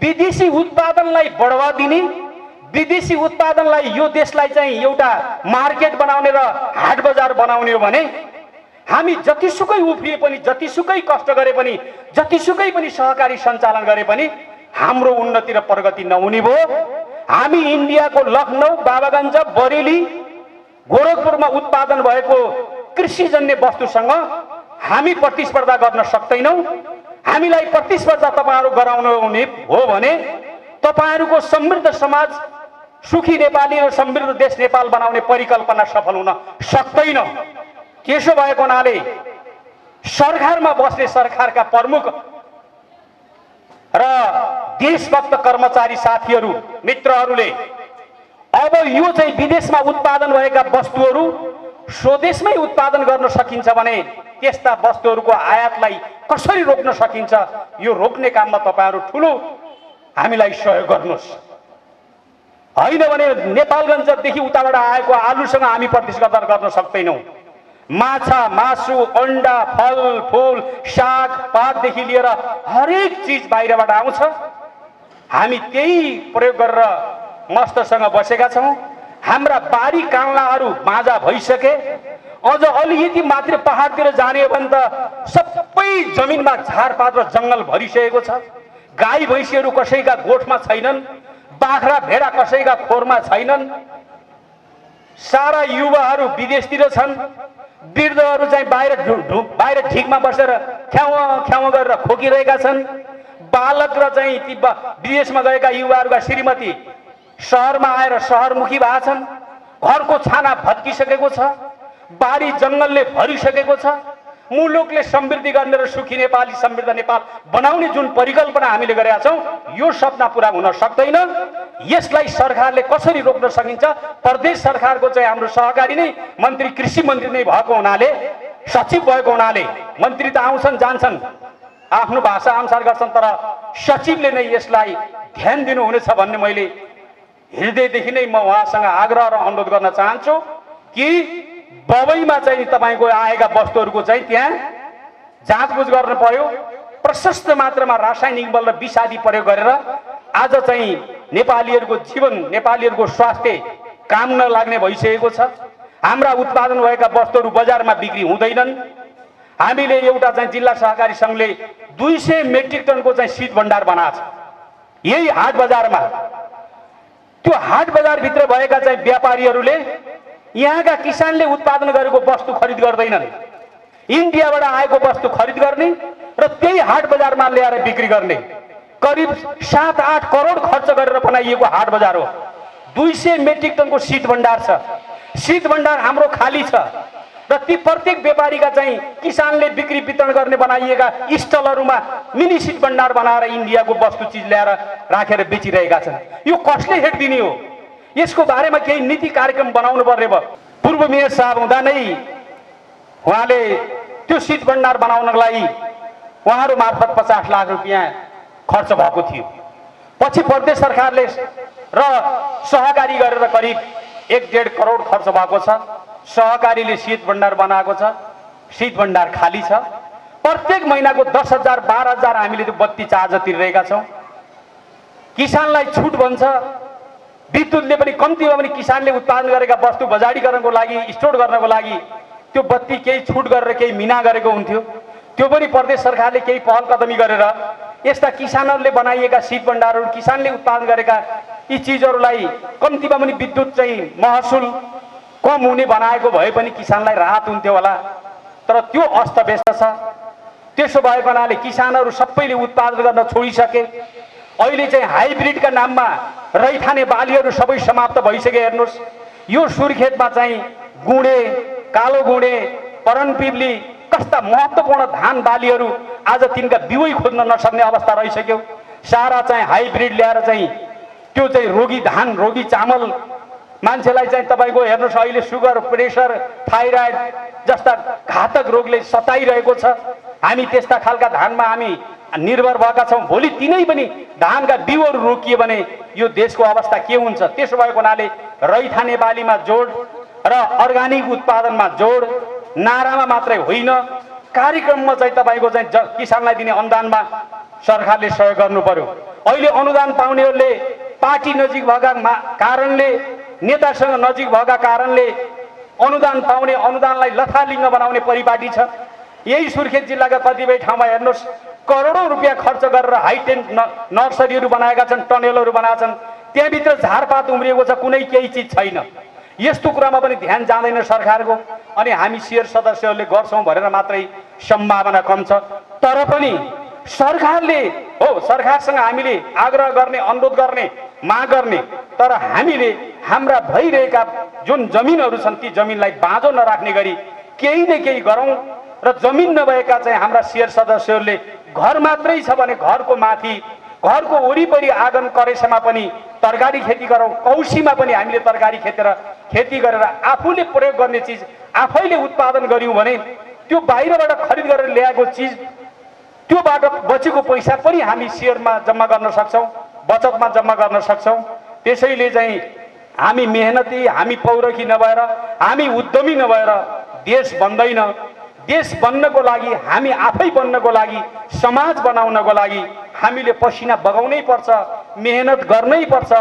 विदेशी उत्पादनलाई बढावा दिने, विदेशी उत्पादनलाई यो देशलाई चाहिँ एउटा मार्केट बनाउने र हाट बजार बनाउने हो भने हामी जतिसुकै उफ्रिए पनि, जतिसुकै कष्ट गरे पनि, जतिसुकै पनि सहकारी सञ्चालन गरे पनि हाम्रो उन्नति र प्रगति नहुने भयो। हामी इन्डियाको लखनऊ, बाबागञ्ज, बरेली, गोरखपुरमा उत्पादन भएको कृषिजन्य वस्तुसँग हामी प्रतिस्पर्धा गर्न सक्दैनौं। हामीलाई प्रतिस्पर्धा तपाईँहरू गराउनु हो भने तपाईँहरूको समृद्ध समाज, सुखी नेपाली र समृद्ध देश नेपाल बनाउने परिकल्पना सफल हुन सक्दैन। त्यसो भएको हुनाले सरकारमा बस्ने सरकारका प्रमुख र देशभक्त कर्मचारी साथीहरू, मित्रहरूले अब यो चाहिँ विदेशमा उत्पादन भएका वस्तुहरू स्वदेशमै उत्पादन गर्न सकिन्छ भने त्यस्ता वस्तुहरूको आयातलाई कसरी रोक्न सकिन्छ, यो रोक्ने काममा तपाईँहरू ठुलो हामीलाई सहयोग गर्नुहोस्। होइन भने नेपालगञ्जदेखि उताबाट आएको आलुसँग हामी प्रतिस्पर्धा गर्न सक्दैनौँ। माछा, मासु, अन्डा, फलफुल, साग पातदेखि लिएर हरेक चिज बाहिरबाट आउँछ। हामी त्यही प्रयोग गरेर मस्तसँग बसेका छौँ। हाम्रा बारी काँलाहरू बाँझा भइसके, अझ अलिकति मात्र पहाडतिर जाने हो भने त सबै जमिनमा झारपात र जङ्गल भरिसकेको छ। गाई भैँसीहरू कसैका गोठमा छैनन्, बाख्रा भेडा कसैका खोरमा छैनन्। सारा युवाहरू विदेशतिर छन्, वृद्धहरू चाहिँ बाहिर ठिकमा बसेर ख्याउ गरेर खोकिरहेका छन्। बालक र चाहिँ ती विदेशमा गएका युवाहरूका श्रीमती सहरमा आएर सहरमुखी भएका छन्। घरको छाना भत्किसकेको छ, बारी जङ्गलले भरिसकेको छ। मुलुकले समृद्धि गर्ने र सुखी नेपाली, समृद्ध नेपाल बनाउने जुन परिकल्पना हामीले गरेका छौँ, यो सपना पुरा हुन सक्दैन। यसलाई सरकारले कसरी रोक्न सकिन्छ? प्रदेश सरकारको चाहिँ हाम्रो सहकारी नै मन्त्री, कृषि मन्त्री नै भएको हुनाले, सचिव भएको हुनाले, मन्त्री त आउँछन् जान्छन्, आफ्नो भाषा अनुसार गर्छन्, तर सचिवले नै यसलाई ध्यान दिनुहुनेछ भन्ने मैले हृदयदेखि नै म उहाँसँग आग्रह र अनुरोध गर्न चाहन्छु कि बबईमा चाहिँ तपाईँको आएका वस्तुहरूको चाहिँ त्यहाँ जाँचबुझ गर्नु पर्यो। प्रशस्त मात्रामा रासायनिक बल र विषादी प्रयोग गरेर आज चाहिँ नेपालीहरूको जीवन, नेपालीहरूको स्वास्थ्य काम नलाग्ने भइसकेको छ। हाम्रा उत्पादन भएका वस्तुहरू बजारमा बिक्री हुँदैनन्। हामीले एउटा चाहिँ जिल्ला सहकारी सङ्घले 200 मेट्रिक टनको चाहिँ शीत भण्डार बनाएको छ यही हाट बजारमा। त्यो हाट बजारभित्र भएका चाहिँ व्यापारीहरूले यहाँका किसानले उत्पादन गरेको वस्तु खरिद गर्दैनन्, इन्डियाबाट आएको वस्तु खरिद गर्ने र त्यही हाट बजारमा ल्याएर बिक्री गर्ने। करिब 7-8 करोड खर्च गरेर बनाइएको हाट बजार हो। 200 मेट्रिक टनको शीत भण्डार छ। शीत भण्डार हाम्रो खाली छ र ती प्रत्येक व्यापारीका चाहिँ किसानले बिक्री वितरण गर्ने बनाइएका स्टलहरूमा मिनी शीत भण्डार बनाएर इन्डियाको वस्तु चिज ल्याएर राखेर बेचिरहेका छन्। यो कसले हेड दिने हो? यसको बारेमा केही नीति कार्यक्रम बनाउनु पर्ने भयो। पूर्व मेयर साहब हुँदा नै उहाँले त्यो शीत भण्डार बनाउनको लागि उहाँहरू मार्फत 50 लाख रुपियाँ खर्च भएको थियो। पछि प्रदेश सरकारले र सहकारी गरेर करिब 1.5 करोड खर्च भएको छ। सहकारीले शीत भण्डार बनाएको छ। शीत भण्डार खाली छ। प्रत्येक महिनाको 10,000 12,000 हामीले त्यो बत्ती चार्ज तिरिरहेका छौँ। किसानलाई छुट भन्छ, विद्युतले पनि कम्तीमा पनि किसानले उत्पादन गरेका वस्तु बजारीकरणको लागि, स्टोर गर्नको लागि त्यो बत्ती केही छुट गरेर केही मिना गरेको हुन्थ्यो। त्यो पनि प्रदेश सरकारले केही पहल कदमी गरेर यस्ता किसानहरूले बनाइएका शीत भण्डारहरू, किसानले उत्पादन गरेका यी चिजहरूलाई कम्तीमा पनि विद्युत चाहिँ महसुल कम हुने बनाएको भए पनि किसानलाई राहत हुन्थ्यो होला। तर त्यो अस्तव्यस्त छ। त्यसो भएको हुनाले किसानहरू सबैले उत्पादन गर्न छोडिसके। अहिले चाहिँ हाइब्रिडका नाममा रैथाने बालीहरू सबै समाप्त भइसके। हेर्नुहोस्, यो सुर्खेतमा चाहिँ गुँडे, कालो गुँडे, परनपिब्ली कस्ता महत्त्वपूर्ण धान बालीहरू आज तिनका बिउै खोज्न नसक्ने अवस्था रहिसक्यो। सारा चाहिँ हाइब्रिड ल्याएर चाहिँ त्यो चाहिँ रोगी धान, रोगी चामल मान्छेलाई चाहिँ तपाईँको हेर्नुहोस्, अहिले सुगर, प्रेसर, थाइराइड जस्ता घातक रोगले सताइरहेको छ। हामी त्यस्ता खालका धानमा हामी निर्भर भएका छौँ। भोलि तिनै पनि धानका बिउहरू रोकियो भने यो देशको अवस्था के हुन्छ? त्यसो भएको हुनाले रैथाने बालीमा जोड र अर्ग्यानिक उत्पादनमा जोड, नारामा मात्रै होइन, कार्यक्रममा चाहिँ तपाईँको चाहिँ किसानलाई दिने अनुदानमा सरकारले सहयोग गर्नु पर्यो। अहिले अनुदान पाउनेहरूले पार्टी नजिक भएका कारणले, नेतासँग नजिक भएका कारणले अनुदान पाउने, अनुदानलाई लथालिङ्ग बनाउने परिपाटी छ। यही सुर्खेत जिल्लाका कतिपय ठाउँमा हेर्नुहोस्, करोडौँ रुपियाँ खर्च गरेर हाइटेन नर्सरीहरू बनाएका छन्, टनेलहरू बनाएका छन्। त्यहाँभित्र झारपात उम्रिएको छ, कुनै केही चिज छैन। यस्तो कुरामा पनि ध्यान जाँदैन सरकारको। अनि हामी शेयर सदस्यहरूले गर्छौँ भनेर मात्रै सम्भावना कम छ। तर पनि सरकारले हो, सरकारसँग हामीले आग्रह गर्ने, अनुरोध गर्ने, माग गर्ने, तर हामीले हाम्रा भइरहेका जुन जमिनहरू छन् ती जमिनलाई बाँझो नराख्ने गरी केही न केही गरौँ र जमिन नभएका चाहिँ हाम्रा शेयर सदस्यहरूले घर मात्रै छ भने घरको माथि, घरको वरिपरि आँगन करेसामा पनि तरकारी खेती गरौँ, कौसीमा पनि हामीले तरकारी खेती गरेर आफूले प्रयोग गर्ने चिज आफैले उत्पादन गर्यौँ भने त्यो बाहिरबाट खरिद गरेर ल्याएको चिज त्योबाट बचेको पैसा पनि हामी शेयरमा जम्मा गर्न सक्छौँ, बचतमा जम्मा गर्न सक्छौँ। त्यसैले चाहिँ हामी मेहनती, हामी पौरखी नभएर, हामी उद्यमी नभएर देश बन्दैन। देश बन्नको लागि, हामी आफै बन्नको लागि, समाज बनाउनको लागि हामीले पसिना बगाउनै पर्छ, मेहनत गर्नै पर्छ।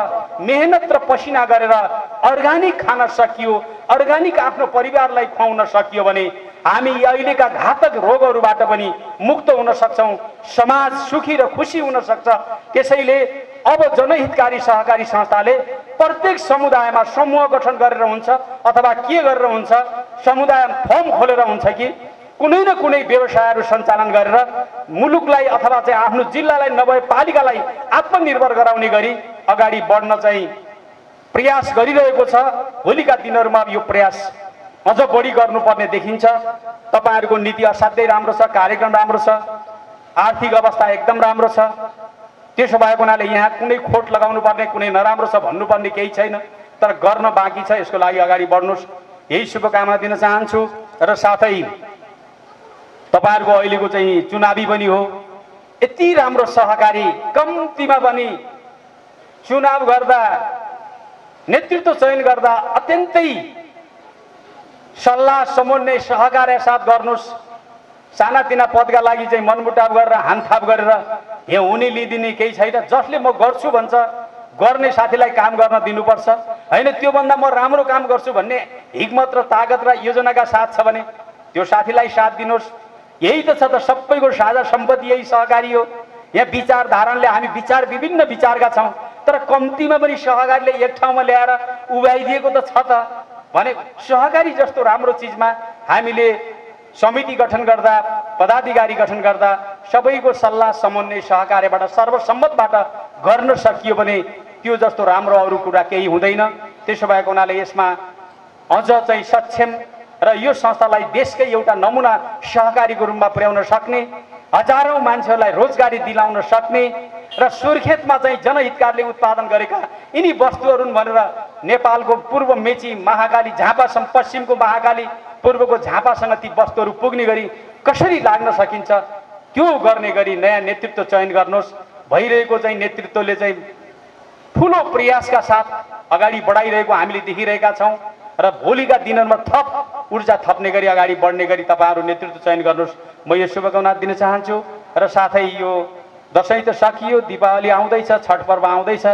मेहनत र पसिना गरेर अर्ग्यानिक खान सकियो, अर्ग्यानिक आफ्नो परिवारलाई खुवाउन सकियो भने हामी अहिलेका घातक रोगहरूबाट पनि मुक्त हुन सक्छौँ, समाज सुखी र खुसी हुन सक्छ। त्यसैले अब जनहितकारी सहकारी संस्थाले प्रत्येक समुदायमा समूह गठन गरेर हुन्छ अथवा के गरेर हुन्छ, समुदाय फर्म खोलेर हुन्छ कि कुनै न कुनै व्यवसायहरू सञ्चालन गरेर मुलुकलाई अथवा चाहिँ आफ्नो जिल्लालाई नभए पालिकालाई आत्मनिर्भर गराउने गरी अगाडि बढ्न चाहिँ प्रयास गरिरहेको छ। भोलिका दिनहरूमा यो प्रयास अझ बढी गर्नुपर्ने देखिन्छ। तपाईँहरूको नीति असाध्यै राम्रो छ, कार्यक्रम राम्रो छ, आर्थिक अवस्था एकदम राम्रो छ। त्यसो भएको हुनाले यहाँ कुनै खोट लगाउनु पर्ने, कुनै नराम्रो छ भन्नुपर्ने केही छैन, तर गर्न बाँकी छ। यसको लागि अगाडि बढ्नुहोस्, यही शुभकामना दिन चाहन्छु। र साथै तपाईँहरूको अहिलेको चाहिँ चुनावी पनि हो, यति राम्रो सहकारी, कम्तीमा पनि चुनाव गर्दा, नेतृत्व चयन गर्दा अत्यन्तै सल्लाह समन्वय सहकार्य साथ गर्नुहोस्। सानातिना पदका लागि चाहिँ मनमुटाव गरेर हानथाप गरेर यहाँ हुने लिदिने केही छैन। जसले म गर्छु भन्छ, गर्ने साथीलाई काम गर्न दिनुपर्छ, होइन त्योभन्दा म राम्रो काम गर्छु भन्ने हिम्मत र तागत र योजनाका साथ छ भने त्यो साथीलाई साथ दिनुहोस्। यही त छ त, सबैको साझा सम्पत्ति यही सहकारी हो। यहाँ विचारधाराले हामी विभिन्न विचारका छौँ, तर कम्तीमा पनि सहकारीले एक ठाउँमा ल्याएर उभ्याइदिएको त छ त भने सहकारी जस्तो राम्रो चिजमा हामीले समिति गठन गर्दा, पदाधिकारी गठन गर्दा सबैको सल्लाह समन्वय सहकार्यबाट सर्वसम्मतबाट गर्न सकियो भने त्यो जस्तो राम्रो अरू कुरा केही हुँदैन। त्यसो भएको हुनाले यसमा अझ चाहिँ सक्षम र यो संस्थालाई देशकै एउटा नमुना सहकारीको रूपमा पुर्याउन सक्ने, हजारौं मान्छेहरूलाई रोजगारी दिलाउन सक्ने र सुर्खेतमा चाहिँ जनहितकारले उत्पादन गरेका यिनी वस्तुहरू भनेर नेपालको पूर्व मेची महाकाली झापासम्म, पश्चिमको महाकाली, पूर्वको झापासँग ती वस्तुहरू पुग्ने गरी कसरी लाग्न सकिन्छ त्यो गर्ने गरी नयाँ नेतृत्व चयन गर्नुहोस्। भइरहेको चाहिँ नेतृत्वले चाहिँ ठुलो प्रयासका साथ अगाडि बढाइरहेको हामीले देखिरहेका छौँ र भोलिका दिनहरूमा थप ऊर्जा थप्ने गरी अगाडि बढ्ने गरी तपाईँहरू नेतृत्व चयन गर्नुहोस्, म यो शुभकामना दिन चाहन्छु। र साथै यो दसैँ त सकियो, दीपावली आउँदैछ, छठ पर्व आउँदैछ,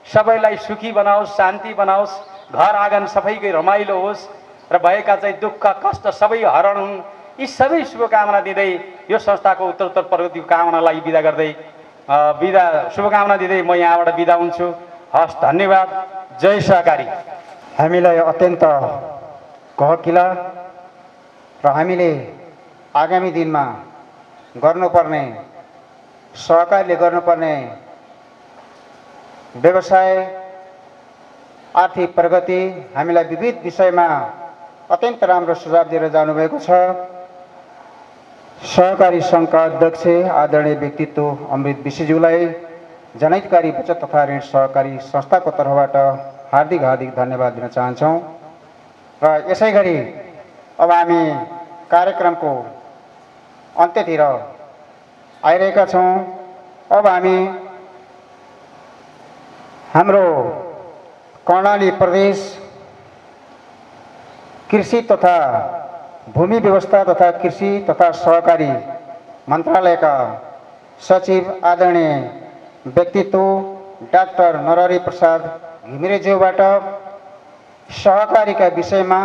सबैलाई सुखी बनाओस्, शान्ति बनाओस्, घर आँगन सबैकै रमाइलो होस् र भएका चाहिँ दुःख कष्ट सबै हरण हुन्। यी सबै शुभकामना दिँदै यो संस्थाको उत्तरोत्तर प्रगतिको कामनालाई बिदा गर्दै शुभकामना दिँदै म यहाँबाट बिदा हुन्छु। हस्, धन्यवाद। जय सहकारी। हामीलाई अत्यन्त कहकिला र हामीले आगामी दिनमा गर्नुपर्ने, सहकारीले गर्नुपर्ने व्यवसाय, आर्थिक प्रगति, हामीलाई विविध विषयमा अत्यन्त राम्रो सुझाव दिएर जानुभएको छ। सहकारी सङ्घका अध्यक्ष आदरणीय व्यक्तित्व अमृत विशीज्यूलाई जनहितकारी बचत तथा ऋण सहकारी संस्थाको तर्फबाट हार्दिक धन्यवाद दिन चाहन्छौँ। र यसै गरी अब हामी कार्यक्रमको अन्त्यतिर आइरहेका छौँ। अब हामी हाम्रो कर्णाली प्रदेश कृषि तथा भूमि व्यवस्था तथा कृषि तथा सहकारी मन्त्रालयका सचिव आदरणीय व्यक्तित्व डाक्टर नरहरि प्रसाद घिमिरेज्यूबाट सहकारीका विषयमा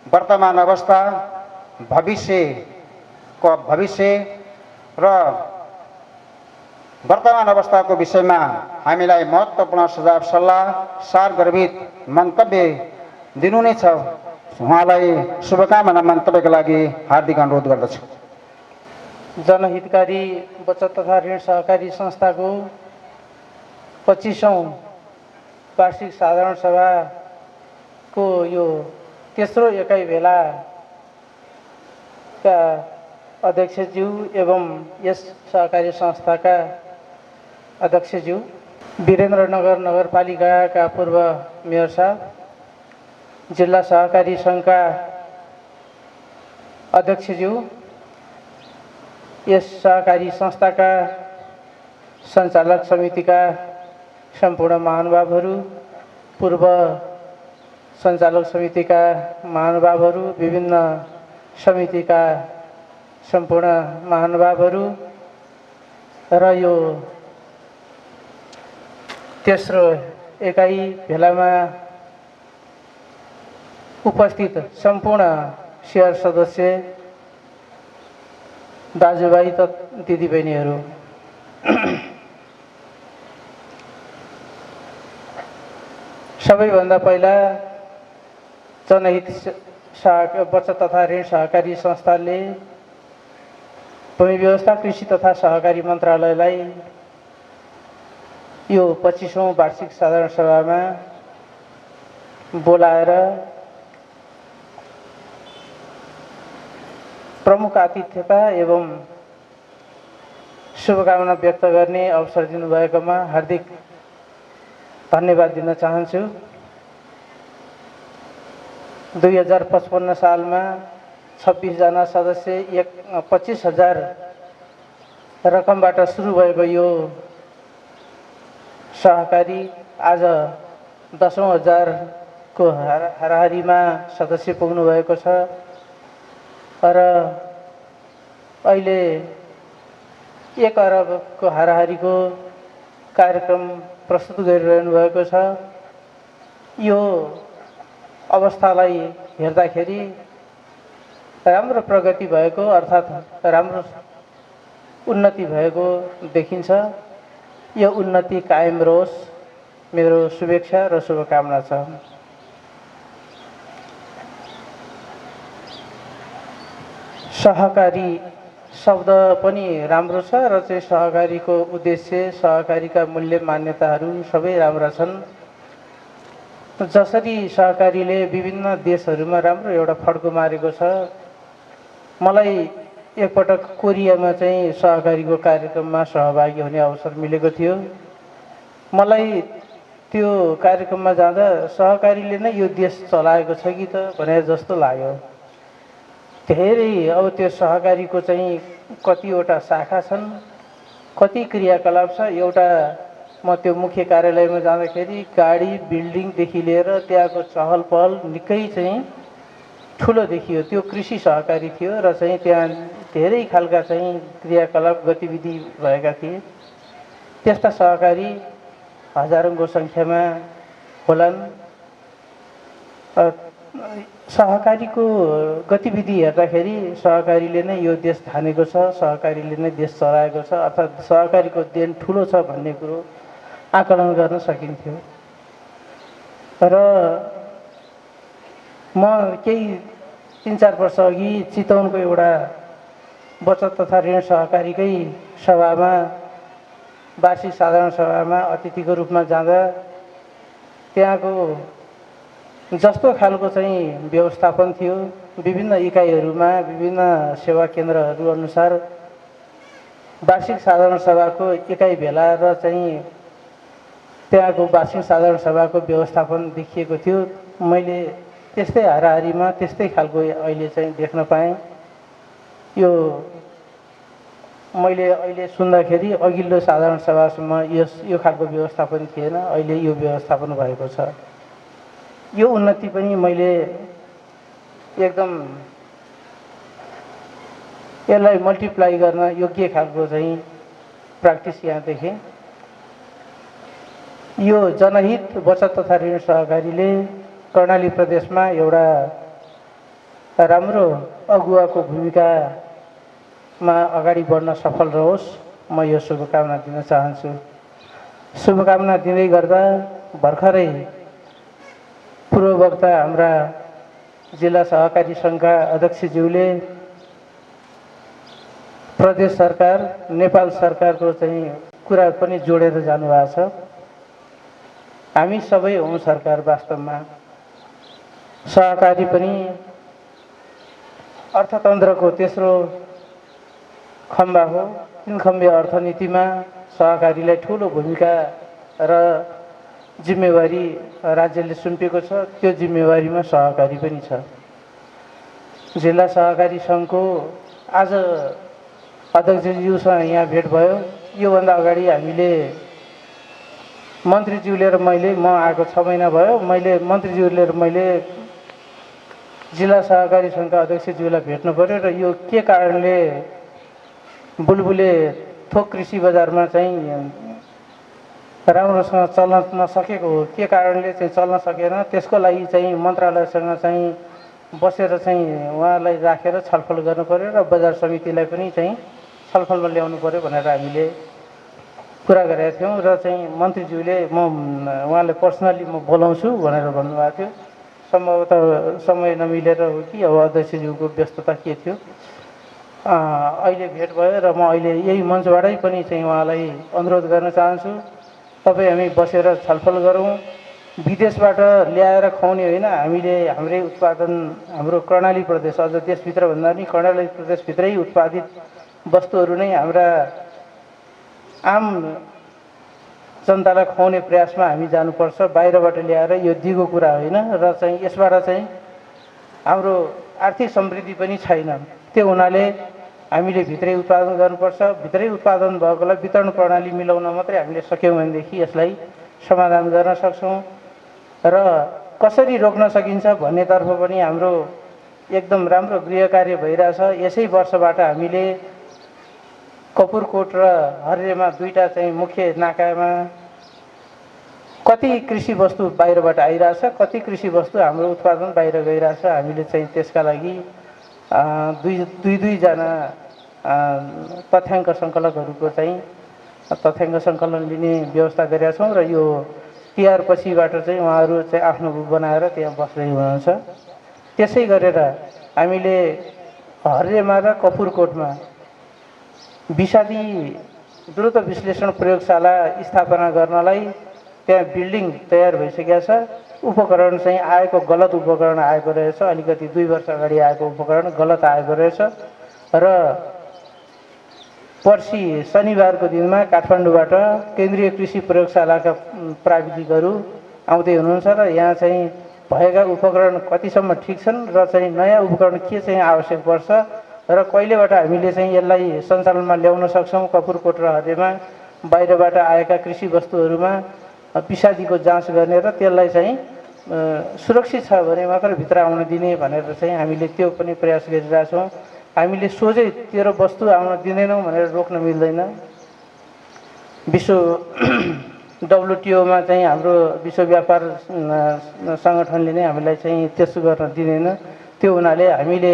वर्तमान अवस्था, भविष्य र वर्तमान अवस्थाको विषयमा हामीलाई महत्त्वपूर्ण सुझाव, सल्लाह, सारगर्भित मन्तव्य दिनु नै छ। उहाँलाई शुभकामना मन्तव्यका लागि हार्दिक अनुरोध गर्दछु। जनहितकारी बचत तथा ऋण सहकारी संस्थाको 25औं वार्षिक साधारण सभाको यो तेस्रो एकाइ भेलाका अध्यक्षज्यू एवं यस सहकारी संस्थाका अध्यक्षज्यू, वीरेन्द्रनगर नगरपालिकाका पूर्व मेयर साहब, जिल्ला सहकारी सङ्घका अध्यक्षज्यू, यस सहकारी संस्थाका सञ्चालक समितिका सम्पूर्ण महानुभावहरू, पूर्व सञ्चालक समितिका महानुभावहरू, विभिन्न समितिका सम्पूर्ण महानुभावहरू र यो तेस्रो एकाइ भेलामा उपस्थित सम्पूर्ण शेयर सदस्य, दाजुभाइ त दिदीबहिनीहरू, सबैभन्दा पहिला जनहित बचत तथा ऋण सहकारी संस्थाले भूमि व्यवस्था कृषि तथा सहकारी मन्त्रालयलाई यो 25औं वार्षिक साधारण सभामा बोलाएर प्रमुख आतिथ्यता एवं शुभकामना व्यक्त गर्ने अवसर दिनुभएकोमा हार्दिक धन्यवाद दिन चाहन्छु। 2055 सालमा 26 जना सदस्य 25,000 रकमबाट सुरु भएको यो सहकारी आज 10,000 को हाराहारीमा सदस्य पुग्नु भएको छ र अहिले 1 अरबको हाराहारीको कार्यक्रम प्रस्तुत गरिरहनु भएको छ। यो अवस्थालाई हेर्दाखेरि राम्रो प्रगति भएको अर्थात् राम्रो उन्नति भएको देखिन्छ। यो उन्नति कायम रहोस्, मेरो शुभेच्छा र शुभकामना छ। सहकारी शब्द पनि राम्रो छ र चाहिँ सहकारीको उद्देश्य, सहकारीका मूल्य मान्यताहरू सबै राम्रा छन्। जसरी सहकारीले विभिन्न देशहरूमा राम्रो एउटा फड्को मारेको छ। मलाई एकपटक कोरियामा चाहिँ सहकारीको कार्यक्रममा सहभागी हुने अवसर मिलेको थियो। मलाई त्यो कार्यक्रममा जाँदा सहकारीले नै यो देश चलाएको छ कि त भने जस्तो लाग्यो। धेरै अब त्यो सहकारीको चाहिँ कतिवटा शाखा छन्, कति क्रियाकलाप छ। एउटा म त्यो मुख्य कार्यालयमा जाँदाखेरि गाडी बिल्डिङदेखि लिएर त्यहाँको चहल पहल निकै चाहिँ ठुलो देखियो। त्यो कृषि सहकारी थियो र चाहिँ त्यहाँ धेरै खालका चाहिँ क्रियाकलाप गतिविधि भएका थिए। त्यस्ता सहकारी हजारौंको सङ्ख्यामा होलान्। सहकारीको गतिविधि हेर्दाखेरि सहकारीले नै यो देश धानेको छ, सहकारीले नै देश चलाएको छ, अर्थात् सहकारीको देन ठुलो छ भन्ने कुरो आकलन गर्न सकिन्थ्यो। र म केही 3-4 वर्ष अघि चितवनको एउटा बचत तथा ऋण सहकारीकै सभामा, वार्षिक साधारण सभामा अतिथिको रूपमा जाँदा त्यहाँको जस्तो खालको चाहिँ व्यवस्थापन थियो, विभिन्न इकाइहरूमा विभिन्न सेवा केन्द्रहरू अनुसार वार्षिक साधारण सभाको एकाइ भेला र चाहिँ त्यहाँको वार्षिक साधारण सभाको व्यवस्थापन देखिएको थियो। मैले त्यस्तै हाराहारीमा त्यस्तै खालको अहिले चाहिँ देख्न पाएँ। यो मैले अहिले सुन्दाखेरि अघिल्लो साधारण सभासम्म यो खालको व्यवस्थापन थिएन, अहिले यो व्यवस्थापन भएको छ। यो उन्नति पनि मैले एकदम यसलाई मल्टिप्लाई गर्न योग्य खालको चाहिँ प्र्याक्टिस यहाँ देखेँ। यो जनहित बचत तथा ऋण सहकारीले कर्णाली प्रदेशमा एउटा राम्रो अगुवाको भूमिकामा अगाडि बढ्न सफल रहोस्, म यो शुभकामना दिन चाहन्छु। शुभकामना दिँदै गर्दा भर्खरै पूर्ववक्ता हाम्रा जिल्ला सहकारी सङ्घका अध्यक्षज्यूले प्रदेश सरकार नेपाल सरकारको चाहिँ कुरा पनि जोडेर जानुभएको छ। हामी सबै हौँ सरकार वास्तवमा। सहकारी पनि अर्थतन्त्रको तेस्रो खम्बा हो। तीन खम्बे अर्थनीतिमा सहकारीलाई ठुलो भूमिका र जिम्मेवारी राज्यले सुम्पेको छ। त्यो जिम्मेवारीमा सहकारी पनि छ। जिल्ला सहकारी सङ्घको आज अध्यक्षज्यूसँग यहाँ भेट भयो। योभन्दा अगाडि हामीले मन्त्रीज्यूले र म आएको 6 महिना भयो। मन्त्रीज्यूले र मैले जिल्ला सहकारी सङ्घका अध्यक्षज्यूलाई भेट्नु पर्यो र यो के कारणले बुलबुले थोक कृषि बजारमा चाहिँ राम्रोसँग चल्न नसकेको हो, के कारणले चाहिँ चल्न सकेन, त्यसको लागि चाहिँ मन्त्रालयसँग चाहिँ बसेर चाहिँ उहाँलाई राखेर छलफल गर्नु पर्यो र बजार समितिलाई पनि चाहिँ छलफलमा ल्याउनु पर्यो भनेर हामीले कुरा गरेका थियौँ र चाहिँ मन्त्रीज्यूले उहाँले पर्सनली म बोलाउँछु भनेर भन्नुभएको थियो। सम्भवतः समय नमिलेर हो कि अब अध्यक्षज्यूको व्यस्तता के थियो। अहिले भेट भयो र म अहिले यही मञ्चबाटै पनि चाहिँ उहाँलाई अनुरोध गर्न चाहन्छु, तपाईँ हामी बसेर छलफल गरौँ। विदेशबाट ल्याएर खुवाउने होइन, हामीले हाम्रै उत्पादन, हाम्रो कर्णाली प्रदेश, अझ देशभित्र भन्दा पनि कर्णाली प्रदेशभित्रै उत्पादित वस्तुहरू नै हाम्रा आम जनतालाई खुवाउने प्रयासमा हामी जानुपर्छ। बाहिरबाट ल्याएर यो दिगो कुरा होइन र चाहिँ यसबाट चाहिँ हाम्रो आर्थिक समृद्धि पनि छैन। त्यो हुनाले हामीले भित्रै उत्पादन गर्नुपर्छ। भित्रै उत्पादन भएकोलाई वितरण प्रणाली मिलाउन मात्रै हामीले सक्यौँ भनेदेखि यसलाई समाधान गर्न सक्छौँ र कसरी रोक्न सकिन्छ भन्नेतर्फ पनि हाम्रो एकदम राम्रो गृह कार्य भइरहेछ। यसै वर्षबाट हामीले कपुरकोट र हर्रेमा दुईटा चाहिँ मुख्य नाकामा कति कृषि वस्तु बाहिरबाट आइरहेछ, कति कृषि वस्तु हाम्रो उत्पादन बाहिर गइरहेछ, हामीले चाहिँ त्यसका लागि दुईजना तथ्याङ्क सङ्कलकहरूको चाहिँ तथ्याङ्क सङ्कलन लिने व्यवस्था गरेका छौँ र यो तिहार पछिबाट चाहिँ उहाँहरू चाहिँ आफ्नो बनाएर त्यहाँ बस्दै हुनुहुन्छ। त्यसै गरेर हामीले हर्रेमा र कपुरकोटमा विषादी द्रुत विश्लेषण प्रयोगशाला स्थापना गर्नलाई त्यहाँ बिल्डिङ तयार भइसकेको छ। उपकरण चाहिँ आएको गलत उपकरण आएको रहेछ, अलिकति 2 वर्ष अगाडि आएको उपकरण गलत आएको रहेछ र पर्सि शनिबारको दिनमा काठमाडौँबाट केन्द्रीय कृषि प्रयोगशालाका प्राविधिकहरू आउँदै हुनुहुन्छ र यहाँ चाहिँ भएका उपकरण कतिसम्म ठिक छन् र चाहिँ नयाँ उपकरण के चाहिँ आवश्यक पर्छ र कहिलेबाट हामीले चाहिँ यसलाई सञ्चालनमा ल्याउन सक्छौँ। कपुरकोट र हर्रेमा बाहिरबाट आएका कृषि वस्तुहरूमा विषादीको जाँच गर्ने र त्यसलाई चाहिँ सुरक्षित छ भने मात्र भित्र आउन दिने भनेर चाहिँ हामीले त्यो पनि प्रयास गरिरहेछौँ। हामीले सोझै तेरो वस्तु आउन दिँदैनौँ भनेर रोक्न मिल्दैन। विश्व WTOमा चाहिँ हाम्रो विश्व व्यापार सङ्गठनले नै हामीलाई चाहिँ त्यसो गर्न दिँदैन। त्यो हुनाले हामीले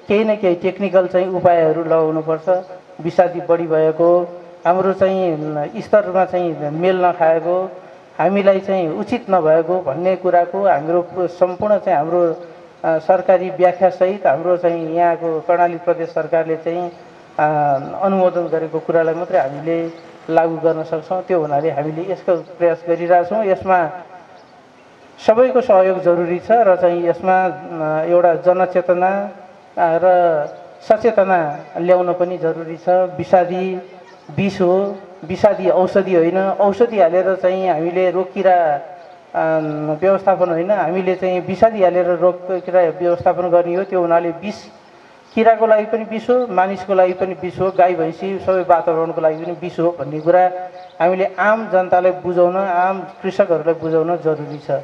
केही न केही टेक्निकल चाहिँ उपायहरू लगाउनुपर्छ। विषादी बढी भएको, हाम्रो चाहिँ स्तरमा चाहिँ मेल नखाएको, हामीलाई चाहिँ उचित नभएको भन्ने कुराको हाम्रो सम्पूर्ण चाहिँ हाम्रो सरकारी व्याख्यासहित हाम्रो चाहिँ यहाँको कर्णाली प्रदेश सरकारले चाहिँ अनुमोदन गरेको कुरालाई मात्रै हामीले लागू गर्न सक्छौँ। त्यो हुनाले हामीले यसको प्रयास गरिरहेछौँ। यसमा सबैको सहयोग जरुरी छ र चाहिँ यसमा एउटा जनचेतना र सचेतना ल्याउन पनि जरुरी छ। विषादी विष हो, विषादी औषधि होइन। औषधि हालेर चाहिँ हामीले रोगकिरा व्यवस्थापन होइन, हामीले चाहिँ विषादी हालेर रोगकिरा व्यवस्थापन गर्ने हो। त्यो हुनाले विष किराको लागि पनि विष हो, मानिसको लागि पनि विष हो, गाई भैँसी सबै वातावरणको लागि पनि विष हो भन्ने कुरा हामीले आम जनतालाई बुझाउन, आम कृषकहरूलाई बुझाउन जरुरी छ।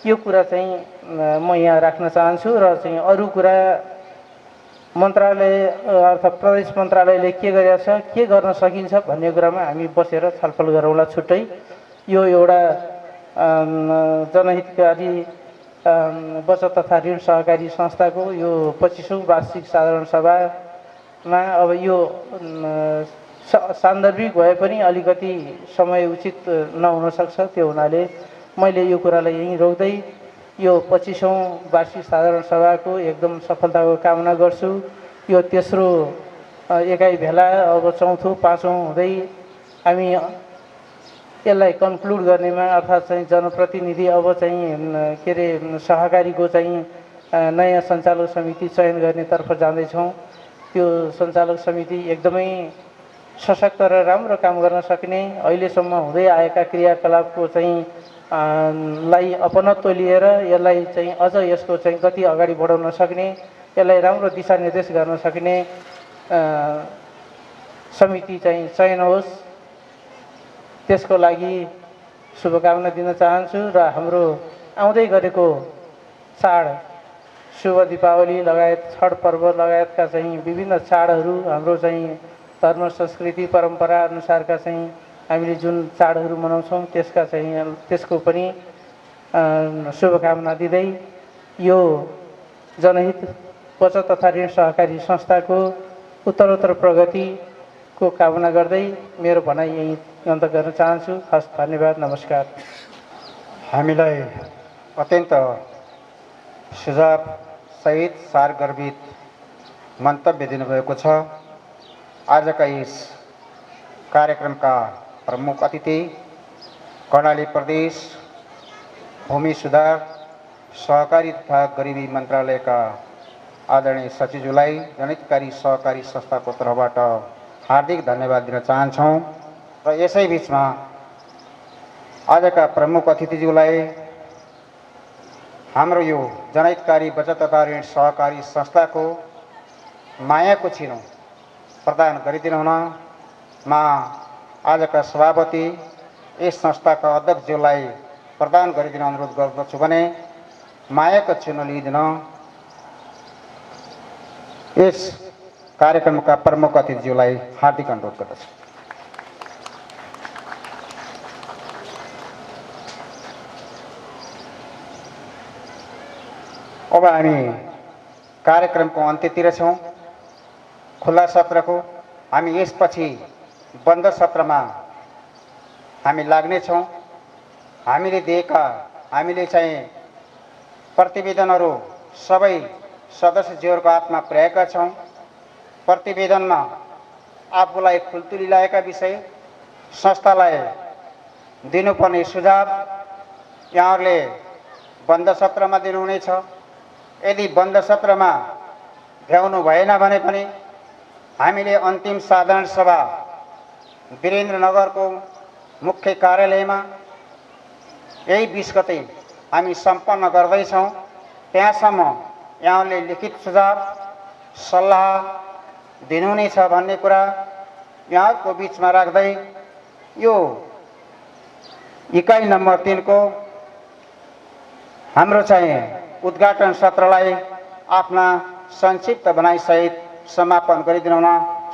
यो कुरा चाहिँ म यहाँ राख्न चाहन्छु र चाहिँ अरू कुरा मन्त्रालय अर्थात् प्रदेश मन्त्रालयले के गरेको छ, के गर्न सकिन्छ भन्ने कुरामा हामी बसेर छलफल गरौँला छुट्टै। यो एउटा जनहितकारी बचत तथा ऋण सहकारी संस्थाको यो 25औँ वार्षिक साधारण सभामा अब यो सान्दर्भिक भए पनि अलिकति समय उचित नहुन सक्छ। त्यो हुनाले मैले यो कुरालाई यहीँ रोक्दै यो 25औँ वार्षिक साधारण सभाको एकदम सफलताको कामना गर्छु। यो तेस्रो एकाइ भेला अब चौथो पाँचौँ हुँदै हामी यसलाई कन्क्लुड गर्नेमा अर्थात् चाहिँ जनप्रतिनिधि अब चाहिँ के अरे सहकारीको चाहिँ नयाँ सञ्चालक समिति चयन गर्नेतर्फ जाँदैछौँ। त्यो सञ्चालक समिति एकदमै सशक्त र राम्रो काम गर्न सक्ने, अहिलेसम्म हुँदै आएका क्रियाकलापको चाहिँ लाई अपनत्व लिएर यसलाई चाहिँ अझ यसको चाहिँ गति अगाडि बढाउन सक्ने, यसलाई राम्रो दिशानिर्देश गर्न सक्ने समिति चाहिँ चयन होस्, त्यसको लागि शुभकामना दिन चाहन्छु। र हाम्रो आउँदै गरेको चाड शुभ दीपावली लगायत छठ पर्व लगायतका चाहिँ विभिन्न चाडहरू हाम्रो चाहिँ धर्म संस्कृति परम्परा अनुसारका चाहिँ हामीले जुन चाडहरू मनाउँछौँ त्यसको पनि शुभकामना दिँदै यो जनहित बचत तथा ऋण सहकारी संस्थाको उत्तरोत्तर प्रगतिको कामना गर्दै मेरो भनाइ यहीँ अन्त गर्न चाहन्छु। हस्, धन्यवाद, नमस्कार। हामीलाई अत्यन्त सुझावसहित सारगर्भित मन्तव्य दिनुभएको छ। आजका यस कार्यक्रमका प्रमुख अतिथि कर्णाली प्रदेश भूमि सुधार सहकारी तथा गरिबी मन्त्रालयका आदरणीय सचिवज्यूलाई जनहितकारी सहकारी संस्थाको तर्फबाट हार्दिक धन्यवाद दिन चाहन्छौँ। र यसै बिचमा आजका प्रमुख अतिथिज्यूलाई हाम्रो यो जनहितकारी बचत तथा ऋण सहकारी संस्थाको मायाको चिनो प्रदान गरिदिनु हुन म आजका सभापति यस संस्थाका अध्यक्षज्यूलाई प्रदान गरिदिन अनुरोध गर्दछु भने मायाको चिनो लिइदिन यस कार्यक्रमका प्रमुख अतिथिज्यूलाई हार्दिक अनुरोध गर्दछु। अब हामी कार्यक्रमको अन्त्यतिर छौँ। खुल्ला सत्रको हामी यसपछि बन्द सत्रमा हामी लाग्नेछौँ। हामीले चाहिँ प्रतिवेदनहरू सबै सदस्यज्यूहरूको हातमा पुर्याएका छौँ। प्रतिवेदनमा आफूलाई खुल्तुली लागेका विषय, संस्थालाई दिनुपर्ने सुझाव यहाँहरूले बन्द सत्रमा दिनुहुनेछ। यदि बन्द सत्रमा भ्याउनु भएन भने पनि हामीले अन्तिम साधारण सभा वीरेन्द्रनगरको मुख्य कार्यालयमा यही 20 गते हामी सम्पन्न गर्दैछौँ। त्यहाँसम्म यहाँले लिखित सुझाव सल्लाह दिनुहुनेछ भन्ने कुरा यहाँको बिचमा राख्दै यो इकाइ नम्बर 3 को हाम्रो चाहिँ उद्घाटन सत्रलाई आफ्ना संक्षिप्त भनाइसहित समापन गरिदिनु हुन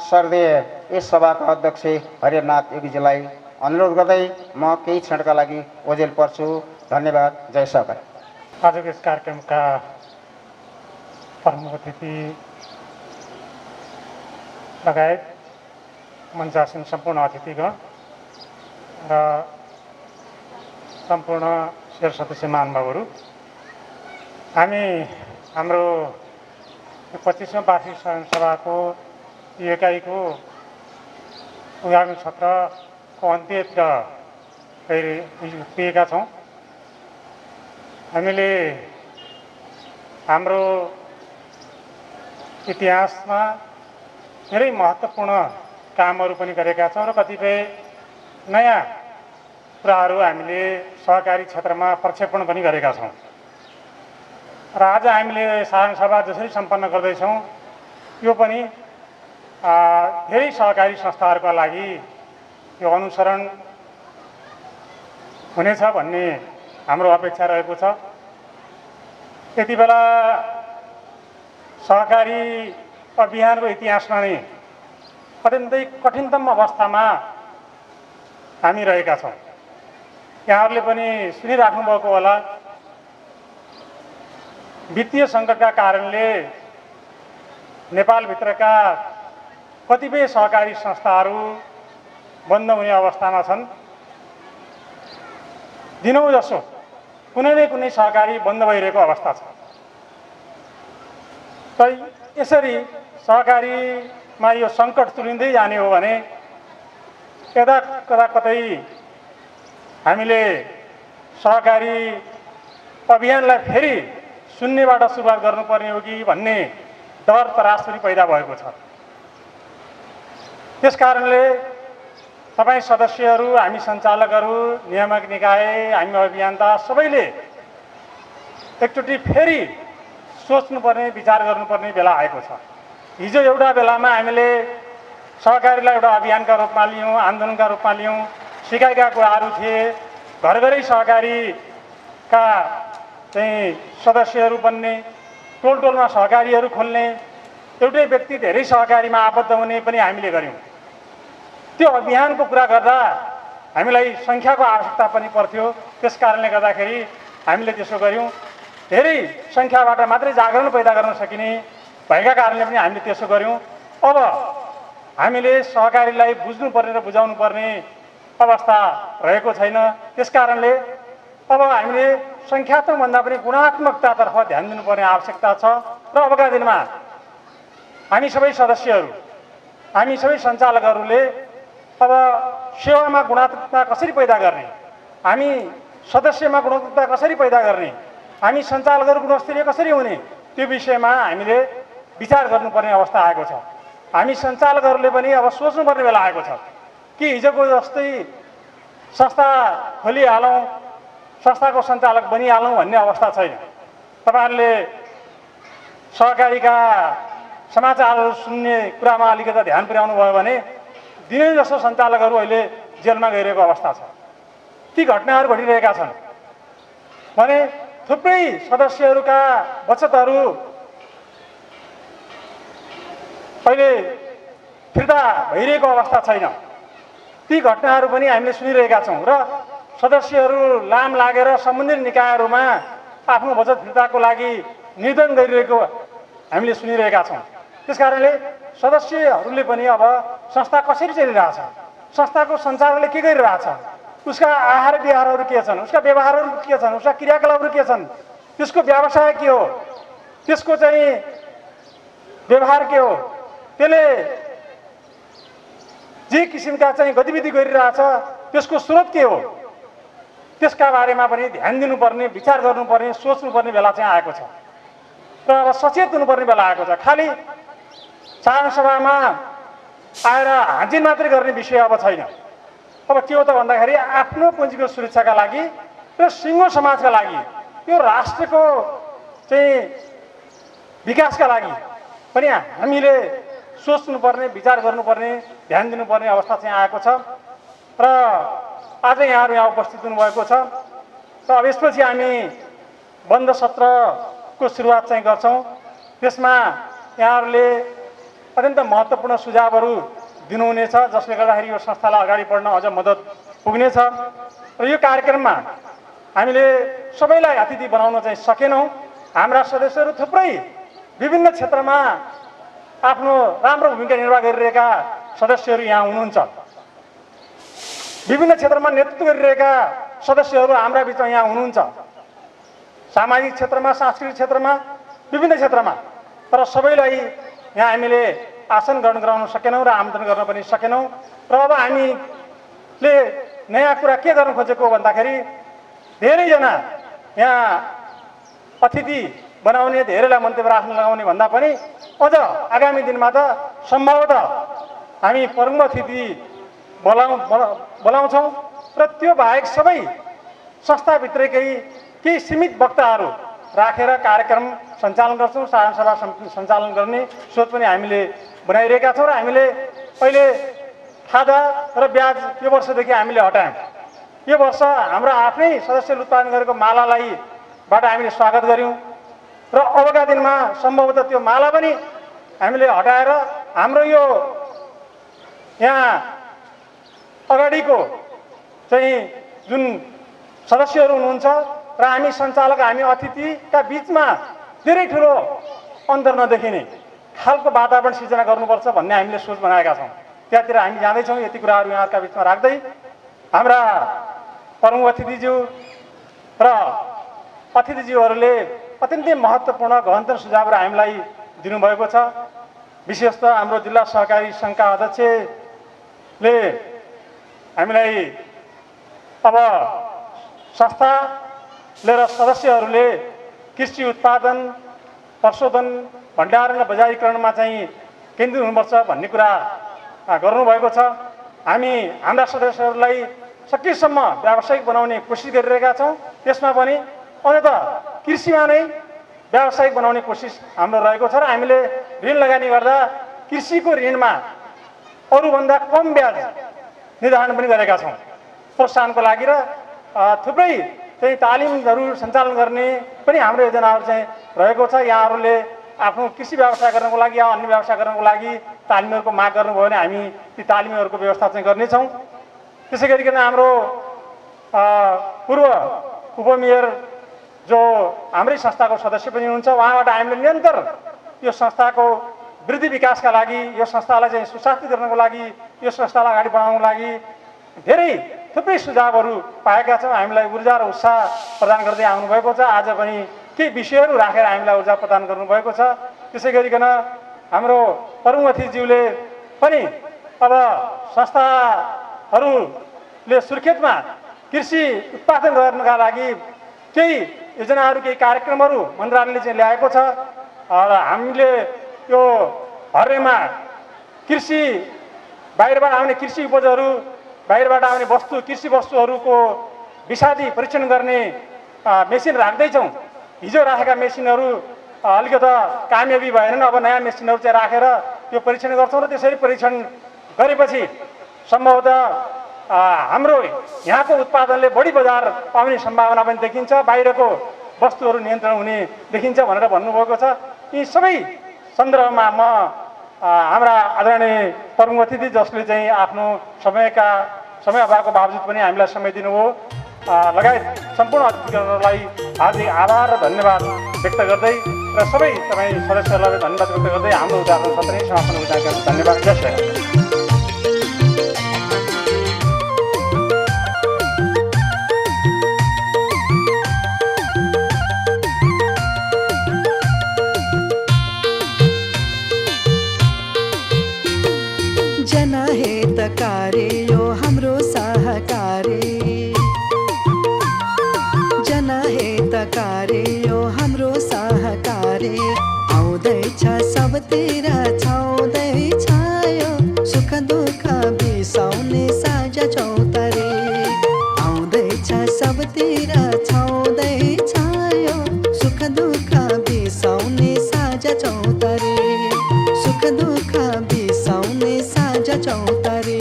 सर्देय यस सभाका अध्यक्ष हरिहरनाथ योगीजीलाई अनुरोध गर्दै म केही क्षणका लागि ओझेल पर्छु। धन्यवाद। जय सहकारी। आजको यस कार्यक्रमका प्रमुख अतिथि लगायत मञ्चासीन सम्पूर्ण अतिथिगण र सम्पूर्ण शेर सदस्य महानुभावहरू, हामी हाम्रो 25औं वार्षिक सभाको एकाइको उद्घाटन सत्रको अन्त्यतिर पुगेका छौँ। हामीले हाम्रो इतिहासमा धेरै महत्त्वपूर्ण कामहरू पनि गरेका छौँ र कतिपय नयाँ कुराहरू हामीले सहकारी क्षेत्रमा प्रक्षेपण पनि गरेका छौँ। र आज हामीले साधारण सभा जसरी सम्पन्न गर्दैछौँ यो पनि धेरै सहकारी संस्थाहरूका लागि यो अनुसरण हुनेछ भन्ने हाम्रो अपेक्षा रहेको छ। यति बेला सहकारी अभियानको इतिहासमा नै अत्यन्तै कठिनतम अवस्थामा हामी रहेका छौँ। यहाँहरूले पनि सुनिराख्नु भएको होला, वित्तीय सङ्कटका कारणले नेपालभित्रका कतिपय सहकारी संस्थाहरू बन्द हुने अवस्थामा छन्। दिनौँ जसो कुनै न कुनै सहकारी बन्द भइरहेको अवस्था छ। यसरी सहकारी यो सङ्कट तुलिँदै जाने हो भने कदा कदा कतै हामीले सहकारी अभियानलाई फेरि शून्यबाट सुरुवात गर्नुपर्ने हो कि भन्ने डर त्रास पनि पैदा भएको छ। त्यस कारणले तपाईँ सदस्यहरू, हामी सञ्चालकहरू, नियामक निकाय, हामी अभियन्ता सबैले एकचोटि फेरि सोच्नुपर्ने, विचार गर्नुपर्ने बेला आएको छ। हिजो एउटा बेलामा हामीले सहकारीलाई एउटा अभियानका रूपमा लियौँ, आन्दोलनका रूपमा लियौँ, सिकाइका कुराहरू थिए। घर घरै सहकारीका चाहिँ सदस्यहरू बन्ने, टोल टोलमा सहकारीहरू खोल्ने, एउटै व्यक्ति धेरै सहकारीमा आबद्ध हुने पनि हामीले गऱ्यौँ। त्यो अभियानको कुरा गर्दा हामीलाई सङ्ख्याको आवश्यकता पनि पर्थ्यो। त्यस कारणले गर्दाखेरि हामीले त्यसो गऱ्यौँ। धेरै सङ्ख्याबाट मात्रै जागरण पैदा गर्न सकिने भएका कारणले पनि हामीले त्यसो गऱ्यौँ। अब हामीले सहकारीलाई बुझ्नुपर्ने र बुझाउनु पर्ने अवस्था रहेको छैन। त्यस कारणले अब हामीले सङ्ख्यात्मकभन्दा पनि गुणात्मकतातर्फ ध्यान दिनुपर्ने आवश्यकता छ। र अबका दिनमा हामी सबै सदस्यहरू, हामी सबै सञ्चालकहरूले अब सेवामा गुणात्मकता कसरी पैदा गर्ने, हामी सदस्यमा गुणवत्ता कसरी पैदा गर्ने, हामी सञ्चालकहरू गुणस्तरीय कसरी हुने, त्यो विषयमा हामीले विचार गर्नुपर्ने अवस्था आएको छ। हामी सञ्चालकहरूले पनि अब सोच्नुपर्ने बेला आएको छ कि हिजोको जस्तै संस्था खोलिहालौँ, संस्थाको सञ्चालक बनिहालौँ भन्ने अवस्था छैन। तपाईँहरूले सहकारीका समाचारहरू सुन्ने कुरामा अलिकति ध्यान पुर्याउनु भयो भने दिनै जसो सञ्चालकहरू अहिले जेलमा गइरहेको अवस्था छ। ती घटनाहरू घटिरहेका छन् भने थुप्रै सदस्यहरूका बचतहरू अहिले फिर्ता भइरहेको अवस्था छैन। ती घटनाहरू पनि हामीले सुनिरहेका छौँ र सदस्यहरू लाम लागेर सम्बन्धित निकायहरूमा आफ्नो बचत फिर्ताको लागि निवेदन गरिरहेको हामीले सुनिरहेका छौँ। त्यस कारणले सदस्यहरूले पनि अब संस्था कसरी चलिरहेछ, संस्थाको सञ्चालकले के गरिरहेछ, उसका आहार विहारहरू के छन्, उसका व्यवहारहरू के छन्, उसका क्रियाकलापहरू के छन्, त्यसको व्यवसाय के हो, त्यसको चाहिँ व्यवहार के हो, त्यसले जे किसिमका चाहिँ गतिविधि गरिरहेछ त्यसको स्रोत के हो, त्यसका बारेमा पनि ध्यान दिनुपर्ने, विचार गर्नुपर्ने, सोच्नुपर्ने बेला चाहिँ आएको छ र अब सचेत हुनुपर्ने बेला आएको छ। खालि साधारण सभामा आएर हाजिर मात्रै गर्ने विषय अब छैन। अब के हो त भन्दाखेरि आफ्नो पुँजीको सुरक्षाका लागि र सिङ्गो समाजका लागि, यो राष्ट्रको चाहिँ विकासका लागि पनि हामीले सोच्नुपर्ने, विचार गर्नुपर्ने, ध्यान दिनुपर्ने अवस्था चाहिँ आएको छ र आज यहाँहरू यहाँ उपस्थित हुनुभएको छ। र अब यसपछि हामी बन्द सत्रको सुरुवात चाहिँ गर्छौँ। त्यसमा यहाँहरूले अत्यन्त महत्त्वपूर्ण सुझावहरू दिनुहुनेछ, जसले गर्दाखेरि यो संस्थालाई अगाडि बढ्न अझ मद्दत पुग्नेछ। र यो कार्यक्रममा हामीले सबैलाई अतिथि बनाउन चाहिँ सकेनौँ। हाम्रा सदस्यहरू थुप्रै विभिन्न क्षेत्रमा आफ्नो राम्रो भूमिका निर्वाह गरिरहेका सदस्यहरू यहाँ हुनुहुन्छ। विभिन्न क्षेत्रमा नेतृत्व गरिरहेका सदस्यहरू हाम्रा बिचमा यहाँ हुनुहुन्छ, सामाजिक क्षेत्रमा, सांस्कृतिक क्षेत्रमा, विभिन्न क्षेत्रमा। तर सबैलाई यहाँ हामीले आसन ग्रहण गराउन सकेनौँ र आमन्त्रण गर्न पनि सकेनौँ। र अब हामीले नयाँ कुरा के गर्न खोजेको भन्दाखेरि धेरैजना यहाँ अतिथि बनाउने, धेरैलाई मन्तव्य राख्न लगाउने भन्दा पनि अझ आगामी दिनमा त सम्भवतः हामी प्रमुख अतिथि बोलाउँछौँ र त्यो बाहेक सबै संस्थाभित्रकै केही सीमित वक्ताहरू राखेर कार्यक्रम सञ्चालन गर्छौँ। साधारण सभा सञ्चालन गर्ने सोच पनि हामीले बनाइरहेका छौँ र हामीले अहिले खादा र ब्याज यो वर्षदेखि हामीले हटायौँ। यो वर्ष हाम्रो आफ्नै सदस्यले उत्पादन गरेको मालालाईबाट हामीले स्वागत गऱ्यौँ र अबका दिनमा सम्भवतः त्यो माला पनि हामीले हटाएर हाम्रो यो यहाँ अगाडिको चाहिँ जुन सदस्यहरू हुनुहुन्छ र हामी सञ्चालक, हामी अतिथिका बिचमा धेरै ठुलो अन्तर नदेखिने खालको वातावरण सिर्जना गर्नुपर्छ भन्ने हामीले सोच बनाएका छौँ। त्यहाँतिर हामी जाँदैछौँ। यति कुराहरू यहाँहरूका बिचमा राख्दै हाम्रा प्रमुख अतिथिज्यू र अतिथिज्यूहरूले अत्यन्तै महत्त्वपूर्ण गहनतर सुझावहरू हामीलाई दिनुभएको छ। विशेष त हाम्रो जिल्ला सहकारी सङ्घका अध्यक्षले हामीलाई अब संस्थाले र सदस्यहरूले कृषि उत्पादन प्रशोधन भण्डारण र बजारीकरणमा चाहिँ केन्द्रित हुनुपर्छ भन्ने कुरा गर्नुभएको छ। हामी हाम्रा सदस्यहरूलाई सकेसम्म व्यावसायिक बनाउने कोसिस गरिरहेका छौँ। त्यसमा पनि अझ त कृषिमा नै व्यावसायिक बनाउने कोसिस हाम्रो रहेको छ र हामीले ऋण लगानी गर्दा कृषिको ऋणमा अरूभन्दा कम ब्याज निर्धारण पनि गरेका छौँ प्रोत्साहनको लागि र थुप्रै चाहिँ तालिमहरू सञ्चालन गर्ने पनि हाम्रो योजनाहरू चाहिँ रहेको छ। यहाँहरूले आफ्नो कृषि व्यवसाय गर्नको लागि या अन्य व्यवसाय गर्नको लागि तालिमहरूको माग गर्नुभयो भने हामी ती तालिमहरूको व्यवस्था चाहिँ गर्नेछौँ। त्यसै गरिकन हाम्रो पूर्व उपमेयर जो हाम्रै संस्थाको सदस्य पनि हुनुहुन्छ, उहाँबाट हामीले निरन्तर यो संस्थाको वृद्धि विकासका लागि, यो संस्थालाई चाहिँ सुशासित गर्नको लागि, यो संस्थालाई अगाडि बढाउनको लागि धेरै थुप्रै सुझावहरू पाएका छौँ। हामीलाई ऊर्जा र उत्साह प्रदान गर्दै आउनुभएको छ। आज पनि केही विषयहरू राखेर हामीलाई ऊर्जा प्रदान गर्नुभएको छ। त्यसै गरिकन हाम्रो प्रमुखज्यूले पनि अब संस्थाहरूले सुर्खेतमा कृषि उत्पादन गर्नका लागि केही योजनाहरू केही कार्यक्रमहरू मन्त्रालयले चाहिँ ल्याएको छ र हामीले यो हरेमा कृषि बाहिरबाट आउने कृषि उपजहरू, बाहिरबाट आउने कृषि वस्तुहरूको विषादी परीक्षण गर्ने मेसिन राख्दैछौँ। हिजो राखेका मेसिनहरू अलिकति कामयाबी भएनन्, अब नयाँ मेसिनहरू चाहिँ राखेर यो परीक्षण गर्छौँ र त्यसरी परीक्षण गरेपछि सम्भवतः हाम्रो यहाँको उत्पादनले बढी बजार पाउने सम्भावना पनि देखिन्छ, बाहिरको वस्तुहरू नियन्त्रण हुने देखिन्छ भनेर भन्नुभएको छ। यी सबै सन्दर्भमा म हाम्रा आदरणीय प्रमुख अतिथि जसले चाहिँ आफ्नो समय अभावको बावजुद पनि हामीलाई समय दिनुभयो लगायत सम्पूर्ण अतिथिहरूलाई हार्दिक आभार र धन्यवाद व्यक्त गर्दै र सबै तपाईँ सदस्यहरूलाई धन्यवाद व्यक्त गर्दै हाम्रो उद्घाटन सत्र नै समापन हुँदा धन्यवाद। जय श्री राम। जनहितकारी यो हाम्रो सहकारी, जनहितकारी यो हाम्रो सहकारी, आउँदैछ सबतिर छाउँदैछ यो सुख दुःख बिसाउने साझा चौतारी, आउँदैछ सबतिर छाउँदैछ यो सुख दुःख बिसाउने साझा चौतारी, सुख दुःख बिसाउने साझा चौतारी।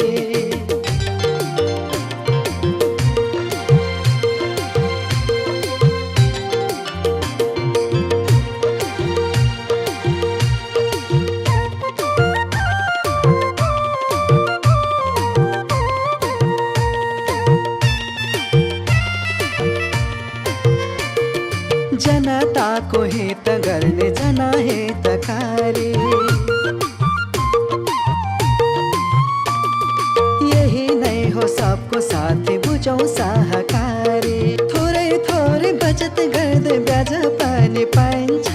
जनताको हित गर्ने जनहितकारी, यही नै हो सबको साथी बुझौँ सहकारी, थोरै थोरै बचत गर्दै ब्याज पनि पाइन्छ,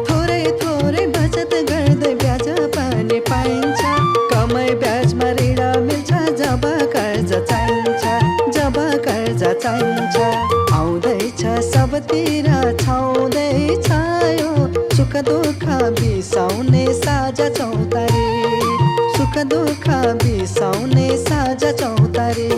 थोरै थोरै बचत गर्दै ब्याज पनि पाइन्छ, कमै ब्याजमा ऋण मिल्छ जब कर्ज चाहिन्छ, जब कर्ज चाहिन्छ, आउँदैछ सबतिर छाउँदैछ यो सुख दुःख बिसाउने साझा चौतारी, सुख दुःख बिसाउने साझा चौतारी।